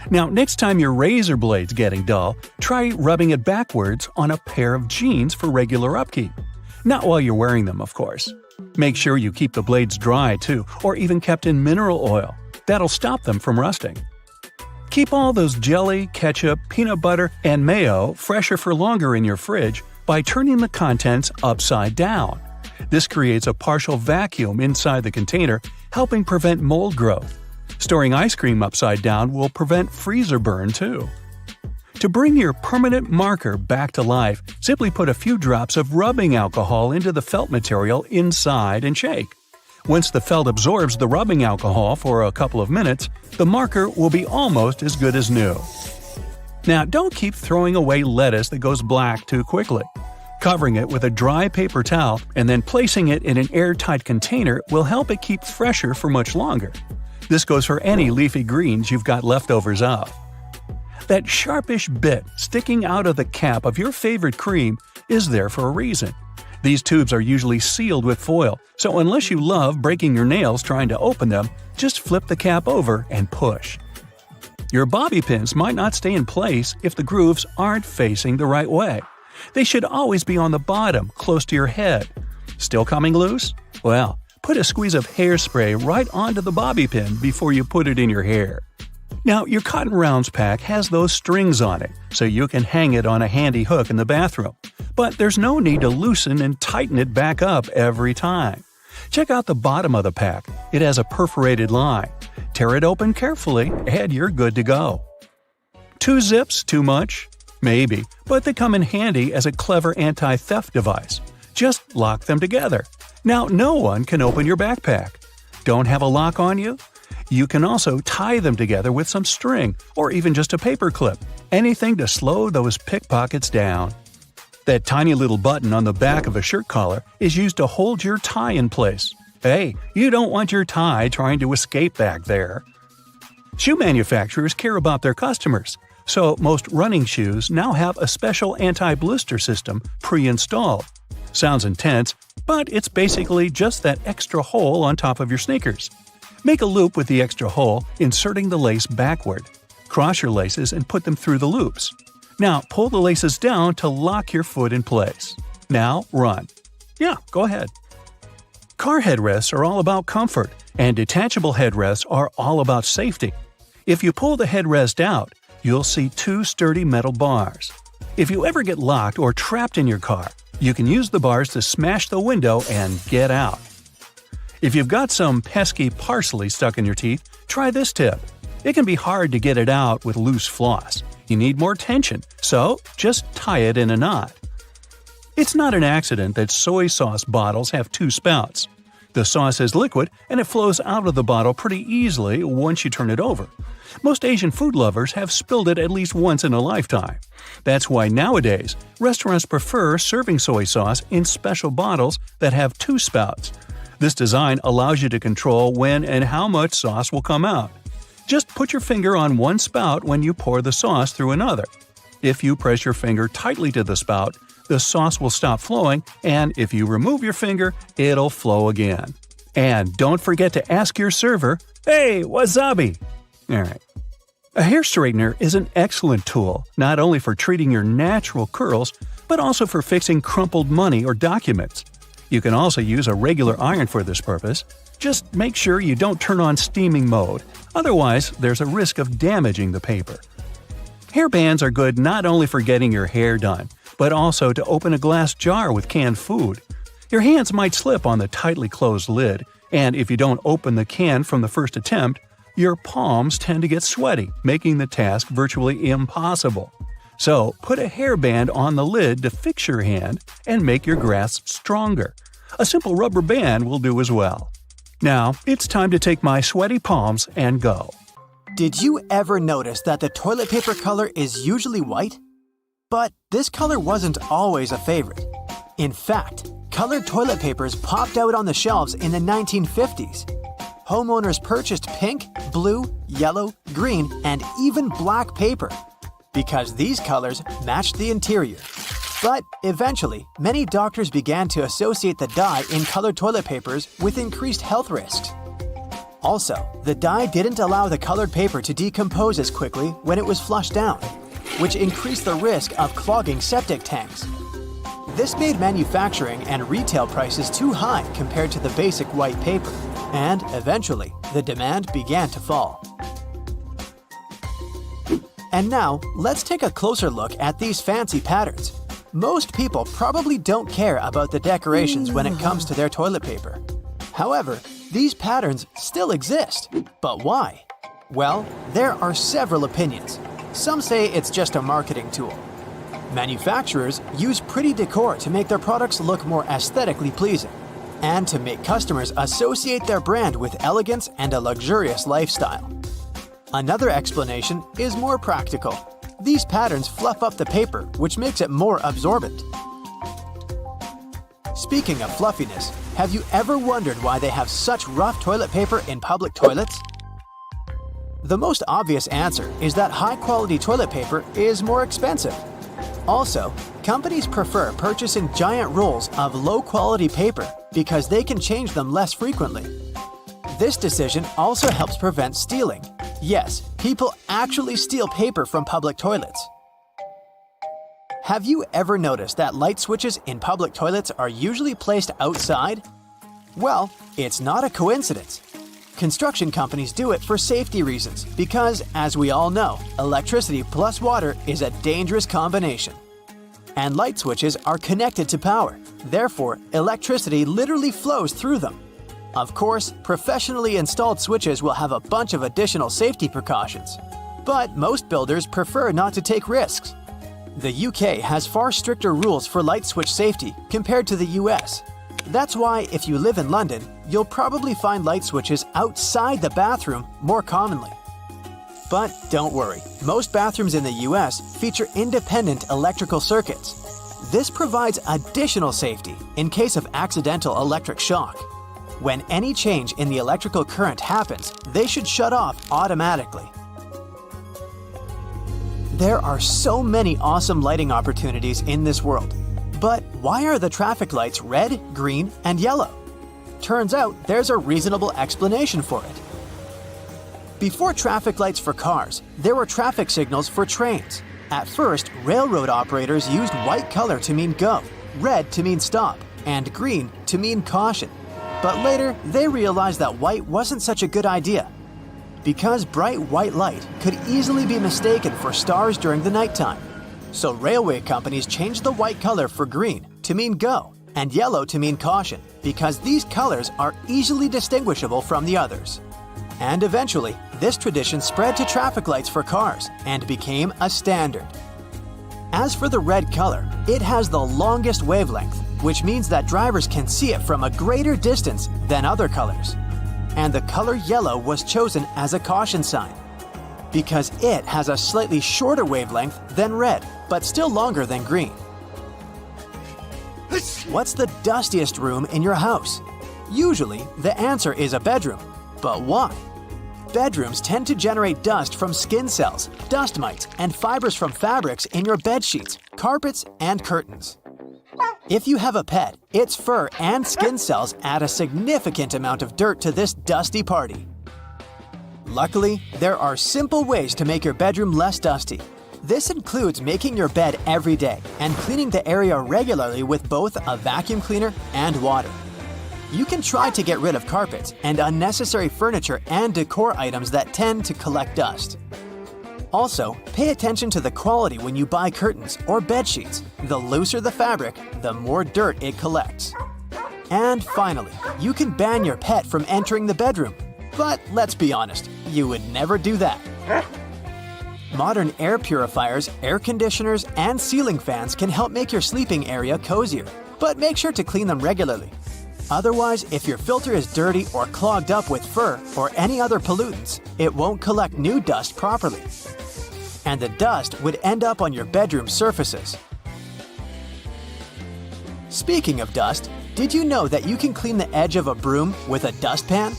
Now, next time your razor blade's getting dull, try rubbing it backwards on a pair of jeans for regular upkeep. Not while you're wearing them, of course. Make sure you keep the blades dry, too, or even kept in mineral oil. That'll stop them from rusting. Keep all those jelly, ketchup, peanut butter, and mayo fresher for longer in your fridge by turning the contents upside down. This creates a partial vacuum inside the container, helping prevent mold growth. Storing ice cream upside down will prevent freezer burn, too. To bring your permanent marker back to life, simply put a few drops of rubbing alcohol into the felt material inside and shake. Once the felt absorbs the rubbing alcohol for a couple of minutes, the marker will be almost as good as new. Now, don't keep throwing away lettuce that goes black too quickly. Covering it with a dry paper towel and then placing it in an airtight container will help it keep fresher for much longer. This goes for any leafy greens you've got leftovers of. That sharpish bit sticking out of the cap of your favorite cream is there for a reason. These tubes are usually sealed with foil, so unless you love breaking your nails trying to open them, just flip the cap over and push. Your bobby pins might not stay in place if the grooves aren't facing the right way. They should always be on the bottom, close to your head. Still coming loose? Well, put a squeeze of hairspray right onto the bobby pin before you put it in your hair. Now, your Cotton Rounds pack has those strings on it, so you can hang it on a handy hook in the bathroom. But there's no need to loosen and tighten it back up every time. Check out the bottom of the pack. It has a perforated line. Tear it open carefully, and you're good to go. 2 zips too much? Maybe, but they come in handy as a clever anti-theft device. Just lock them together. Now, no one can open your backpack. Don't have a lock on you? You can also tie them together with some string, or even just a paper clip. Anything to slow those pickpockets down. That tiny little button on the back of a shirt collar is used to hold your tie in place. Hey, you don't want your tie trying to escape back there. Shoe manufacturers care about their customers, so most running shoes now have a special anti-blister system pre-installed. Sounds intense, but it's basically just that extra hole on top of your sneakers. Make a loop with the extra hole, inserting the lace backward. Cross your laces and put them through the loops. Now pull the laces down to lock your foot in place. Now run. Yeah, go ahead. Car headrests are all about comfort, and detachable headrests are all about safety. If you pull the headrest out, you'll see two sturdy metal bars. If you ever get locked or trapped in your car, you can use the bars to smash the window and get out. If you've got some pesky parsley stuck in your teeth, try this tip. It can be hard to get it out with loose floss. You need more tension, so just tie it in a knot. It's not an accident that soy sauce bottles have two spouts. The sauce is liquid and it flows out of the bottle pretty easily once you turn it over. Most Asian food lovers have spilled it at least once in a lifetime. That's why nowadays, restaurants prefer serving soy sauce in special bottles that have two spouts. This design allows you to control when and how much sauce will come out. Just put your finger on one spout when you pour the sauce through another. If you press your finger tightly to the spout, the sauce will stop flowing, and if you remove your finger, it'll flow again. And don't forget to ask your server, "Hey, wasabi!" Alright. A hair straightener is an excellent tool, not only for treating your natural curls, but also for fixing crumpled money or documents. You can also use a regular iron for this purpose. Just make sure you don't turn on steaming mode, otherwise there's a risk of damaging the paper. Hair bands are good not only for getting your hair done, but also to open a glass jar with canned food. Your hands might slip on the tightly closed lid, and if you don't open the can from the first attempt, your palms tend to get sweaty, making the task virtually impossible. So, put a hairband on the lid to fix your hand and make your grasp stronger. A simple rubber band will do as well. Now, it's time to take my sweaty palms and go. Did you ever notice that the toilet paper color is usually white? But this color wasn't always a favorite. In fact, colored toilet papers popped out on the shelves in the 1950s. Homeowners purchased pink, blue, yellow, green, and even black paper because these colors matched the interior. But eventually, many doctors began to associate the dye in colored toilet papers with increased health risks. Also, the dye didn't allow the colored paper to decompose as quickly when it was flushed down, which increased the risk of clogging septic tanks. This made manufacturing and retail prices too high compared to the basic white paper, and eventually, the demand began to fall. And now, let's take a closer look at these fancy patterns. Most people probably don't care about the decorations when it comes to their toilet paper. However, these patterns still exist. But why? Well, there are several opinions. Some say it's just a marketing tool. Manufacturers use pretty decor to make their products look more aesthetically pleasing, and to make customers associate their brand with elegance and a luxurious lifestyle. Another explanation is more practical. These patterns fluff up the paper, which makes it more absorbent. Speaking of fluffiness, have you ever wondered why they have such rough toilet paper in public toilets? The most obvious answer is that high-quality toilet paper is more expensive. Also, companies prefer purchasing giant rolls of low-quality paper because they can change them less frequently. This decision also helps prevent stealing. Yes, people actually steal paper from public toilets. Have you ever noticed that light switches in public toilets are usually placed outside? Well, it's not a coincidence. Construction companies do it for safety reasons because, as we all know, electricity plus water is a dangerous combination. And light switches are connected to power. Therefore, electricity literally flows through them. Of course, professionally installed switches will have a bunch of additional safety precautions. But most builders prefer not to take risks. The UK has far stricter rules for light switch safety compared to the US. That's why if you live in London, you'll probably find light switches outside the bathroom more commonly. But don't worry, most bathrooms in the US feature independent electrical circuits. This provides additional safety in case of accidental electric shock. When any change in the electrical current happens, they should shut off automatically. There are so many awesome lighting opportunities in this world. But why are the traffic lights red, green, and yellow? Turns out there's a reasonable explanation for it. Before traffic lights for cars, there were traffic signals for trains. At first, railroad operators used white color to mean go, red to mean stop, and green to mean caution. But later, they realized that white wasn't such a good idea, because bright white light could easily be mistaken for stars during the nighttime. So railway companies changed the white color for green to mean go and yellow to mean caution, because these colors are easily distinguishable from the others. And eventually, this tradition spread to traffic lights for cars and became a standard. As for the red color, it has the longest wavelength, which means that drivers can see it from a greater distance than other colors. And the color yellow was chosen as a caution sign, because it has a slightly shorter wavelength than red, but still longer than green. What's the dustiest room in your house? Usually, the answer is a bedroom. But why? Bedrooms tend to generate dust from skin cells, dust mites, and fibers from fabrics in your bed sheets, carpets, and curtains. If you have a pet, its fur and skin cells add a significant amount of dirt to this dusty party. Luckily, there are simple ways to make your bedroom less dusty. This includes making your bed every day and cleaning the area regularly with both a vacuum cleaner and water. You can try to get rid of carpets and unnecessary furniture and decor items that tend to collect dust. Also, pay attention to the quality when you buy curtains or bed sheets. The looser the fabric, the more dirt it collects. And finally, you can ban your pet from entering the bedroom. But let's be honest, you would never do that. Modern air purifiers, air conditioners, and ceiling fans can help make your sleeping area cozier, but make sure to clean them regularly. Otherwise, if your filter is dirty or clogged up with fur or any other pollutants, it won't collect new dust properly. And the dust would end up on your bedroom surfaces. Speaking of dust, did you know that you can clean the edge of a broom with a dustpan?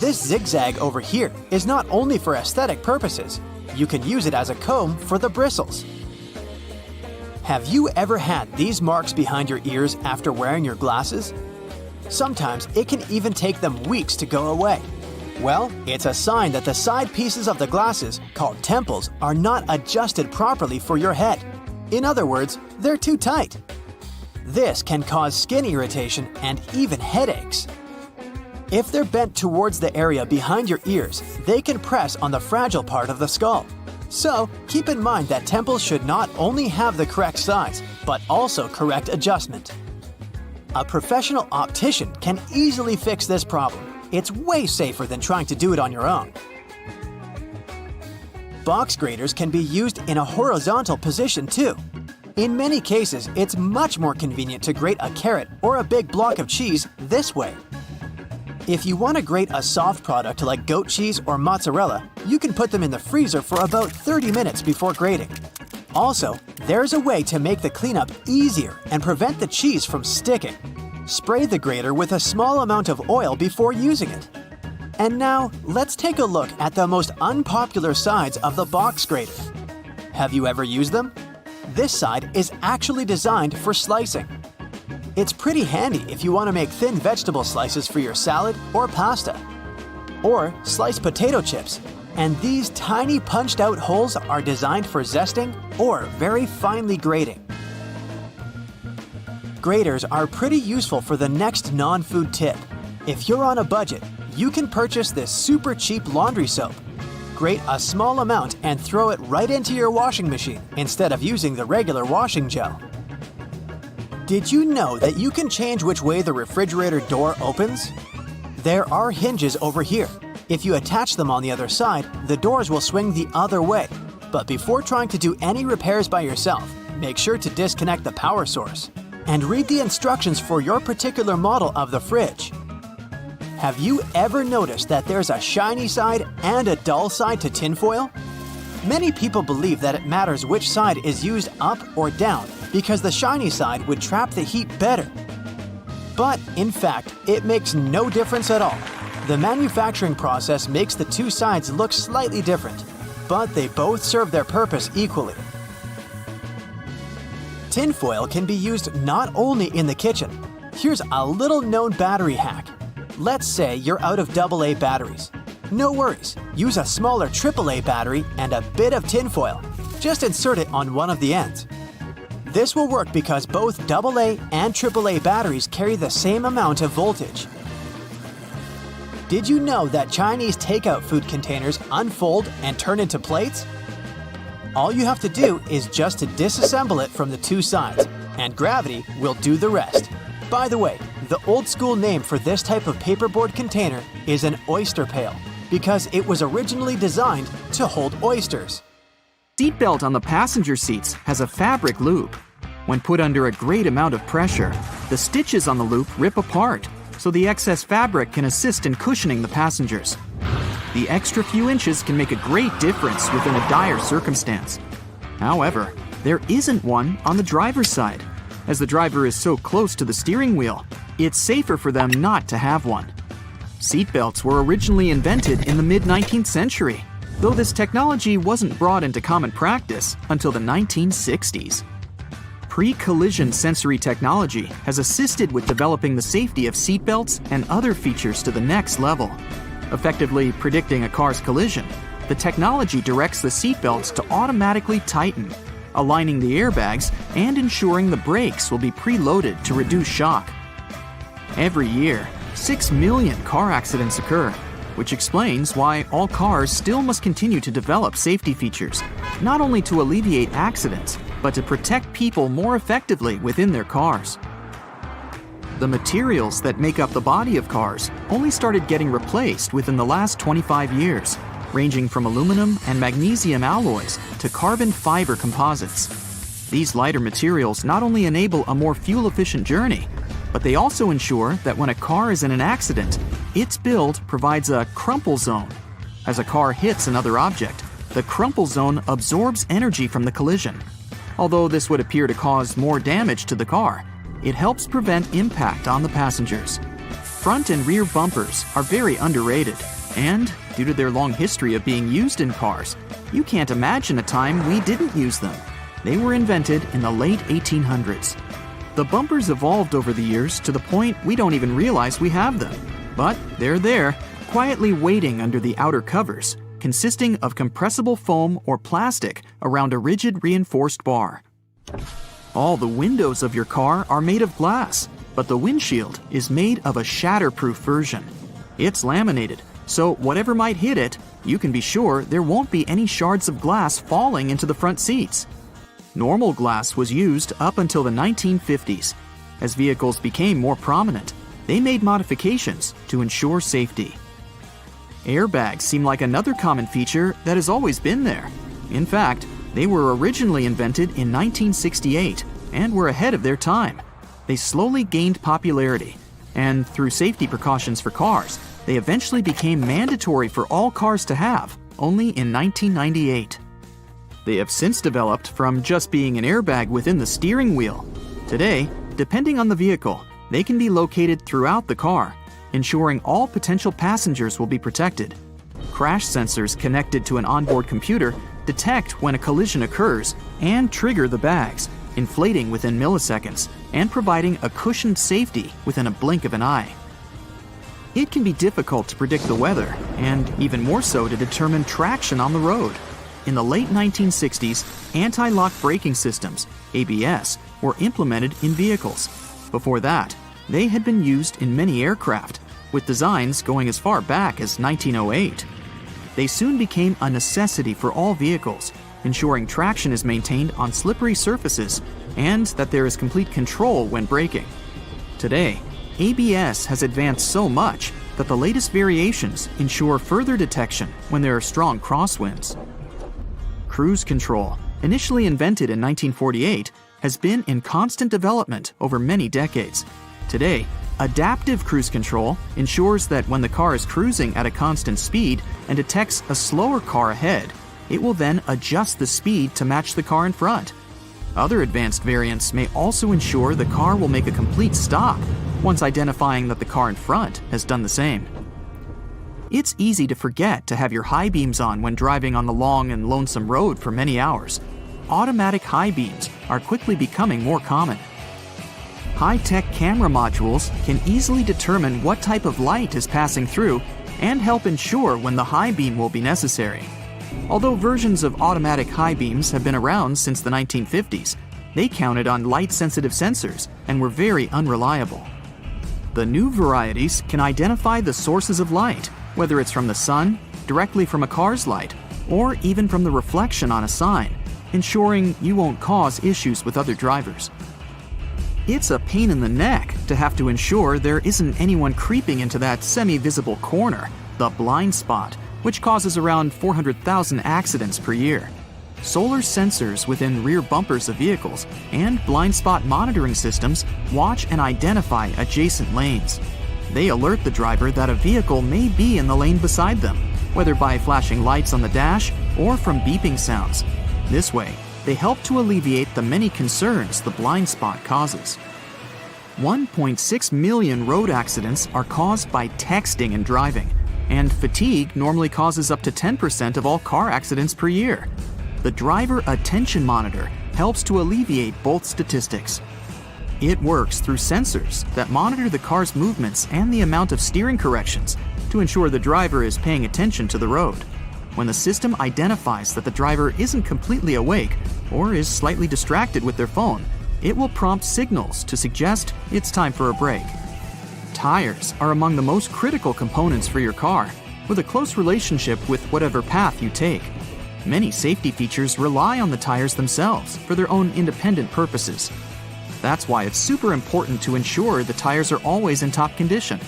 This zigzag over here is not only for aesthetic purposes, you can use it as a comb for the bristles. Have you ever had these marks behind your ears after wearing your glasses? Sometimes it can even take them weeks to go away. Well, it's a sign that the side pieces of the glasses, called temples, are not adjusted properly for your head. In other words, they're too tight. This can cause skin irritation and even headaches. If they're bent towards the area behind your ears, they can press on the fragile part of the skull. So, keep in mind that temples should not only have the correct size, but also correct adjustment. A professional optician can easily fix this problem. It's way safer than trying to do it on your own. Box graters can be used in a horizontal position too. In many cases, it's much more convenient to grate a carrot or a big block of cheese this way. If you want to grate a soft product like goat cheese or mozzarella, you can put them in the freezer for about 30 minutes before grating. Also, there's a way to make the cleanup easier and prevent the cheese from sticking. Spray the grater with a small amount of oil before using it. And now, let's take a look at the most unpopular sides of the box grater. Have you ever used them? This side is actually designed for slicing. It's pretty handy if you want to make thin vegetable slices for your salad or pasta. Or sliced potato chips. And these tiny punched-out holes are designed for zesting or very finely grating. Graters are pretty useful for the next non-food tip. If you're on a budget, you can purchase this super cheap laundry soap. Grate a small amount and throw it right into your washing machine instead of using the regular washing gel. Did you know that you can change which way the refrigerator door opens? There are hinges over here. If you attach them on the other side, the doors will swing the other way. But before trying to do any repairs by yourself, make sure to disconnect the power source and read the instructions for your particular model of the fridge. Have you ever noticed that there's a shiny side and a dull side to tinfoil? Many people believe that it matters which side is used up or down because the shiny side would trap the heat better. But in fact, it makes no difference at all. The manufacturing process makes the two sides look slightly different, but they both serve their purpose equally. Tinfoil can be used not only in the kitchen. Here's a little known battery hack. Let's say you're out of AA batteries. No worries, use a smaller AAA battery and a bit of tinfoil. Just insert it on one of the ends. This will work because both AA and AAA batteries carry the same amount of voltage. Did you know that Chinese takeout food containers unfold and turn into plates? All you have to do is just to disassemble it from the two sides, and gravity will do the rest. By the way, the old school name for this type of paperboard container is an oyster pail, because it was originally designed to hold oysters. Seatbelt on the passenger seats has a fabric loop. When put under a great amount of pressure, the stitches on the loop rip apart, so the excess fabric can assist in cushioning the passengers. The extra few inches can make a great difference within a dire circumstance. However, there isn't one on the driver's side. As the driver is so close to the steering wheel, it's safer for them not to have one. Seatbelts were originally invented in the mid-19th century, though this technology wasn't brought into common practice until the 1960s. Pre-collision sensory technology has assisted with developing the safety of seatbelts and other features to the next level. Effectively predicting a car's collision, the technology directs the seatbelts to automatically tighten, aligning the airbags and ensuring the brakes will be preloaded to reduce shock. Every year, 6 million car accidents occur, which explains why all cars still must continue to develop safety features, not only to alleviate accidents, but to protect people more effectively within their cars. The materials that make up the body of cars only started getting replaced within the last 25 years, ranging from aluminum and magnesium alloys to carbon fiber composites. These lighter materials not only enable a more fuel-efficient journey, but they also ensure that when a car is in an accident, its build provides a crumple zone. As a car hits another object, the crumple zone absorbs energy from the collision. Although this would appear to cause more damage to the car, it helps prevent impact on the passengers. Front and rear bumpers are very underrated, and due to their long history of being used in cars, you can't imagine a time we didn't use them. They were invented in the late 1800s. The bumpers evolved over the years to the point we don't even realize we have them. But they're there, quietly waiting under the outer covers, consisting of compressible foam or plastic around a rigid reinforced bar. All the windows of your car are made of glass, but the windshield is made of a shatterproof version. It's laminated, so whatever might hit it, you can be sure there won't be any shards of glass falling into the front seats. Normal glass was used up until the 1950s. As vehicles became more prominent, they made modifications to ensure safety. Airbags seem like another common feature that has always been there. In fact, they were originally invented in 1968 and were ahead of their time. They slowly gained popularity, and through safety precautions for cars, they eventually became mandatory for all cars to have, only in 1998. They have since developed from just being an airbag within the steering wheel. Today, depending on the vehicle, they can be located throughout the car, ensuring all potential passengers will be protected. Crash sensors connected to an onboard computer detect when a collision occurs and trigger the bags, inflating within milliseconds and providing a cushioned safety within a blink of an eye. It can be difficult to predict the weather, and even more so to determine traction on the road. In the late 1960s, anti-lock braking systems, ABS, were implemented in vehicles. Before that, they had been used in many aircraft, with designs going as far back as 1908. They soon became a necessity for all vehicles, ensuring traction is maintained on slippery surfaces and that there is complete control when braking. Today, ABS has advanced so much that the latest variations ensure further detection when there are strong crosswinds. Cruise control, initially invented in 1948, has been in constant development over many decades. Today, adaptive cruise control ensures that when the car is cruising at a constant speed and detects a slower car ahead, it will then adjust the speed to match the car in front. Other advanced variants may also ensure the car will make a complete stop once identifying that the car in front has done the same. It's easy to forget to have your high beams on when driving on the long and lonesome road for many hours. Automatic high beams are quickly becoming more common. High-tech camera modules can easily determine what type of light is passing through and help ensure when the high beam will be necessary. Although versions of automatic high beams have been around since the 1950s, they counted on light-sensitive sensors and were very unreliable. The new varieties can identify the sources of light, whether it's from the sun, directly from a car's light, or even from the reflection on a sign, ensuring you won't cause issues with other drivers. It's a pain in the neck to have to ensure there isn't anyone creeping into that semi-visible corner, the blind spot, which causes around 400,000 accidents per year. Solar sensors within rear bumpers of vehicles and blind spot monitoring systems watch and identify adjacent lanes. They alert the driver that a vehicle may be in the lane beside them, whether by flashing lights on the dash or from beeping sounds. This way, they help to alleviate the many concerns the blind spot causes. 1.6 million road accidents are caused by texting and driving, and fatigue normally causes up to 10% of all car accidents per year. The Driver Attention Monitor helps to alleviate both statistics. It works through sensors that monitor the car's movements and the amount of steering corrections to ensure the driver is paying attention to the road. When the system identifies that the driver isn't completely awake or is slightly distracted with their phone, it will prompt signals to suggest it's time for a break. Tires are among the most critical components for your car, with a close relationship with whatever path you take. Many safety features rely on the tires themselves for their own independent purposes. That's why it's super important to ensure the tires are always in top condition.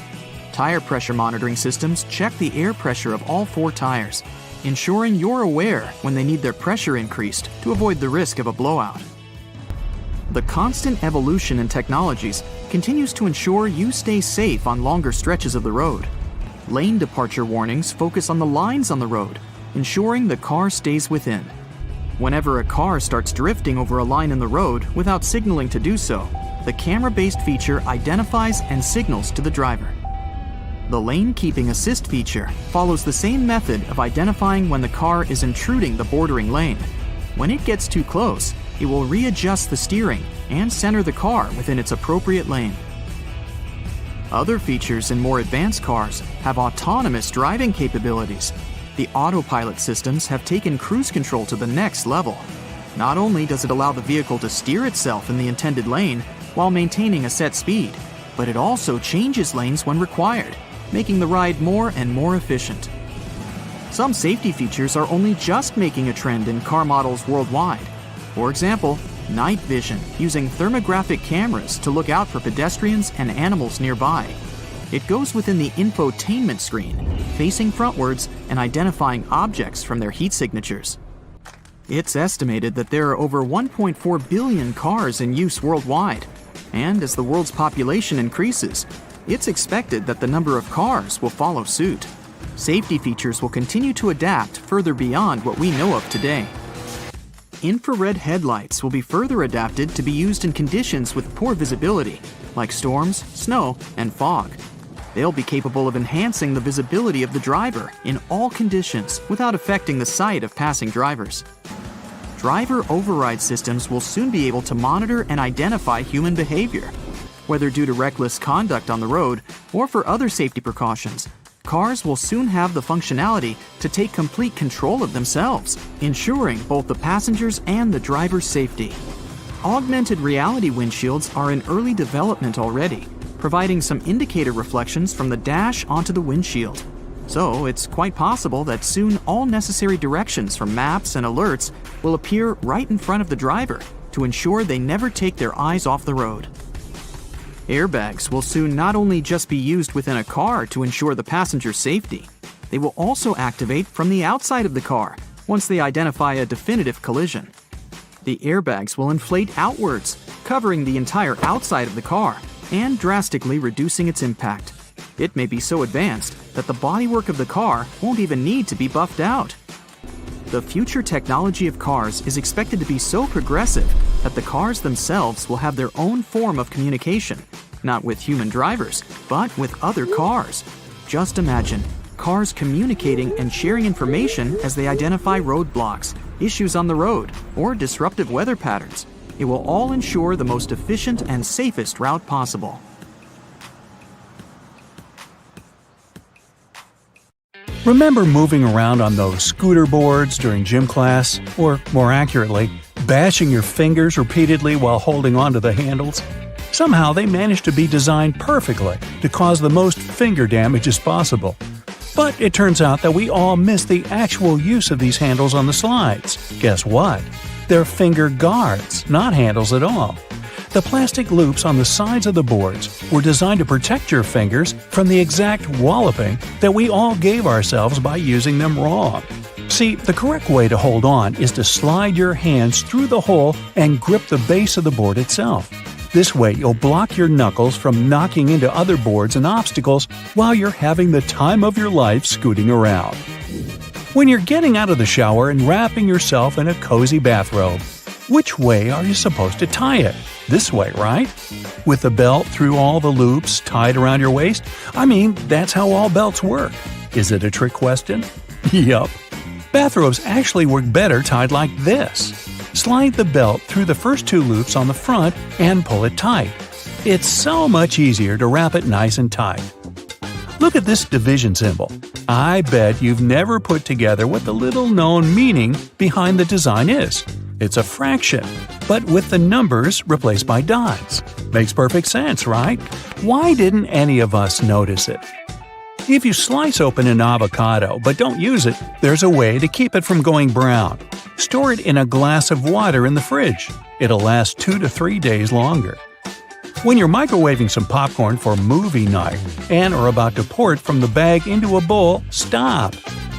Tire pressure monitoring systems check the air pressure of all 4 tires, ensuring you're aware when they need their pressure increased to avoid the risk of a blowout. The constant evolution in technologies continues to ensure you stay safe on longer stretches of the road. Lane departure warnings focus on the lines on the road, ensuring the car stays within. Whenever a car starts drifting over a line in the road without signaling to do so, the camera-based feature identifies and signals to the driver. The Lane Keeping Assist feature follows the same method of identifying when the car is intruding the bordering lane. When it gets too close, it will readjust the steering and center the car within its appropriate lane. Other features in more advanced cars have autonomous driving capabilities. The autopilot systems have taken cruise control to the next level. Not only does it allow the vehicle to steer itself in the intended lane while maintaining a set speed, but it also changes lanes when required, making the ride more and more efficient. Some safety features are only just making a trend in car models worldwide. For example, night vision using thermographic cameras to look out for pedestrians and animals nearby. It goes within the infotainment screen, facing frontwards and identifying objects from their heat signatures. It's estimated that there are over 1.4 billion cars in use worldwide, and as the world's population increases, it's expected that the number of cars will follow suit. Safety features will continue to adapt further beyond what we know of today. Infrared headlights will be further adapted to be used in conditions with poor visibility, like storms, snow, and fog. They'll be capable of enhancing the visibility of the driver in all conditions without affecting the sight of passing drivers. Driver override systems will soon be able to monitor and identify human behavior. Whether due to reckless conduct on the road or for other safety precautions, cars will soon have the functionality to take complete control of themselves, ensuring both the passengers and the driver's safety. Augmented reality windshields are in early development already, providing some indicator reflections from the dash onto the windshield. So it's quite possible that soon all necessary directions from maps and alerts will appear right in front of the driver to ensure they never take their eyes off the road. Airbags will soon not only just be used within a car to ensure the passenger's safety, they will also activate from the outside of the car once they identify a definitive collision. The airbags will inflate outwards, covering the entire outside of the car and drastically reducing its impact. It may be so advanced that the bodywork of the car won't even need to be buffed out. The future technology of cars is expected to be so progressive that the cars themselves will have their own form of communication, not with human drivers, but with other cars. Just imagine cars communicating and sharing information as they identify roadblocks, issues on the road, or disruptive weather patterns. It will all ensure the most efficient and safest route possible. Remember moving around on those scooter boards during gym class? Or, more accurately, bashing your fingers repeatedly while holding onto the handles? Somehow they managed to be designed perfectly to cause the most finger damage as possible. But it turns out that we all miss the actual use of these handles on the slides. Guess what? They're finger guards, not handles at all. The plastic loops on the sides of the boards were designed to protect your fingers from the exact walloping that we all gave ourselves by using them wrong. See, the correct way to hold on is to slide your hands through the hole and grip the base of the board itself. This way, you'll block your knuckles from knocking into other boards and obstacles while you're having the time of your life scooting around. When you're getting out of the shower and wrapping yourself in a cozy bathrobe, which way are you supposed to tie it? This way, right? With the belt through all the loops tied around your waist? I mean, that's how all belts work. Is it a trick question? Yup. Bathrobes actually work better tied like this. Slide the belt through the first two loops on the front and pull it tight. It's so much easier to wrap it nice and tight. Look at this division symbol. I bet you've never put together what the little-known meaning behind the design is. It's a fraction, but with the numbers replaced by dots. Makes perfect sense, right? Why didn't any of us notice it? If you slice open an avocado but don't use it, there's a way to keep it from going brown. Store it in a glass of water in the fridge. It'll last 2 to 3 days longer. When you're microwaving some popcorn for movie night and are about to pour it from the bag into a bowl, stop.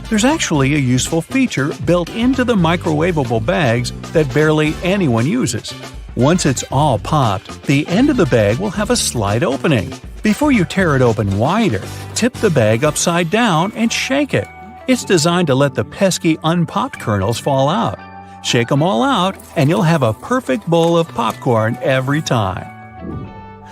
There's actually a useful feature built into the microwavable bags that barely anyone uses. Once it's all popped, the end of the bag will have a slight opening. Before you tear it open wider, tip the bag upside down and shake it. It's designed to let the pesky unpopped kernels fall out. Shake them all out, and you'll have a perfect bowl of popcorn every time.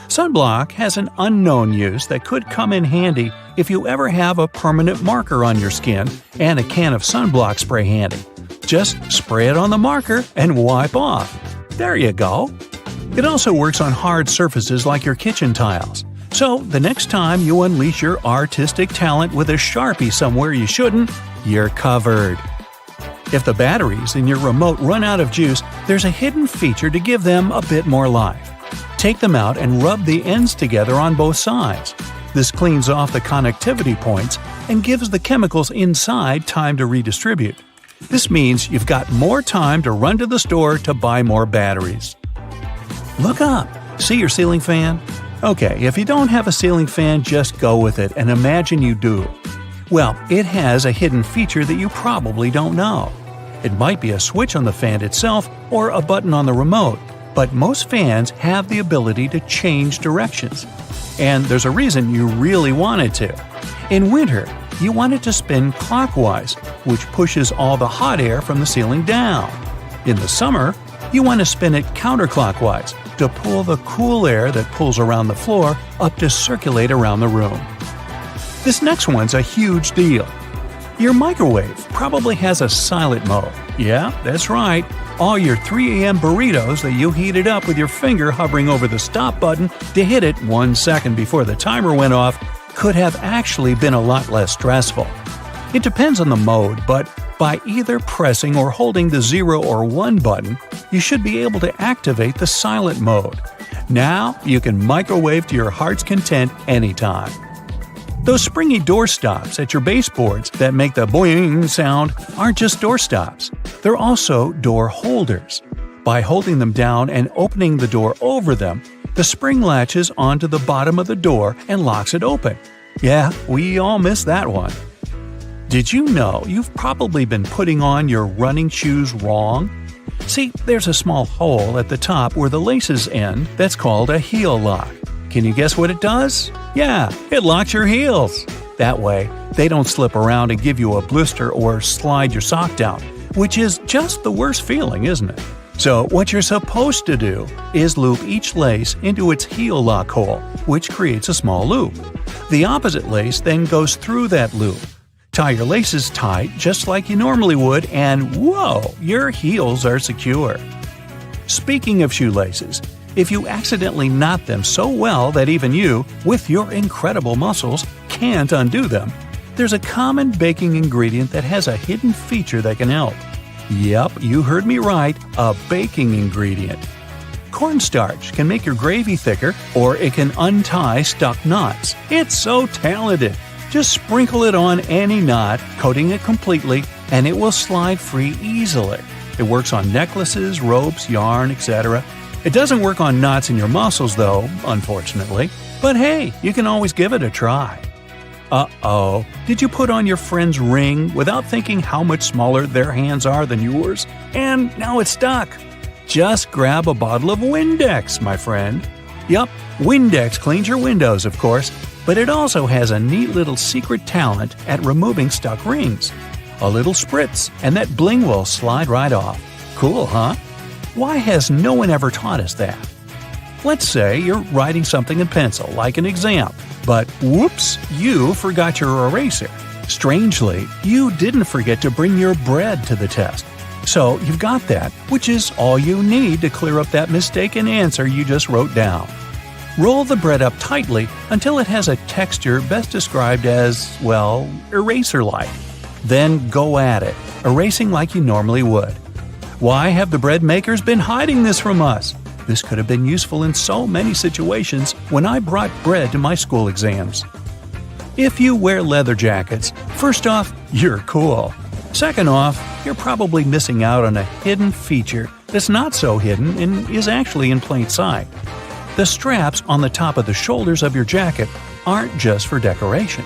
Sunblock has an unknown use that could come in handy if you ever have a permanent marker on your skin and a can of sunblock spray handy. Just spray it on the marker and wipe off. There you go. It also works on hard surfaces like your kitchen tiles. So the next time you unleash your artistic talent with a Sharpie somewhere you shouldn't, you're covered. If the batteries in your remote run out of juice, there's a hidden feature to give them a bit more life. Take them out and rub the ends together on both sides. This cleans off the connectivity points and gives the chemicals inside time to redistribute. This means you've got more time to run to the store to buy more batteries. Look up. See your ceiling fan? Okay, if you don't have a ceiling fan, just go with it and imagine you do. Well, it has a hidden feature that you probably don't know. It might be a switch on the fan itself or a button on the remote, but most fans have the ability to change directions. And there's a reason you really want it to. In winter, you want it to spin clockwise, which pushes all the hot air from the ceiling down. In the summer, you want to spin it counterclockwise to pull the cool air that pulls around the floor up to circulate around the room. This next one's a huge deal. Your microwave probably has a silent mode. Yeah, that's right. All your 3 a.m. burritos that you heated up with your finger hovering over the stop button to hit it 1 second before the timer went off could have actually been a lot less stressful. It depends on the mode, but by either pressing or holding the 0 or 1 button, you should be able to activate the silent mode. Now you can microwave to your heart's content anytime. Those springy door stops at your baseboards that make the boing sound aren't just door stops. They're also door holders. By holding them down and opening the door over them, the spring latches onto the bottom of the door and locks it open. Yeah, we all missed that one. Did you know you've probably been putting on your running shoes wrong? See, there's a small hole at the top where the laces end that's called a heel lock. Can you guess what it does? Yeah, it locks your heels. That way, they don't slip around and give you a blister or slide your sock down, which is just the worst feeling, isn't it? So what you're supposed to do is loop each lace into its heel lock hole, which creates a small loop. The opposite lace then goes through that loop. Tie your laces tight just like you normally would, and whoa, your heels are secure. Speaking of shoelaces, if you accidentally knot them so well that even you, with your incredible muscles, can't undo them, there's a common baking ingredient that has a hidden feature that can help. Yep, you heard me right, a baking ingredient. Cornstarch can make your gravy thicker, or it can untie stuck knots. It's so talented! Just sprinkle it on any knot, coating it completely, and it will slide free easily. It works on necklaces, ropes, yarn, etc. It doesn't work on knots in your muscles, though, unfortunately. But hey, you can always give it a try. Uh-oh, did you put on your friend's ring without thinking how much smaller their hands are than yours? And now it's stuck. Just grab a bottle of Windex, my friend. Yup, Windex cleans your windows, of course, but it also has a neat little secret talent at removing stuck rings. A little spritz, and that bling will slide right off. Cool, huh? Why has no one ever taught us that? Let's say you're writing something in pencil, like an exam, but whoops, you forgot your eraser. Strangely, you didn't forget to bring your bread to the test. So you've got that, which is all you need to clear up that mistaken answer you just wrote down. Roll the bread up tightly until it has a texture best described as, well, eraser-like. Then go at it, erasing like you normally would. Why have the bread makers been hiding this from us? This could have been useful in so many situations when I brought bread to my school exams. If you wear leather jackets, first off, you're cool. Second off, you're probably missing out on a hidden feature that's not so hidden and is actually in plain sight. The straps on the top of the shoulders of your jacket aren't just for decoration.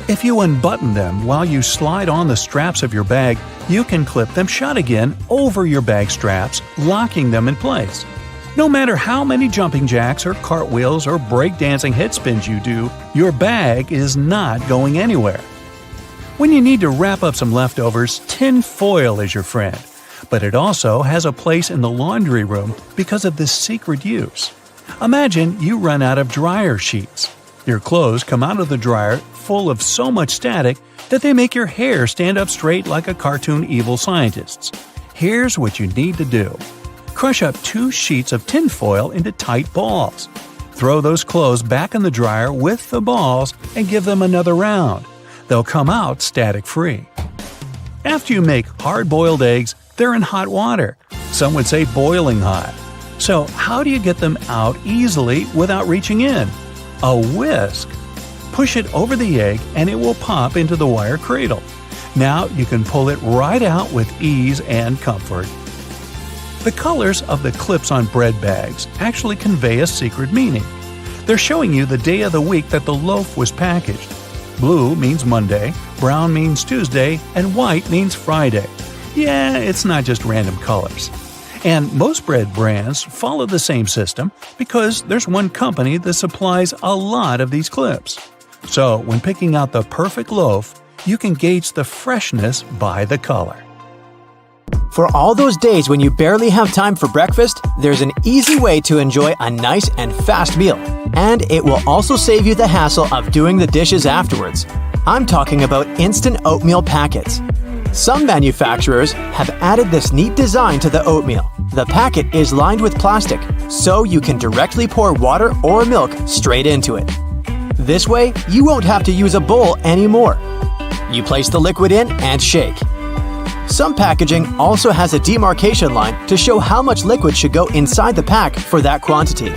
If you unbutton them while you slide on the straps of your bag, you can clip them shut again over your bag straps, locking them in place. No matter how many jumping jacks or cartwheels or breakdancing head spins you do, your bag is not going anywhere. When you need to wrap up some leftovers, tin foil is your friend. But it also has a place in the laundry room because of this secret use. Imagine you run out of dryer sheets. Your clothes come out of the dryer full of so much static that they make your hair stand up straight like a cartoon evil scientist's. Here's what you need to do. Crush up 2 sheets of tin foil into tight balls. Throw those clothes back in the dryer with the balls and give them another round. They'll come out static-free. After you make hard-boiled eggs, they're in hot water. Some would say boiling hot. So how do you get them out easily without reaching in? A whisk. Push it over the egg and it will pop into the wire cradle. Now you can pull it right out with ease and comfort. The colors of the clips on bread bags actually convey a secret meaning. They're showing you the day of the week that the loaf was packaged. Blue means Monday, brown means Tuesday, and white means Friday. Yeah, it's not just random colors. And most bread brands follow the same system because there's one company that supplies a lot of these clips. So when picking out the perfect loaf, you can gauge the freshness by the color. For all those days when you barely have time for breakfast, there's an easy way to enjoy a nice and fast meal. And it will also save you the hassle of doing the dishes afterwards. I'm talking about instant oatmeal packets. Some manufacturers have added this neat design to the oatmeal. The packet is lined with plastic, so you can directly pour water or milk straight into it. This way, you won't have to use a bowl anymore. You place the liquid in and shake. Some packaging also has a demarcation line to show how much liquid should go inside the pack for that quantity.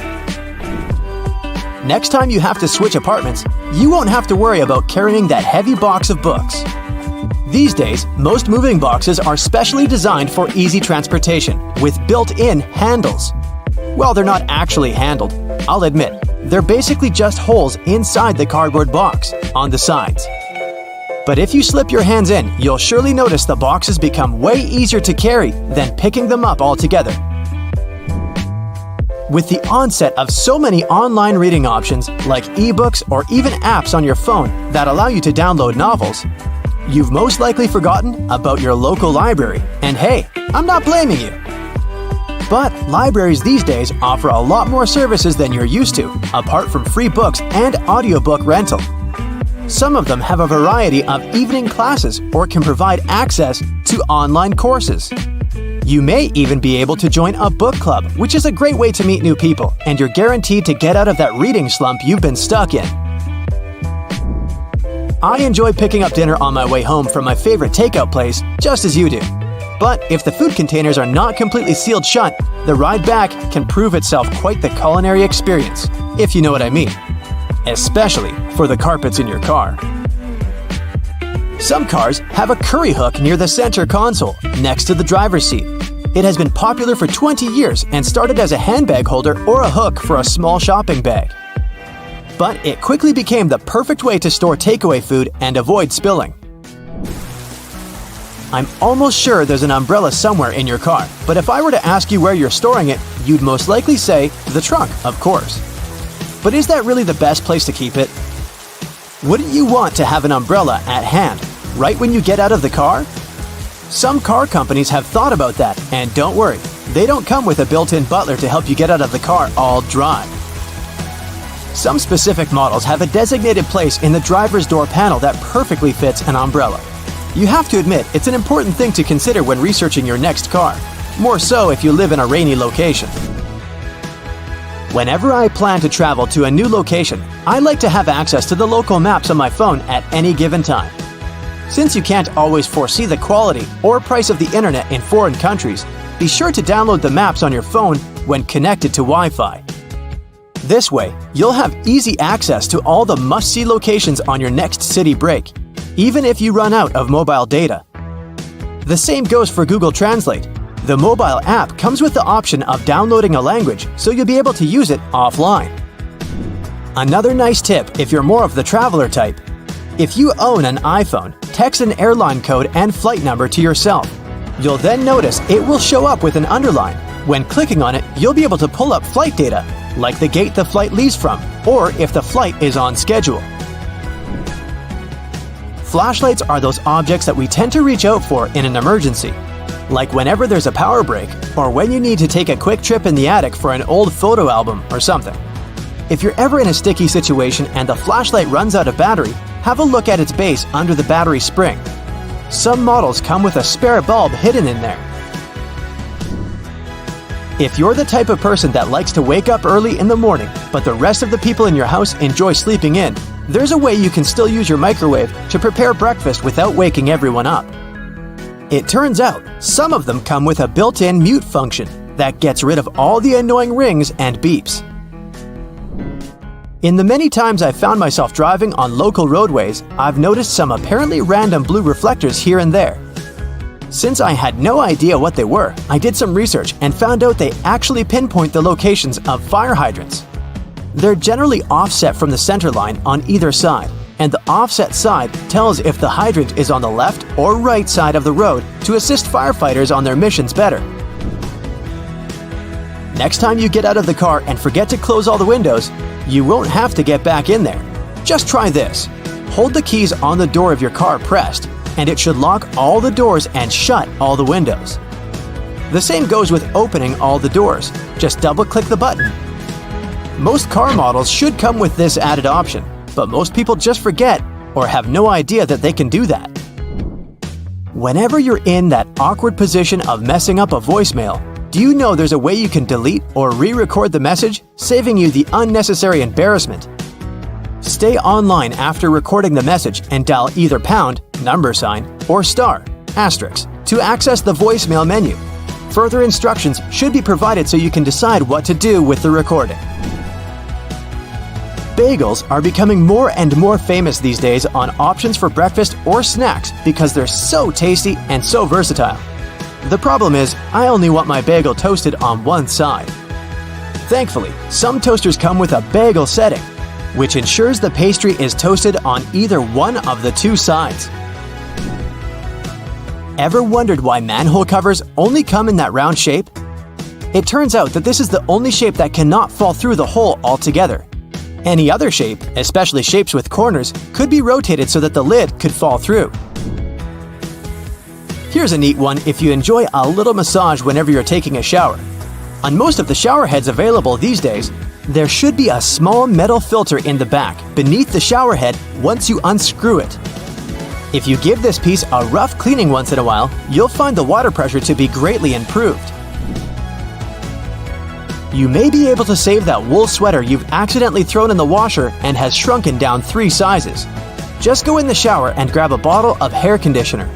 Next time you have to switch apartments, you won't have to worry about carrying that heavy box of books. These days, most moving boxes are specially designed for easy transportation with built-in handles. Well, they're not actually handled, I'll admit. They're basically just holes inside the cardboard box, on the sides. But if you slip your hands in, you'll surely notice the boxes become way easier to carry than picking them up altogether. With the onset of so many online reading options like ebooks or even apps on your phone that allow you to download novels, you've most likely forgotten about your local library. And hey, I'm not blaming you. But libraries these days offer a lot more services than you're used to, apart from free books and audiobook rental. Some of them have a variety of evening classes or can provide access to online courses. You may even be able to join a book club, which is a great way to meet new people, and you're guaranteed to get out of that reading slump you've been stuck in. I enjoy picking up dinner on my way home from my favorite takeout place, just as you do. But if the food containers are not completely sealed shut, the ride back can prove itself quite the culinary experience, if you know what I mean. Especially for the carpets in your car. Some cars have a curry hook near the center console, next to the driver's seat. It has been popular for 20 years and started as a handbag holder or a hook for a small shopping bag. But it quickly became the perfect way to store takeaway food and avoid spilling. I'm almost sure there's an umbrella somewhere in your car, but if I were to ask you where you're storing it, you'd most likely say the trunk, of course. But is that really the best place to keep it? Wouldn't you want to have an umbrella at hand, right when you get out of the car? Some car companies have thought about that, and don't worry, they don't come with a built-in butler to help you get out of the car all dry. Some specific models have a designated place in the driver's door panel that perfectly fits an umbrella. You have to admit, it's an important thing to consider when researching your next car, more so if you live in a rainy location. Whenever I plan to travel to a new location, I like to have access to the local maps on my phone at any given time. Since you can't always foresee the quality or price of the internet in foreign countries, be sure to download the maps on your phone when connected to Wi-Fi. This way, you'll have easy access to all the must-see locations on your next city break, even if you run out of mobile data. The same goes for Google Translate. The mobile app comes with the option of downloading a language, so you'll be able to use it offline. Another nice tip if you're more of the traveler type. If you own an iPhone, text an airline code and flight number to yourself. You'll then notice it will show up with an underline. When clicking on it, you'll be able to pull up flight data, like the gate the flight leaves from, or if the flight is on schedule. Flashlights are those objects that we tend to reach out for in an emergency, like whenever there's a power break or when you need to take a quick trip in the attic for an old photo album or something. If you're ever in a sticky situation and the flashlight runs out of battery, have a look at its base under the battery spring. Some models come with a spare bulb hidden in there. If you're the type of person that likes to wake up early in the morning, but the rest of the people in your house enjoy sleeping in, there's a way you can still use your microwave to prepare breakfast without waking everyone up. It turns out, some of them come with a built-in mute function that gets rid of all the annoying rings and beeps. In the many times I've found myself driving on local roadways, I've noticed some apparently random blue reflectors here and there. Since I had no idea what they were, I did some research and found out they actually pinpoint the locations of fire hydrants. They're generally offset from the center line on either side, and the offset side tells if the hydrant is on the left or right side of the road to assist firefighters on their missions better. Next time you get out of the car and forget to close all the windows, you won't have to get back in there. Just try this. Hold the keys on the door of your car pressed, and it should lock all the doors and shut all the windows. The same goes with opening all the doors. Just double-click the button. Most car models should come with this added option, but most people just forget or have no idea that they can do that. Whenever you're in that awkward position of messing up a voicemail, do you know there's a way you can delete or re-record the message, saving you the unnecessary embarrassment? Stay online after recording the message and dial either pound, number sign, or star, asterisk, to access the voicemail menu. Further instructions should be provided so you can decide what to do with the recording. Bagels are becoming more and more famous these days on options for breakfast or snacks because they're so tasty and so versatile. The problem is, I only want my bagel toasted on one side. Thankfully, some toasters come with a bagel setting, which ensures the pastry is toasted on either one of the two sides. Ever wondered why manhole covers only come in that round shape? It turns out that this is the only shape that cannot fall through the hole altogether. Any other shape, especially shapes with corners, could be rotated so that the lid could fall through. Here's a neat one if you enjoy a little massage whenever you're taking a shower. On most of the shower heads available these days, there should be a small metal filter in the back beneath the shower head once you unscrew it. If you give this piece a rough cleaning once in a while, you'll find the water pressure to be greatly improved. You may be able to save that wool sweater you've accidentally thrown in the washer and has shrunken down 3 sizes. Just go in the shower and grab a bottle of hair conditioner.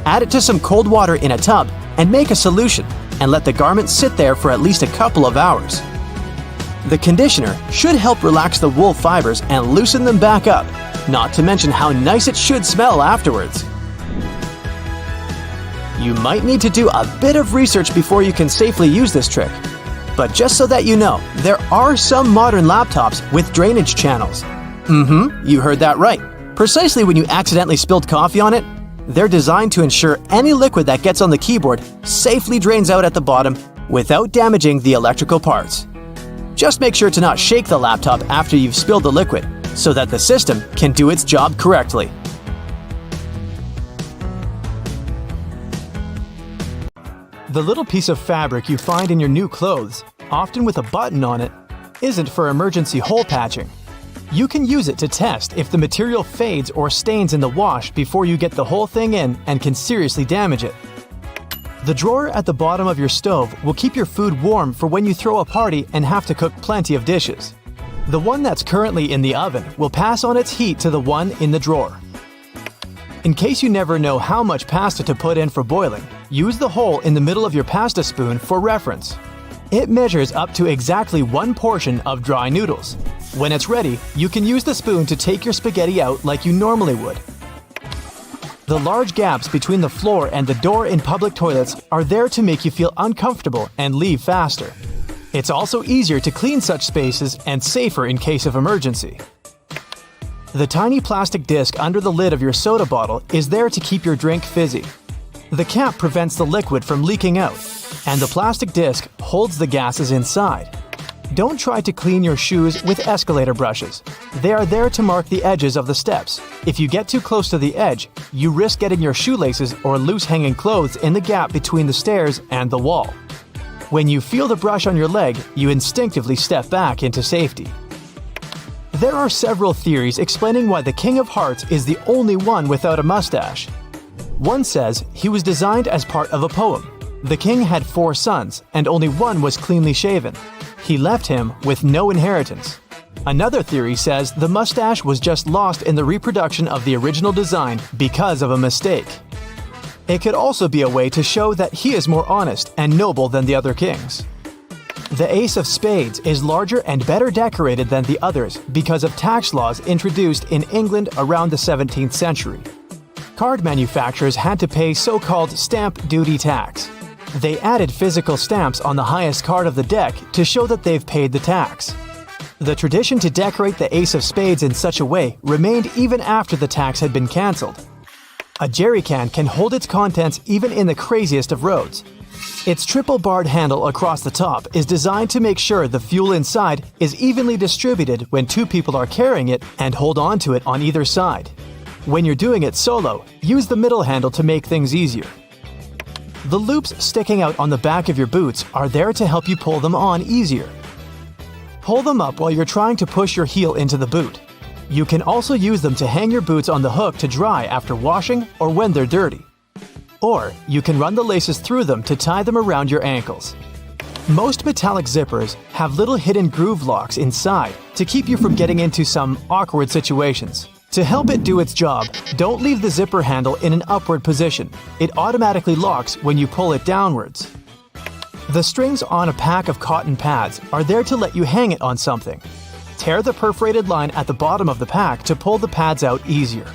Add it to some cold water in a tub and make a solution, and let the garment sit there for at least a couple of hours. The conditioner should help relax the wool fibers and loosen them back up, not to mention how nice it should smell afterwards. You might need to do a bit of research before you can safely use this trick. But just so that you know, there are some modern laptops with drainage channels. You heard that right. Precisely when you accidentally spilled coffee on it, they're designed to ensure any liquid that gets on the keyboard safely drains out at the bottom without damaging the electrical parts. Just make sure to not shake the laptop after you've spilled the liquid so that the system can do its job correctly. The little piece of fabric you find in your new clothes, often with a button on it, isn't for emergency hole patching. You can use it to test if the material fades or stains in the wash before you get the whole thing in and can seriously damage it. The drawer at the bottom of your stove will keep your food warm for when you throw a party and have to cook plenty of dishes. The one that's currently in the oven will pass on its heat to the one in the drawer. In case you never know how much pasta to put in for boiling, use the hole in the middle of your pasta spoon for reference. It measures up to exactly 1 portion of dry noodles. When it's ready, you can use the spoon to take your spaghetti out like you normally would. The large gaps between the floor and the door in public toilets are there to make you feel uncomfortable and leave faster. It's also easier to clean such spaces and safer in case of emergency. The tiny plastic disc under the lid of your soda bottle is there to keep your drink fizzy. The cap prevents the liquid from leaking out, and the plastic disc holds the gases inside. Don't try to clean your shoes with escalator brushes. They are there to mark the edges of the steps. If you get too close to the edge, you risk getting your shoelaces or loose hanging clothes in the gap between the stairs and the wall. When you feel the brush on your leg, you instinctively step back into safety. There are several theories explaining why the King of Hearts is the only one without a mustache. One says he was designed as part of a poem. The king had 4 sons, and only one was cleanly shaven. He left him with no inheritance. Another theory says the mustache was just lost in the reproduction of the original design because of a mistake. It could also be a way to show that he is more honest and noble than the other kings. The Ace of Spades is larger and better decorated than the others because of tax laws introduced in England around the 17th century. Card manufacturers had to pay so-called stamp duty tax. They added physical stamps on the highest card of the deck to show that they've paid the tax. The tradition to decorate the Ace of Spades in such a way remained even after the tax had been cancelled. A jerry can hold its contents even in the craziest of roads. Its triple-barred handle across the top is designed to make sure the fuel inside is evenly distributed when 2 people are carrying it and hold on to it on either side. When you're doing it solo, use the middle handle to make things easier. The loops sticking out on the back of your boots are there to help you pull them on easier. Pull them up while you're trying to push your heel into the boot. You can also use them to hang your boots on the hook to dry after washing or when they're dirty. Or you can run the laces through them to tie them around your ankles. Most metallic zippers have little hidden groove locks inside to keep you from getting into some awkward situations. To help it do its job, don't leave the zipper handle in an upward position. It automatically locks when you pull it downwards. The strings on a pack of cotton pads are there to let you hang it on something. Tear the perforated line at the bottom of the pack to pull the pads out easier.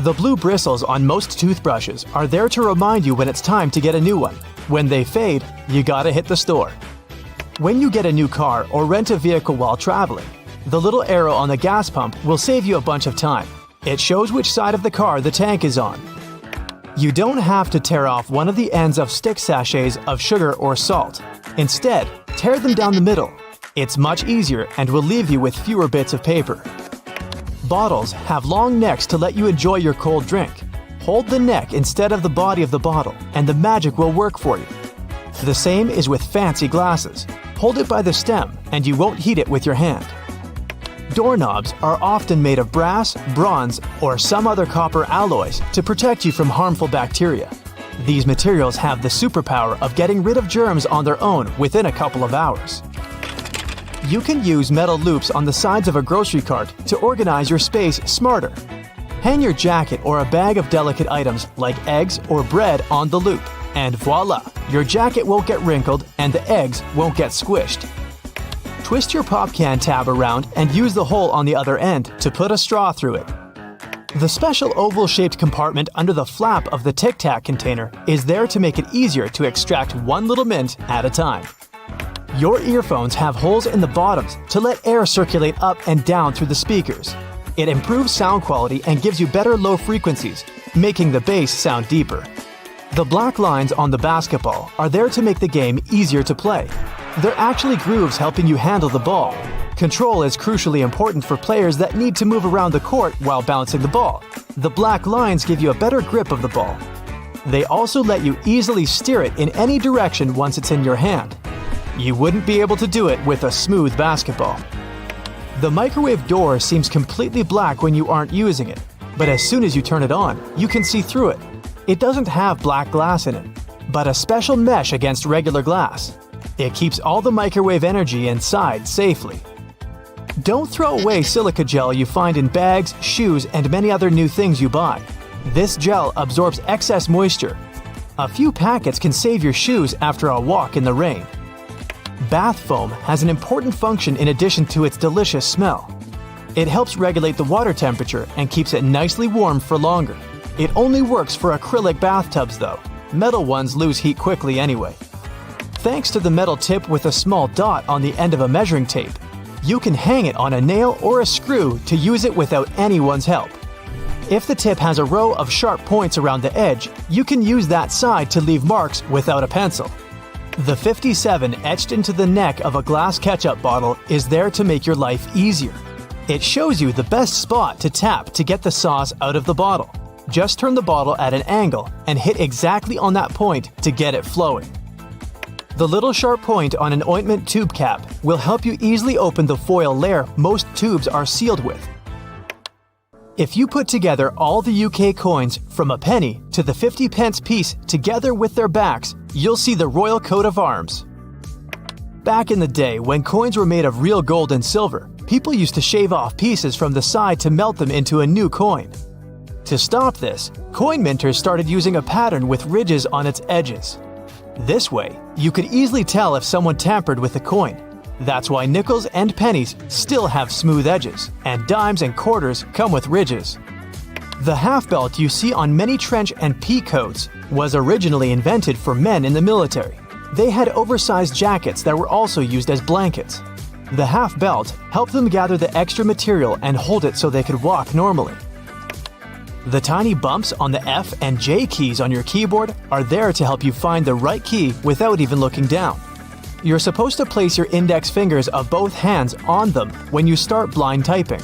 The blue bristles on most toothbrushes are there to remind you when it's time to get a new one. When they fade, you gotta hit the store. When you get a new car or rent a vehicle while traveling, the little arrow on the gas pump will save you a bunch of time. It shows which side of the car the tank is on. You don't have to tear off one of the ends of stick sachets of sugar or salt. Instead, tear them down the middle. It's much easier and will leave you with fewer bits of paper. Bottles have long necks to let you enjoy your cold drink. Hold the neck instead of the body of the bottle, and the magic will work for you. The same is with fancy glasses. Hold it by the stem, and you won't heat it with your hand. Doorknobs are often made of brass, bronze, or some other copper alloys to protect you from harmful bacteria. These materials have the superpower of getting rid of germs on their own within a couple of hours. You can use metal loops on the sides of a grocery cart to organize your space smarter. Hang your jacket or a bag of delicate items like eggs or bread on the loop, and voila, your jacket won't get wrinkled and the eggs won't get squished. Twist your pop can tab around and use the hole on the other end to put a straw through it. The special oval-shaped compartment under the flap of the Tic Tac container is there to make it easier to extract one little mint at a time. Your earphones have holes in the bottoms to let air circulate up and down through the speakers. It improves sound quality and gives you better low frequencies, making the bass sound deeper. The black lines on the basketball are there to make the game easier to play. They're actually grooves helping you handle the ball. Control is crucially important for players that need to move around the court while bouncing the ball. The black lines give you a better grip of the ball. They also let you easily steer it in any direction once it's in your hand. You wouldn't be able to do it with a smooth basketball. The microwave door seems completely black when you aren't using it, but as soon as you turn it on, you can see through it. It doesn't have black glass in it, but a special mesh against regular glass. It keeps all the microwave energy inside safely. Don't throw away silica gel you find in bags, shoes, and many other new things you buy. This gel absorbs excess moisture. A few packets can save your shoes after a walk in the rain. Bath foam has an important function in addition to its delicious smell. It helps regulate the water temperature and keeps it nicely warm for longer. It only works for acrylic bathtubs though. Metal ones lose heat quickly anyway. Thanks to the metal tip with a small dot on the end of a measuring tape, you can hang it on a nail or a screw to use it without anyone's help. If the tip has a row of sharp points around the edge, you can use that side to leave marks without a pencil. The 57 etched into the neck of a glass ketchup bottle is there to make your life easier. It shows you the best spot to tap to get the sauce out of the bottle. Just turn the bottle at an angle and hit exactly on that point to get it flowing. The little sharp point on an ointment tube cap will help you easily open the foil layer most tubes are sealed with. If you put together all the UK coins from a penny to the 50-pence piece together with their backs, you'll see the royal coat of arms. Back in the day, when coins were made of real gold and silver, people used to shave off pieces from the side to melt them into a new coin. To stop this, coin minters started using a pattern with ridges on its edges. This way, you could easily tell if someone tampered with the coin. That's why nickels and pennies still have smooth edges, and dimes and quarters come with ridges. The half belt you see on many trench and pea coats was originally invented for men in the military. They had oversized jackets that were also used as blankets. The half belt helped them gather the extra material and hold it so they could walk normally. The tiny bumps on the F and J keys on your keyboard are there to help you find the right key without even looking down. You're supposed to place your index fingers of both hands on them when you start blind typing.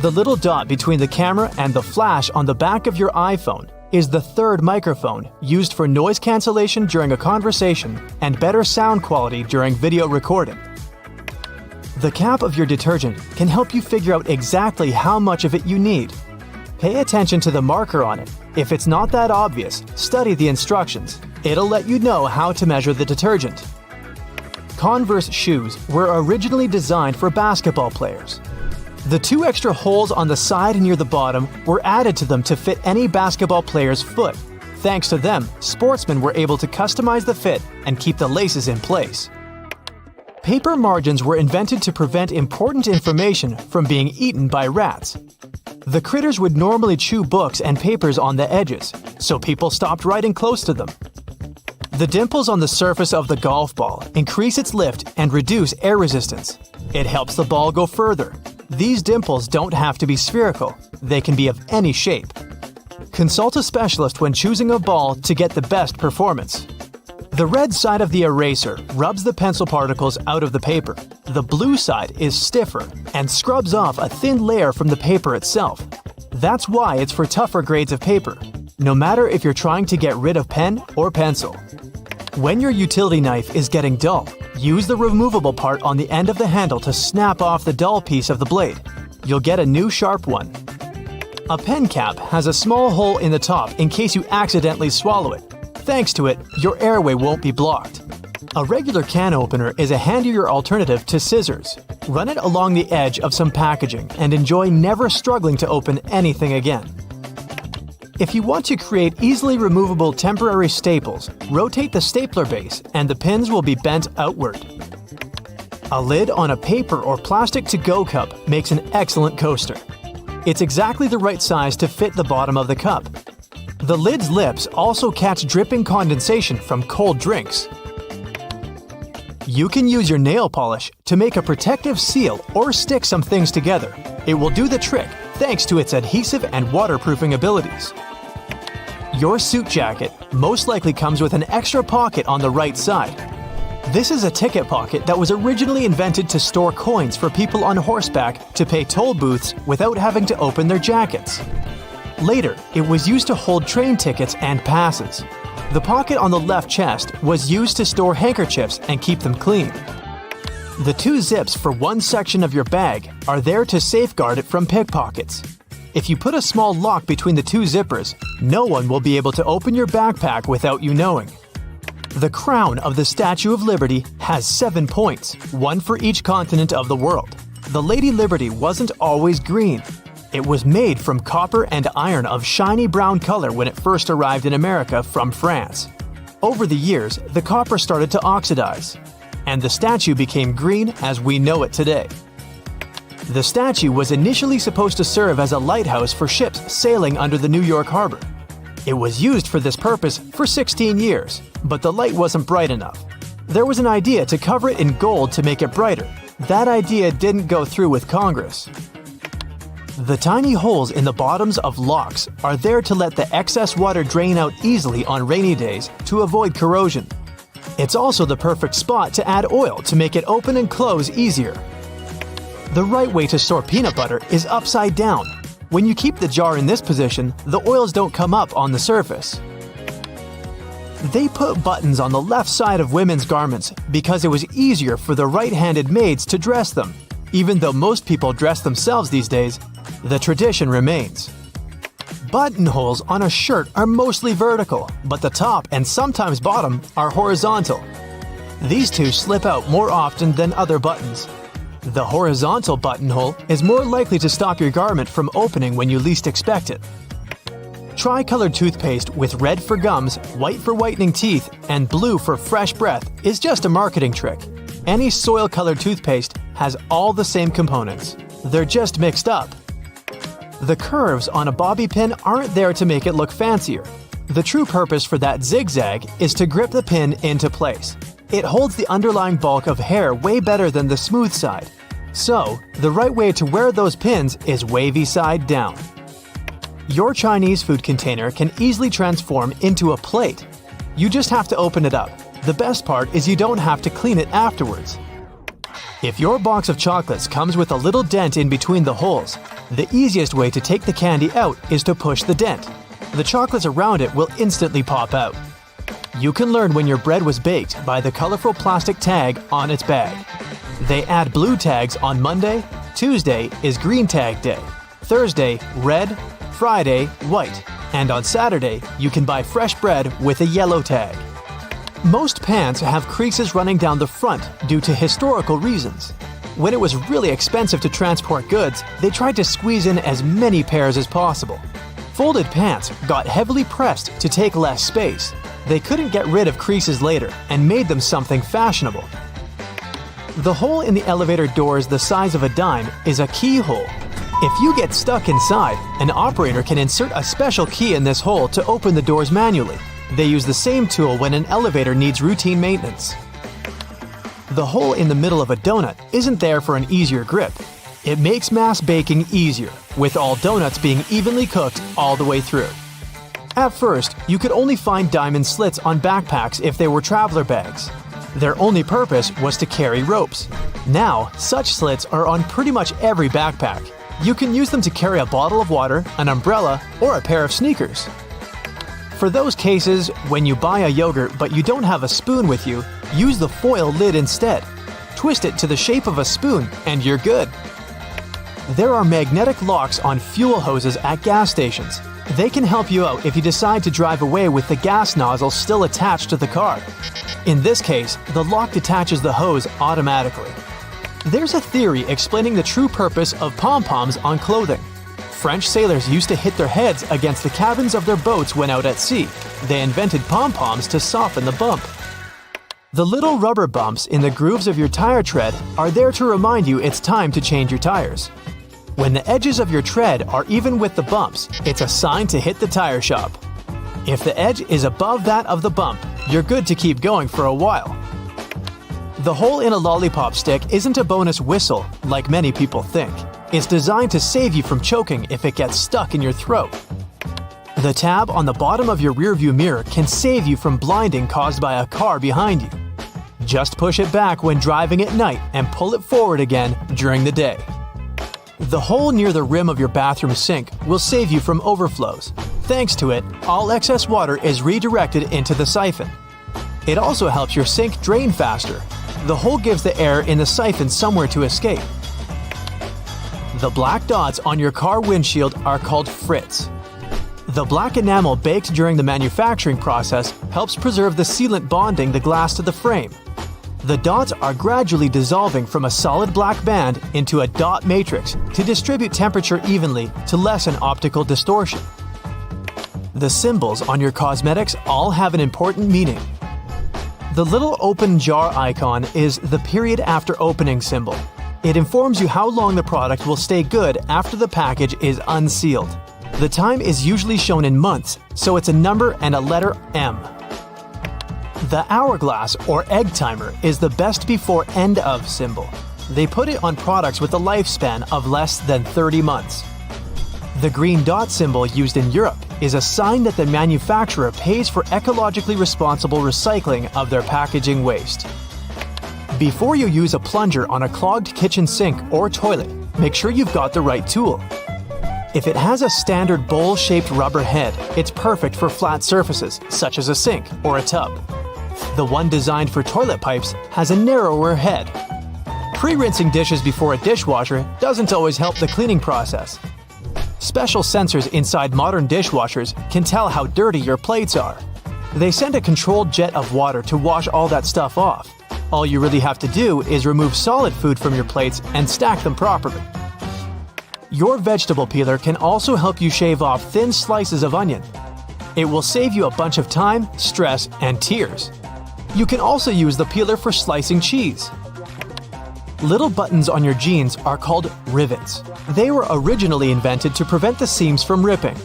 The little dot between the camera and the flash on the back of your iPhone is the third microphone used for noise cancellation during a conversation and better sound quality during video recording. The cap of your detergent can help you figure out exactly how much of it you need. Pay attention to the marker on it. If it's not that obvious, study the instructions. It'll let you know how to measure the detergent. Converse shoes were originally designed for basketball players. The 2 extra holes on the side near the bottom were added to them to fit any basketball player's foot. Thanks to them, sportsmen were able to customize the fit and keep the laces in place. Paper margins were invented to prevent important information from being eaten by rats. The critters would normally chew books and papers on the edges, so people stopped writing close to them. The dimples on the surface of the golf ball increase its lift and reduce air resistance. It helps the ball go further. These dimples don't have to be spherical. They can be of any shape. Consult a specialist when choosing a ball to get the best performance. The red side of the eraser rubs the pencil particles out of the paper. The blue side is stiffer and scrubs off a thin layer from the paper itself. That's why it's for tougher grades of paper, no matter if you're trying to get rid of pen or pencil. When your utility knife is getting dull, use the removable part on the end of the handle to snap off the dull piece of the blade. You'll get a new sharp one. A pen cap has a small hole in the top in case you accidentally swallow it. Thanks to it, your airway won't be blocked. A regular can opener is a handier alternative to scissors. Run it along the edge of some packaging and enjoy never struggling to open anything again. If you want to create easily removable temporary staples, rotate the stapler base and the pins will be bent outward. A lid on a paper or plastic to-go cup makes an excellent coaster. It's exactly the right size to fit the bottom of the cup. The lid's lips also catch dripping condensation from cold drinks. You can use your nail polish to make a protective seal or stick some things together. It will do the trick thanks to its adhesive and waterproofing abilities. Your suit jacket most likely comes with an extra pocket on the right side. This is a ticket pocket that was originally invented to store coins for people on horseback to pay toll booths without having to open their jackets. Later, it was used to hold train tickets and passes. The pocket on the left chest was used to store handkerchiefs and keep them clean. The two zips for one section of your bag are there to safeguard it from pickpockets. If you put a small lock between the two zippers, no one will be able to open your backpack without you knowing. The crown of the Statue of Liberty has 7 points, one for each continent of the world. The Lady Liberty wasn't always green. It was made from copper and iron of shiny brown color when it first arrived in America from France. Over the years, the copper started to oxidize, and the statue became green as we know it today. The statue was initially supposed to serve as a lighthouse for ships sailing under the New York harbor. It was used for this purpose for 16 years, but the light wasn't bright enough. There was an idea to cover it in gold to make it brighter. That idea didn't go through with Congress. The tiny holes in the bottoms of locks are there to let the excess water drain out easily on rainy days to avoid corrosion. It's also the perfect spot to add oil to make it open and close easier. The right way to store peanut butter is upside down. When you keep the jar in this position, the oils don't come up on the surface. They put buttons on the left side of women's garments because it was easier for the right-handed maids to dress them. Even though most people dress themselves these days, the tradition remains. Buttonholes on a shirt are mostly vertical, but the top and sometimes bottom are horizontal. These two slip out more often than other buttons. The horizontal buttonhole is more likely to stop your garment from opening when you least expect it. Tri-colored toothpaste with red for gums, white for whitening teeth, and blue for fresh breath is just a marketing trick. Any soil-colored toothpaste has all the same components. They're just mixed up. The curves on a bobby pin aren't there to make it look fancier. The true purpose for that zigzag is to grip the pin into place. It holds the underlying bulk of hair way better than the smooth side. So, the right way to wear those pins is wavy side down. Your Chinese food container can easily transform into a plate. You just have to open it up. The best part is you don't have to clean it afterwards. If your box of chocolates comes with a little dent in between the holes, the easiest way to take the candy out is to push the dent. The chocolates around it will instantly pop out. You can learn when your bread was baked by the colorful plastic tag on its bag. They add blue tags on Monday, Tuesday is green tag day, Thursday, red, Friday, white, and on Saturday, you can buy fresh bread with a yellow tag. Most pants have creases running down the front due to historical reasons. When it was really expensive to transport goods, they tried to squeeze in as many pairs as possible. Folded pants got heavily pressed to take less space. They couldn't get rid of creases later and made them something fashionable. The hole in the elevator doors the size of a dime is a keyhole. If you get stuck inside, an operator can insert a special key in this hole to open the doors manually. They use the same tool when an elevator needs routine maintenance. The hole in the middle of a donut isn't there for an easier grip. It makes mass baking easier, with all donuts being evenly cooked all the way through. At first, you could only find diamond slits on backpacks if they were traveler bags. Their only purpose was to carry ropes. Now, such slits are on pretty much every backpack. You can use them to carry a bottle of water, an umbrella, or a pair of sneakers. For those cases when you buy a yogurt but you don't have a spoon with you, use the foil lid instead. Twist it to the shape of a spoon and you're good. There are magnetic locks on fuel hoses at gas stations. They can help you out if you decide to drive away with the gas nozzle still attached to the car. In this case, the lock detaches the hose automatically. There's a theory explaining the true purpose of pom-poms on clothing. French sailors used to hit their heads against the cabins of their boats when out at sea. They invented pom-poms to soften the bump. The little rubber bumps in the grooves of your tire tread are there to remind you it's time to change your tires. When the edges of your tread are even with the bumps, it's a sign to hit the tire shop. If the edge is above that of the bump, you're good to keep going for a while. The hole in a lollipop stick isn't a bonus whistle, like many people think. It's designed to save you from choking if it gets stuck in your throat. The tab on the bottom of your rearview mirror can save you from blinding caused by a car behind you. Just push it back when driving at night and pull it forward again during the day. The hole near the rim of your bathroom sink will save you from overflows. Thanks to it, all excess water is redirected into the siphon. It also helps your sink drain faster. The hole gives the air in the siphon somewhere to escape. The black dots on your car windshield are called frits. The black enamel baked during the manufacturing process helps preserve the sealant bonding the glass to the frame. The dots are gradually dissolving from a solid black band into a dot matrix to distribute temperature evenly to lessen optical distortion. The symbols on your cosmetics all have an important meaning. The little open jar icon is the period after opening symbol. It informs you how long the product will stay good after the package is unsealed. The time is usually shown in months, so it's a number and a letter M. The hourglass or egg timer is the best before end of symbol. They put it on products with a lifespan of less than 30 months. The green dot symbol used in Europe is a sign that the manufacturer pays for ecologically responsible recycling of their packaging waste. Before you use a plunger on a clogged kitchen sink or toilet, make sure you've got the right tool. If it has a standard bowl-shaped rubber head, it's perfect for flat surfaces, such as a sink or a tub. The one designed for toilet pipes has a narrower head. Pre-rinsing dishes before a dishwasher doesn't always help the cleaning process. Special sensors inside modern dishwashers can tell how dirty your plates are. They send a controlled jet of water to wash all that stuff off. All you really have to do is remove solid food from your plates and stack them properly. Your vegetable peeler can also help you shave off thin slices of onion. It will save you a bunch of time, stress, and tears. You can also use the peeler for slicing cheese. Little buttons on your jeans are called rivets. They were originally invented to prevent the seams from ripping.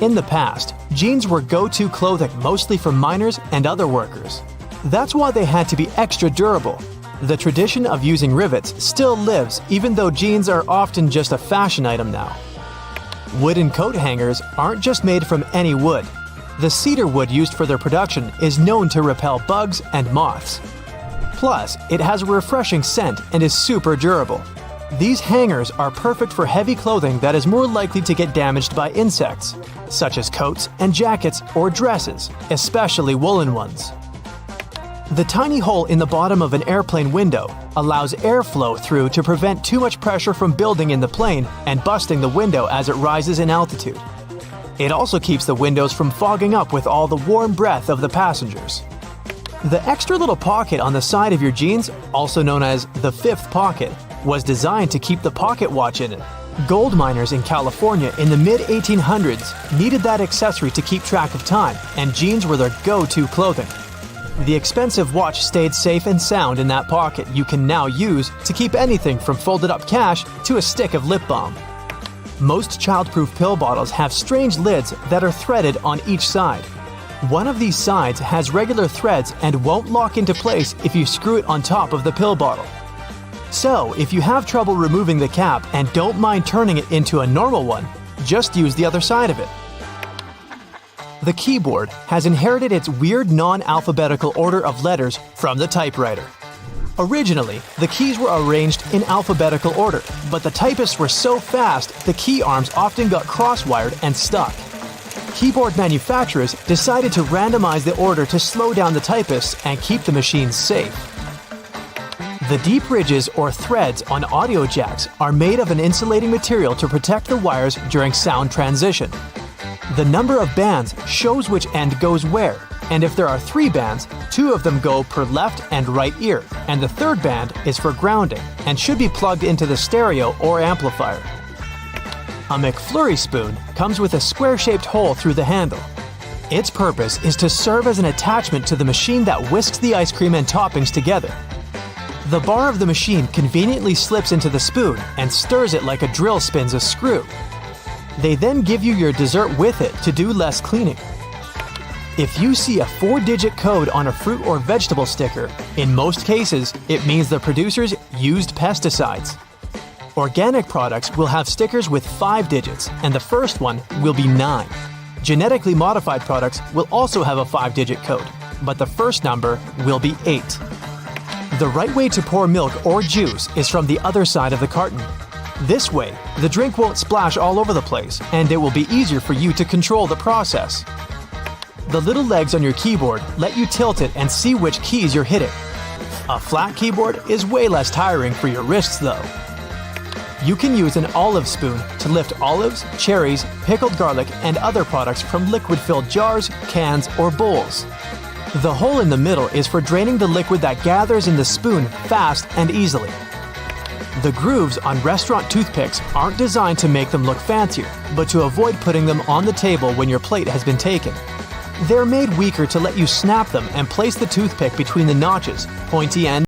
In the past, jeans were go-to clothing mostly for miners and other workers. That's why they had to be extra durable. The tradition of using rivets still lives even though jeans are often just a fashion item now. Wooden coat hangers aren't just made from any wood. The cedar wood used for their production is known to repel bugs and moths. Plus, it has a refreshing scent and is super durable. These hangers are perfect for heavy clothing that is more likely to get damaged by insects, such as coats and jackets or dresses, especially woolen ones. The tiny hole in the bottom of an airplane window allows airflow through to prevent too much pressure from building in the plane and busting the window as it rises in altitude. It also keeps the windows from fogging up with all the warm breath of the passengers. The extra little pocket on the side of your jeans, also known as the fifth pocket, was designed to keep the pocket watch in it. Gold miners in California in the mid-1800s needed that accessory to keep track of time, and jeans were their go-to clothing. The expensive watch stayed safe and sound in that pocket you can now use to keep anything from folded up cash to a stick of lip balm. Most childproof pill bottles have strange lids that are threaded on each side. One of these sides has regular threads and won't lock into place if you screw it on top of the pill bottle. So, if you have trouble removing the cap and don't mind turning it into a normal one, just use the other side of it. The keyboard has inherited its weird non-alphabetical order of letters from the typewriter. Originally, the keys were arranged in alphabetical order, but the typists were so fast the key arms often got cross-wired and stuck. Keyboard manufacturers decided to randomize the order to slow down the typists and keep the machines safe. The deep ridges or threads on audio jacks are made of an insulating material to protect the wires during sound transition. The number of bands shows which end goes where, And if there are 3 bands, 2 of them go per left and right ear, and the third band is for grounding and should be plugged into the stereo or amplifier. A McFlurry spoon comes with a square-shaped hole through the handle. Its purpose is to serve as an attachment to the machine that whisks the ice cream and toppings together. The bar of the machine conveniently slips into the spoon and stirs it like a drill spins a screw. They then give you your dessert with it to do less cleaning. If you see a 4-digit code on a fruit or vegetable sticker, in most cases, it means the producers used pesticides. Organic products will have stickers with 5 digits, and the first one will be 9. Genetically modified products will also have a 5-digit code, but the first number will be 8. The right way to pour milk or juice is from the other side of the carton. This way, the drink won't splash all over the place, and it will be easier for you to control the process. The little legs on your keyboard let you tilt it and see which keys you're hitting. A flat keyboard is way less tiring for your wrists though. You can use an olive spoon to lift olives, cherries, pickled garlic, and other products from liquid-filled jars, cans, or bowls. The hole in the middle is for draining the liquid that gathers in the spoon fast and easily. The grooves on restaurant toothpicks aren't designed to make them look fancier, but to avoid putting them on the table when your plate has been taken. They're made weaker to let you snap them and place the toothpick between the notches, pointy end